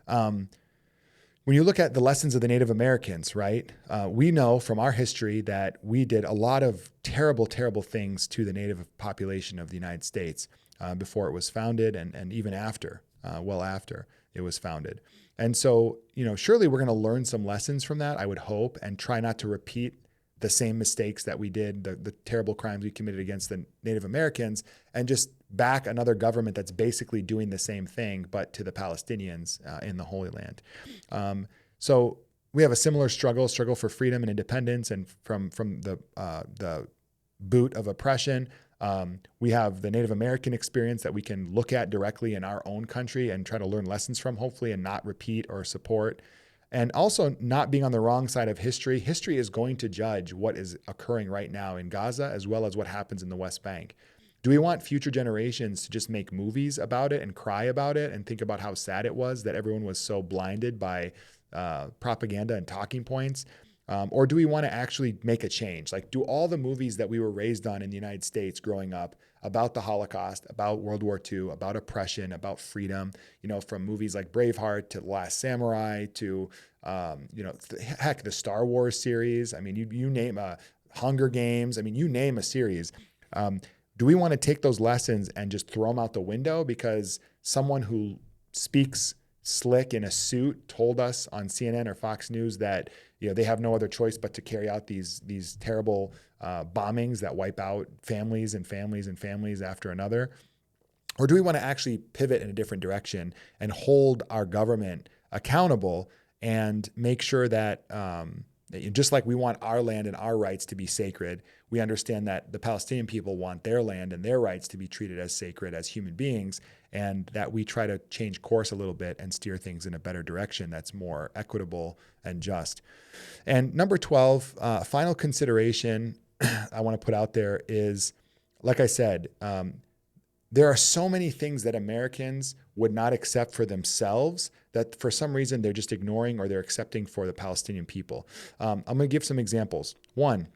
A: When you look at the lessons of the Native Americans, right, we know from our history that we did a lot of terrible, terrible things to the Native population of the United States before it was founded and even after, well after it was founded. And so, surely we're going to learn some lessons from that, I would hope, and try not to repeat the same mistakes that we did, the terrible crimes we committed against the Native Americans, and just back another government that's basically doing the same thing, but to the Palestinians in the Holy Land. So we have a similar struggle for freedom and independence, and from the boot of oppression. We have the Native American experience that we can look at directly in our own country and try to learn lessons from, hopefully, and not repeat or support. And also not being on the wrong side of history. History is going to judge what is occurring right now in Gaza, as well as what happens in the West Bank. Do we want future generations to just make movies about it and cry about it and think about how sad it was that everyone was so blinded by propaganda and talking points? Or do we want to actually make a change? Like, do all the movies that we were raised on in the United States growing up about the Holocaust, about World War II, about oppression, about freedom, from movies like Braveheart to The Last Samurai to, heck, the Star Wars series. I mean, you name Hunger Games. I mean, you name a series. Do we want to take those lessons and just throw them out the window because someone who speaks slick in a suit told us on CNN or Fox News that they have no other choice but to carry out these terrible bombings that wipe out families and families and families after another? Or do we want to actually pivot in a different direction and hold our government accountable and make sure that just like we want our land and our rights to be sacred, we understand that the Palestinian people want their land and their rights to be treated as sacred as human beings, and that we try to change course a little bit and steer things in a better direction that's more equitable and just. And number 12, final consideration I want to put out there is, like I said, there are so many things that Americans would not accept for themselves that for some reason they're just ignoring or they're accepting for the Palestinian people. I'm going to give some examples. One,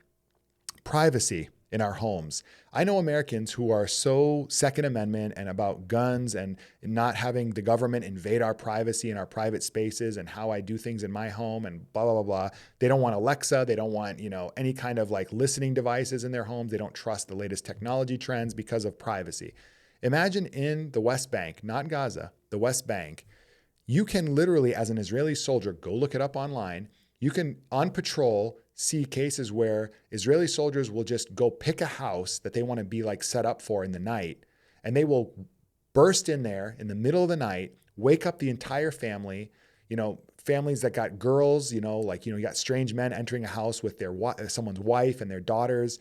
A: privacy in our homes. I know Americans who are so Second Amendment and about guns and not having the government invade our privacy and our private spaces and how I do things in my home and blah, blah, blah, blah. They don't want Alexa. They don't want, any kind of like listening devices in their homes. They don't trust the latest technology trends because of privacy. Imagine in the West Bank, not Gaza, the West Bank, you can literally, as an Israeli soldier, go look it up online. You can, on patrol, see cases where Israeli soldiers will just go pick a house that they want to be like set up for in the night, and they will burst in there in the middle of the night, wake up the entire family, families that got girls, you got strange men entering a house with someone's wife and their daughters,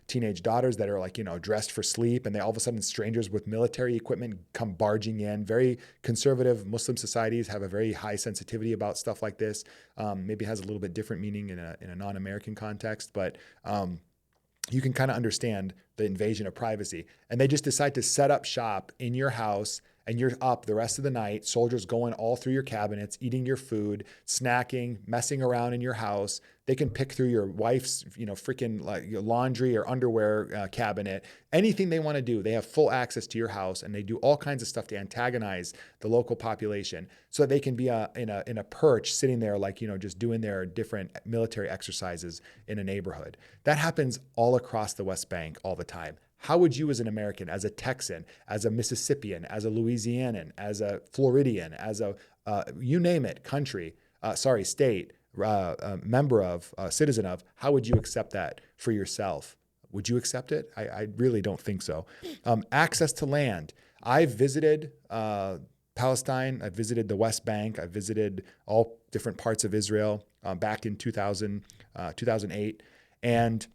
A: teenage daughters that are dressed for sleep, and they all of a sudden strangers with military equipment come barging in. Very conservative Muslim societies have a very high sensitivity about stuff like this. Maybe it has a little bit different meaning in a non-American context, but you can kind of understand the invasion of privacy. And they just decide to set up shop in your house, and you're up the rest of the night, soldiers going all through your cabinets, eating your food, snacking, messing around in your house. They can pick through your wife's, freaking like your laundry or underwear cabinet, anything they want to do. They have full access to your house, and they do all kinds of stuff to antagonize the local population so that they can be in a perch sitting there, just doing their different military exercises in a neighborhood. That happens all across the West Bank all the time. How would you as an American, as a Texan, as a Mississippian, as a Louisianan, as a Floridian, as a, you name it, state, member of, citizen of, how would you accept that for yourself? Would you accept it? I really don't think so. Access to land. I've visited Palestine. I've visited the West Bank. I've visited all different parts of Israel back in 2008. And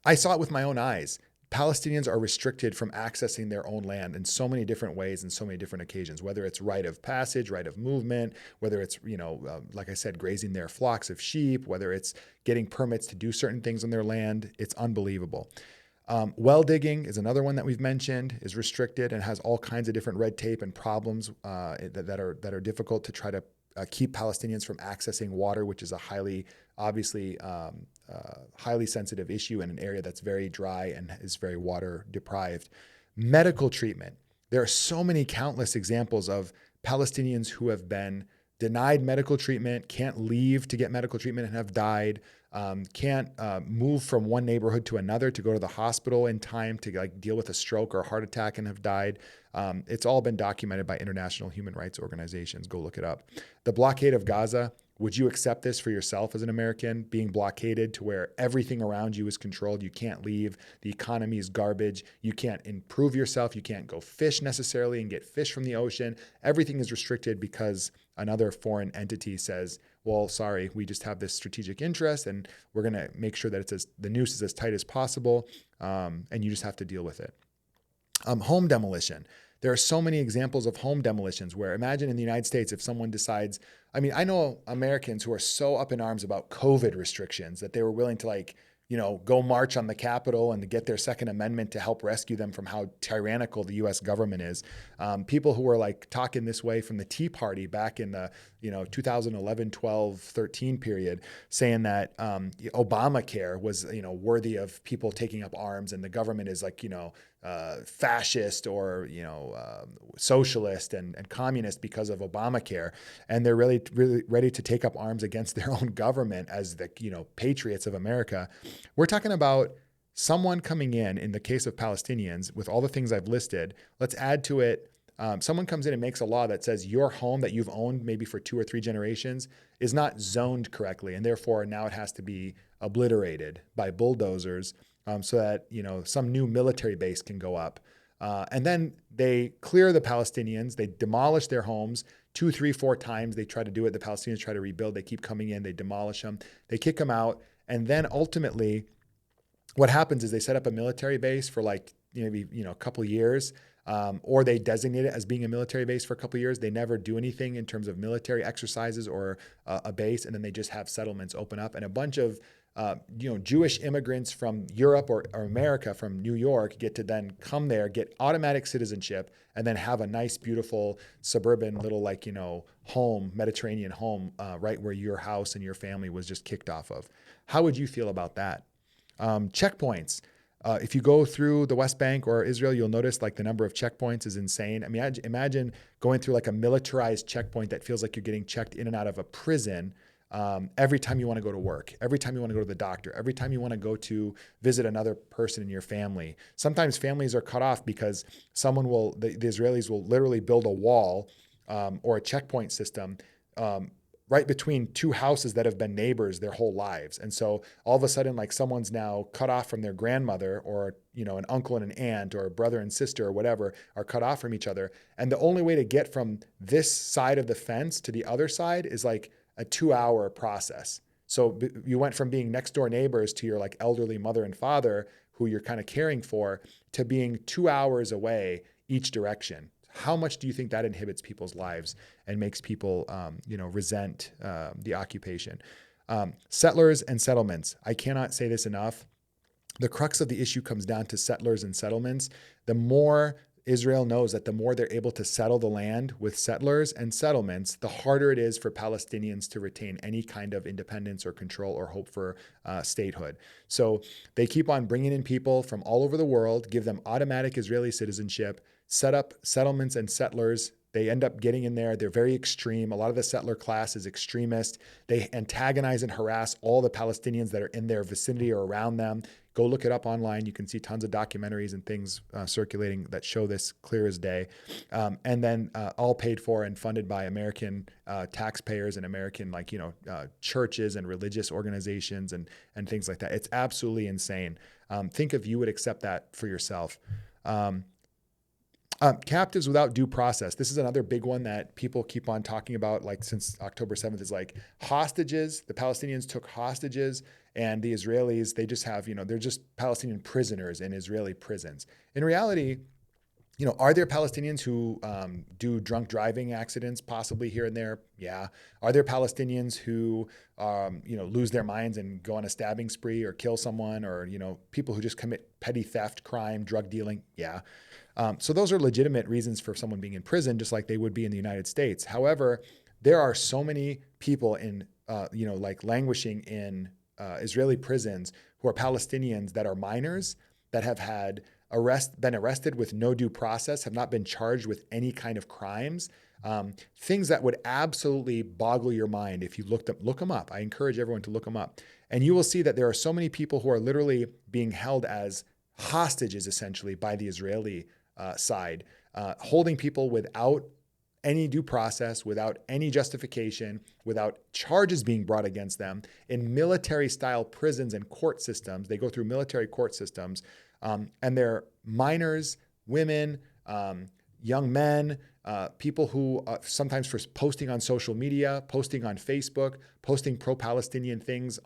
A: I saw it with my own eyes. Palestinians are restricted from accessing their own land in so many different ways and so many different occasions, whether it's right of passage, right of movement, whether it's, like I said, grazing their flocks of sheep, whether it's getting permits to do certain things on their land. It's unbelievable. Well digging is another one that we've mentioned, is restricted and has all kinds of different red tape and problems that are difficult to try to keep Palestinians from accessing water, which is a highly sensitive issue in an area that's very dry and is very water deprived. Medical treatment. There are so many countless examples of Palestinians who have been denied medical treatment, can't leave to get medical treatment and have died, can't move from one neighborhood to another to go to the hospital in time to deal with a stroke or a heart attack and have died. It's all been documented by international human rights organizations. Go look it up. The blockade of Gaza. Would you accept this for yourself as an American, being blockaded to where everything around you is controlled? You can't leave. The economy is garbage. You can't improve yourself. You can't go fish necessarily and get fish from the ocean. Everything is restricted because another foreign entity says, well, sorry, we just have this strategic interest and we're going to make sure that the noose is as tight as possible, and you just have to deal with it. Home demolition. There are so many examples of home demolitions where, imagine in the United States, if someone decides, I know Americans who are so up in arms about COVID restrictions that they were willing to go march on the Capitol and to get their Second Amendment to help rescue them from how tyrannical the U.S. government is. People who were like talking this way from the Tea Party back in the 2011, 12, 13 period, saying that Obamacare was worthy of people taking up arms, and the government is like fascist or socialist and communist because of Obamacare, and they're really ready to take up arms against their own government as the patriots of America. We're talking about someone coming in the case of Palestinians, with all the things I've listed. Let's add to it, someone comes in and makes a law that says your home that you've owned maybe for 2 or 3 generations is not zoned correctly, and therefore now it has to be obliterated by bulldozers, so that some new military base can go up. And then they clear the Palestinians. They demolish their homes 2, 3, 4 times. They try to do it. The Palestinians try to rebuild. They keep coming in. They demolish them. They kick them out. And then ultimately, what happens is they set up a military base for like maybe a couple of years, or they designate it as being a military base for a couple of years. They never do anything in terms of military exercises or a base, and then they just have settlements open up, and a bunch of Jewish immigrants from Europe or America, from New York, get to then come there, get automatic citizenship, and then have a nice, beautiful suburban little home, Mediterranean home, right where your house and your family was just kicked off of. How would you feel about that? Checkpoints. If you go through the West Bank or Israel, you'll notice like the number of checkpoints is insane. I mean, imagine going through like a militarized checkpoint that feels like you're getting checked in and out of a prison. Every time you want to go to work, every time you want to go to the doctor, every time you want to go to visit another person in your family. Sometimes families are cut off because the Israelis will literally build a wall or a checkpoint system right between 2 houses that have been neighbors their whole lives. And so all of a sudden, like someone's now cut off from their grandmother, or, an uncle and an aunt, or a brother and sister or whatever are cut off from each other. And the only way to get from this side of the fence to the other side is like a 2-hour process. So you went from being next door neighbors to your like elderly mother and father who you're kind of caring for, to being 2 hours away each direction. How much do you think that inhibits people's lives and makes people, resent the occupation? Settlers and settlements. I cannot say this enough. The crux of the issue comes down to settlers and settlements. The more Israel knows that the more they're able to settle the land with settlers and settlements, the harder it is for Palestinians to retain any kind of independence or control or hope for statehood. So they keep on bringing in people from all over the world, give them automatic Israeli citizenship, set up settlements and settlers. They end up getting in there. They're very extreme. A lot of the settler class is extremist. They antagonize and harass all the Palestinians that are in their vicinity or around them. Go look it up online. You can see tons of documentaries and things circulating that show this clear as day. And then all paid for and funded by American taxpayers and American churches and religious organizations and things like that. It's absolutely insane. Think if you would accept that for yourself. Captives without due process. This is another big one that people keep on talking about, like since October 7th, is like hostages. The Palestinians took hostages, and the Israelis, they just have, they're just Palestinian prisoners in Israeli prisons. In reality, are there Palestinians who do drunk driving accidents possibly here and there? Yeah. Are there Palestinians who, lose their minds and go on a stabbing spree or kill someone, or, people who just commit petty theft, crime, drug dealing? Yeah. So those are legitimate reasons for someone being in prison, just like they would be in the United States. However, there are so many people in, languishing in Israeli prisons who are Palestinians that are minors, that have had been arrested with no due process, have not been charged with any kind of crimes, things that would absolutely boggle your mind if you look them up. I encourage everyone to look them up. And you will see that there are so many people who are literally being held as hostages, essentially, by the Israeli side, holding people without any due process, without any justification, without charges being brought against them in military-style prisons and court systems. They go through military court systems, and they're minors, women, young men, people who sometimes for posting on social media, posting on Facebook, posting pro-Palestinian things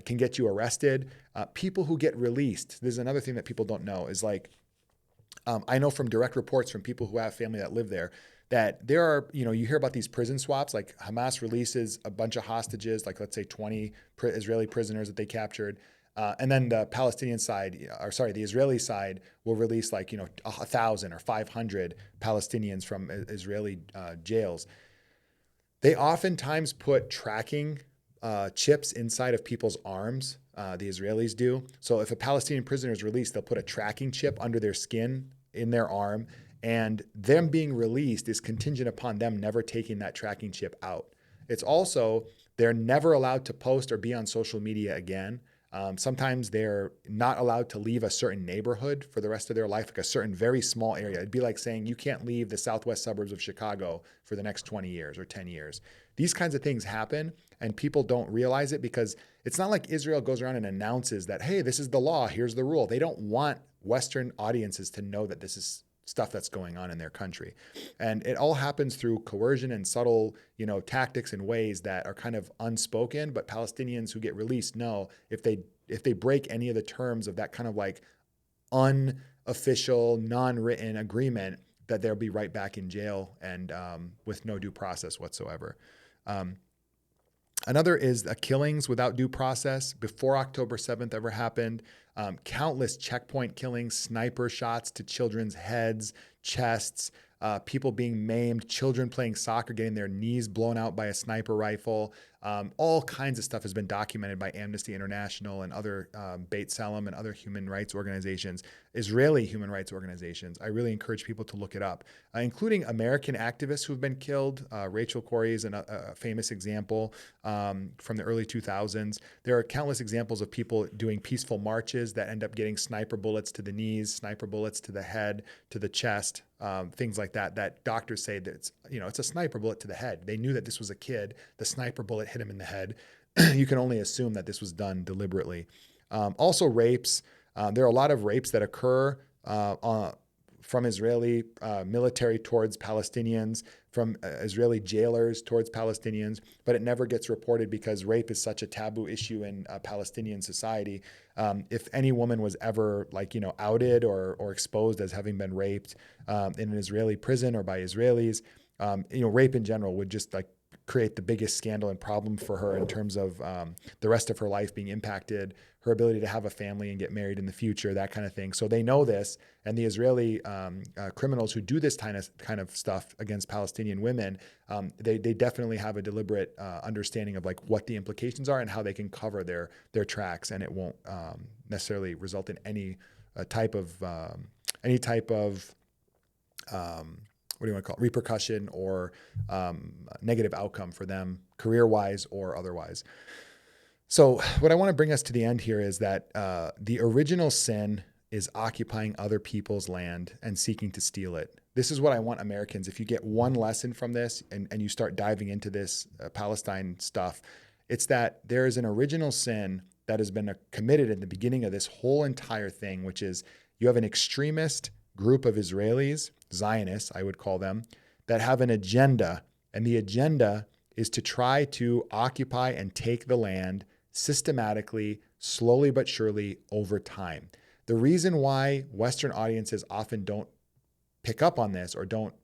A: can get you arrested. People who get released. There's another thing that people don't know is like, I know from direct reports from people who have family that live there, that there are, you hear about these prison swaps, like Hamas releases a bunch of hostages, like let's say 20 Israeli prisoners that they captured. And then the Palestinian side, or sorry, the Israeli side will release like, 1,000 or 500 Palestinians from Israeli jails. They oftentimes put tracking chips inside of people's arms. The Israelis do. So if a Palestinian prisoner is released, they'll put a tracking chip under their skin in their arm, and them being released is contingent upon them never taking that tracking chip out. It's also, they're never allowed to post or be on social media again. Sometimes they're not allowed to leave a certain neighborhood for the rest of their life, like a certain very small area. It'd be like saying you can't leave the southwest suburbs of Chicago for the next 20 years or 10 years. These kinds of things happen, and people don't realize it because it's not like Israel goes around and announces that, hey, this is the law, here's the rule. They don't want Western audiences to know that this is stuff that's going on in their country. And it all happens through coercion and subtle, tactics and ways that are kind of unspoken, but Palestinians who get released know if they break any of the terms of that kind of like unofficial, non-written agreement, that they'll be right back in jail and with no due process whatsoever. Another is killings without due process. Before October 7th ever happened, countless checkpoint killings, sniper shots to children's heads, chests, people being maimed, children playing soccer, getting their knees blown out by a sniper rifle. All kinds of stuff has been documented by Amnesty International and other Beit Salem and other human rights organizations, Israeli human rights organizations. I really encourage people to look it up, including American activists who've been killed. Rachel Corrie is a famous example from the early 2000s. There are countless examples of people doing peaceful marches that end up getting sniper bullets to the knees, sniper bullets to the head, to the chest, things like that, that doctors say that it's a sniper bullet to the head. They knew that this was a kid. The sniper bullet hit him in the head. You can only assume that this was done deliberately. Also rapes. There are a lot of rapes that occur from Israeli military towards Palestinians, from Israeli jailers towards Palestinians, but it never gets reported because rape is such a taboo issue in Palestinian society. If any woman was ever outed or exposed as having been raped in an Israeli prison or by Israelis, rape in general would just create the biggest scandal and problem for her in terms of the rest of her life being impacted, her ability to have a family and get married in the future, that kind of thing. So they know this, and the Israeli criminals who do this kind of stuff against Palestinian women, they definitely have a deliberate understanding of what the implications are and how they can cover their tracks, and it won't necessarily result in any type of what do you want to call it, repercussion or negative outcome for them, career-wise or otherwise. So what I want to bring us to the end here is that the original sin is occupying other people's land and seeking to steal it. This is what I want Americans, if you get one lesson from this and you start diving into this Palestine stuff, it's that there is an original sin that has been committed at the beginning of this whole entire thing, which is you have an extremist group of Israelis, Zionists, I would call them, that have an agenda, and the agenda is to try to occupy and take the land systematically, slowly but surely over time. The reason why Western audiences often don't pick up on this or don't,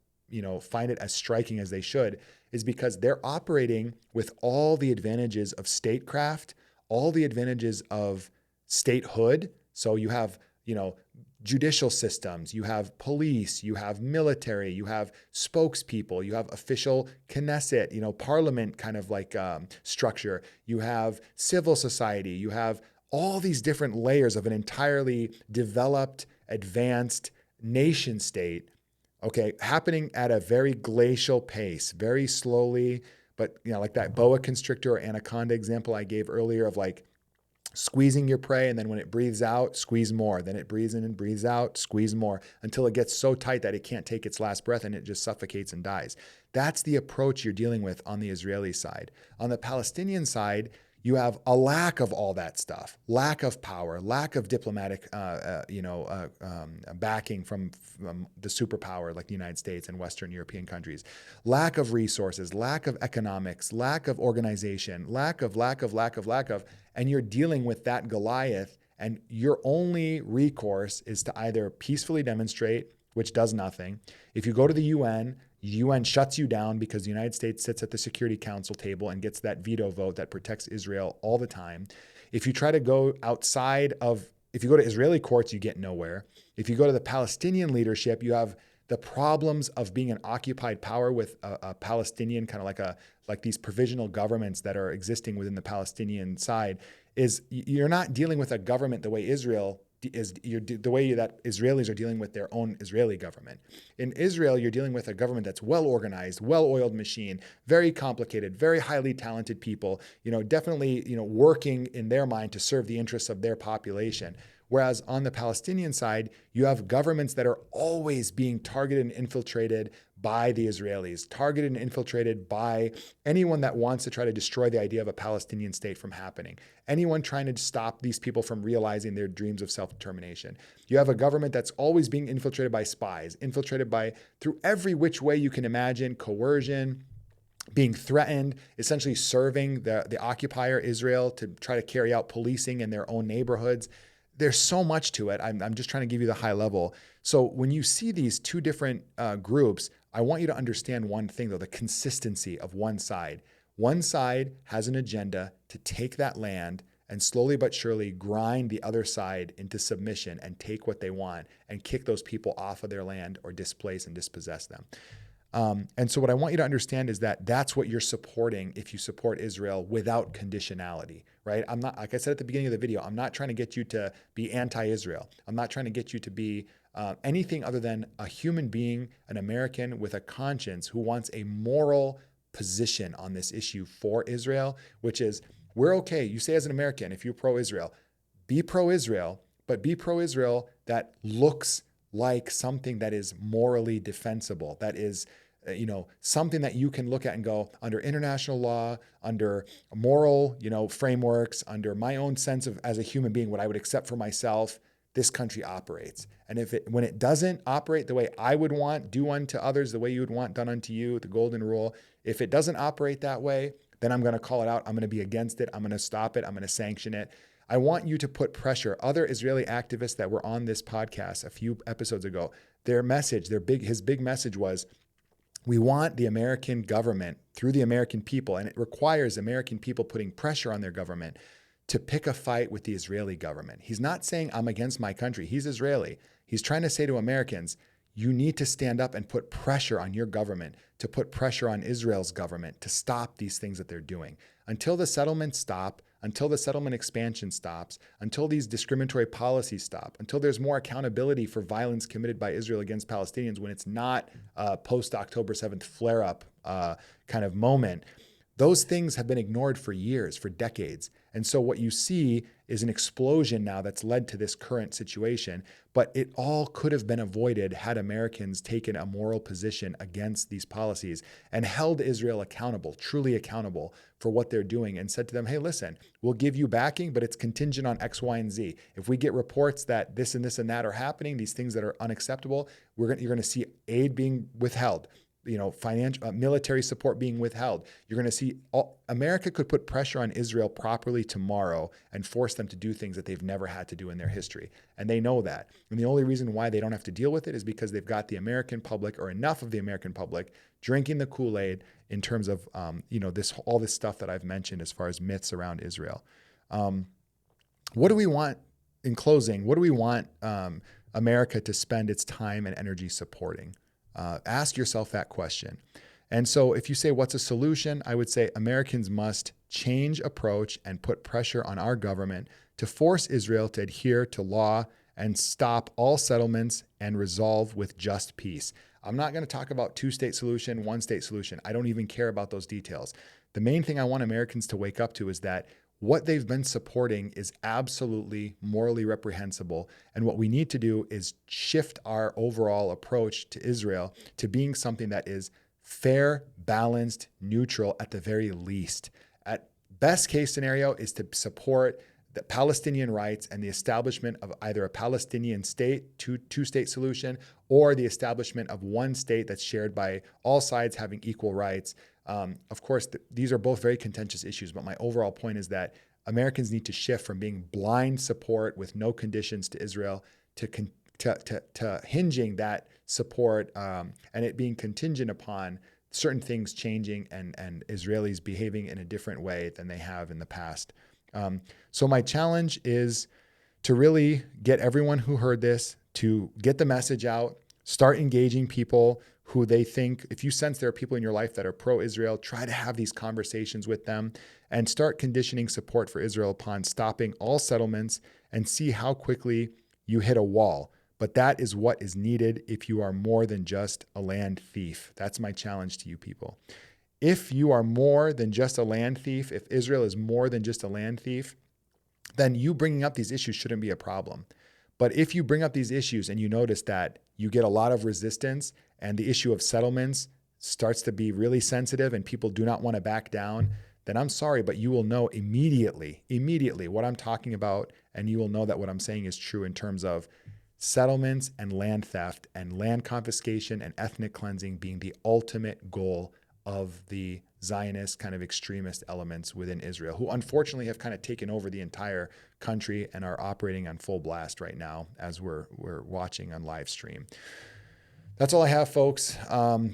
A: find it as striking as they should is because they're operating with all the advantages of statecraft, all the advantages of statehood. So you have, judicial systems, you have police, you have military, you have spokespeople, you have official Knesset, parliament kind of structure, you have civil society, you have all these different layers of an entirely developed, advanced nation state, happening at a very glacial pace, very slowly, but like that boa constrictor or anaconda example I gave earlier of squeezing your prey, and then when it breathes out, squeeze more. Then it breathes in and breathes out, squeeze more, until it gets so tight that it can't take its last breath and it just suffocates and dies. That's the approach you're dealing with on the Israeli side. On the Palestinian side, you have a lack of all that stuff, lack of power, lack of diplomatic, backing from the superpower like the United States and Western European countries, lack of resources, lack of economics, lack of organization, lack of, and you're dealing with that Goliath, and your only recourse is to either peacefully demonstrate, which does nothing. If you go to the UN, UN shuts you down because the United States sits at the Security Council table and gets that veto vote that protects Israel all the time. If you try to go if you go to Israeli courts, you get nowhere. If you go to the Palestinian leadership, you have the problems of being an occupied power with a Palestinian, kind of like these provisional governments that are existing within the Palestinian side. Is you're not dealing with a government the way Israel is, the way that Israelis are dealing with their own Israeli government. In Israel, you're dealing with a government that's well organized, well-oiled machine, very complicated, very highly talented people, definitely, working in their mind to serve the interests of their population. Whereas on the Palestinian side, you have governments that are always being targeted and infiltrated by the Israelis, targeted and infiltrated by anyone that wants to try to destroy the idea of a Palestinian state from happening, anyone trying to stop these people from realizing their dreams of self-determination. You have a government that's always being infiltrated by spies, infiltrated by, through every which way you can imagine, coercion, being threatened, essentially serving the occupier, Israel, to try to carry out policing in their own neighborhoods. There's so much to it. I'm just trying to give you the high level. So when you see these two different groups, I want you to understand one thing, though, the consistency of one side. One side has an agenda to take that land and slowly but surely grind the other side into submission and take what they want and kick those people off of their land or displace and dispossess them. And so what I want you to understand is that that's what you're supporting if you support Israel without conditionality, right? I'm not, like I said at the beginning of the video, I'm not trying to get you to be anti-Israel. I'm not trying to get you to be anything other than a human being, an American with a conscience who wants a moral position on this issue for Israel, which is, we're okay. You say as an American, if you're pro-Israel, but be pro-Israel that looks like something that is morally defensible, that is, something that you can look at and go, under international law, under moral, frameworks, under my own sense of, as a human being, what I would accept for myself, this country operates. And when it doesn't operate the way I would want, do unto others the way you would want done unto you, the golden rule, if it doesn't operate that way, then I'm going to call it out. I'm going to be against it. I'm going to stop it. I'm going to sanction it. I want you to put pressure. Other Israeli activists that were on this podcast a few episodes ago, his big message was, we want the American government through the American people, and it requires American people putting pressure on their government to pick a fight with the Israeli government. He's not saying I'm against my country. He's Israeli. He's trying to say to Americans, you need to stand up and put pressure on your government, to put pressure on Israel's government to stop these things that they're doing. Until the settlements stop, until the settlement expansion stops, until these discriminatory policies stop, until there's more accountability for violence committed by Israel against Palestinians when it's not a post-October 7th flare-up kind of moment, those things have been ignored for years, for decades. And so what you see is an explosion now that's led to this current situation, but it all could have been avoided had Americans taken a moral position against these policies and held Israel accountable, truly accountable for what they're doing, and said to them, hey, listen, we'll give you backing, but it's contingent on X, Y, and Z. If we get reports that this and this and that are happening, these things that are unacceptable, you're going to see aid being withheld. Financial, military support being withheld. You're going to see America could put pressure on Israel properly tomorrow and force them to do things that they've never had to do in their history. And they know that. And the only reason why they don't have to deal with it is because they've got the American public, or enough of the American public, drinking the Kool-Aid in terms of, all this stuff that I've mentioned as far as myths around Israel. What do we want, in closing, what do we want America to spend its time and energy supporting? Ask yourself that question. And so if you say, what's a solution? I would say Americans must change approach and put pressure on our government to force Israel to adhere to law and stop all settlements and resolve with just peace. I'm not going to talk about two-state solution, one-state solution. I don't even care about those details. The main thing I want Americans to wake up to is that what they've been supporting is absolutely morally reprehensible. And what we need to do is shift our overall approach to Israel to being something that is fair, balanced, neutral at the very least. At best case scenario is to support the Palestinian rights and the establishment of either a Palestinian state, two-state solution, or the establishment of one state that's shared by all sides having equal rights. Of course, these are both very contentious issues, but my overall point is that Americans need to shift from being blind support with no conditions to Israel to hinging that support and it being contingent upon certain things changing and Israelis behaving in a different way than they have in the past. So my challenge is to really get everyone who heard this to get the message out, start engaging people who they think, if you sense there are people in your life that are pro-Israel, try to have these conversations with them and start conditioning support for Israel upon stopping all settlements and see how quickly you hit a wall. But that is what is needed if you are more than just a land thief. That's my challenge to you people. If you are more than just a land thief, if Israel is more than just a land thief, then you bringing up these issues shouldn't be a problem. But if you bring up these issues and you notice that you get a lot of resistance and the issue of settlements starts to be really sensitive and people do not want to back down, then I'm sorry, but you will know immediately what I'm talking about, and you will know that what I'm saying is true in terms of settlements and land theft and land confiscation and ethnic cleansing being the ultimate goal of the Zionist kind of extremist elements within Israel, who unfortunately have kind of taken over the entire country and are operating on full blast right now as we're watching on live stream. That's all I have, folks.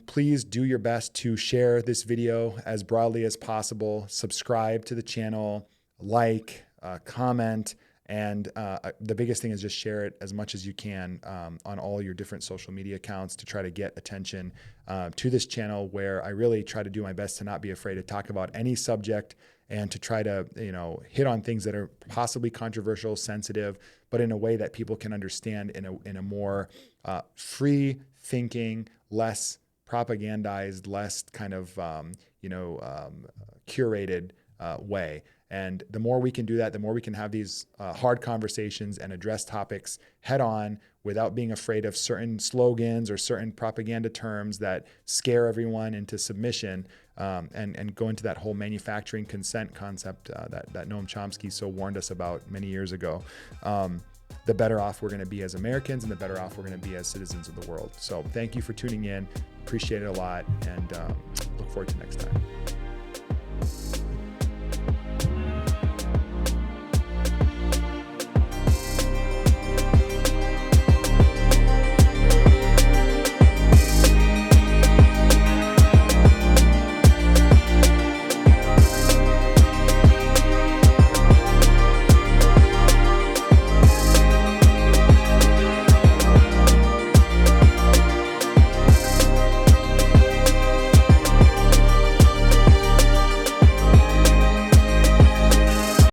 A: Please do your best to share this video as broadly as possible. Subscribe to the channel, like, comment, and the biggest thing is just share it as much as you can on all your different social media accounts to try to get attention to this channel, where I really try to do my best to not be afraid to talk about any subject and to try to, hit on things that are possibly controversial, sensitive, but in a way that people can understand in a more free thinking, less propagandized, less kind of, curated way. And the more we can do that, the more we can have these hard conversations and address topics head on without being afraid of certain slogans or certain propaganda terms that scare everyone into submission, and go into that whole manufacturing consent concept that Noam Chomsky so warned us about many years ago. The better off we're going to be as Americans, and the better off we're going to be as citizens of the world. So thank you for tuning in. Appreciate it a lot, and look forward to next time.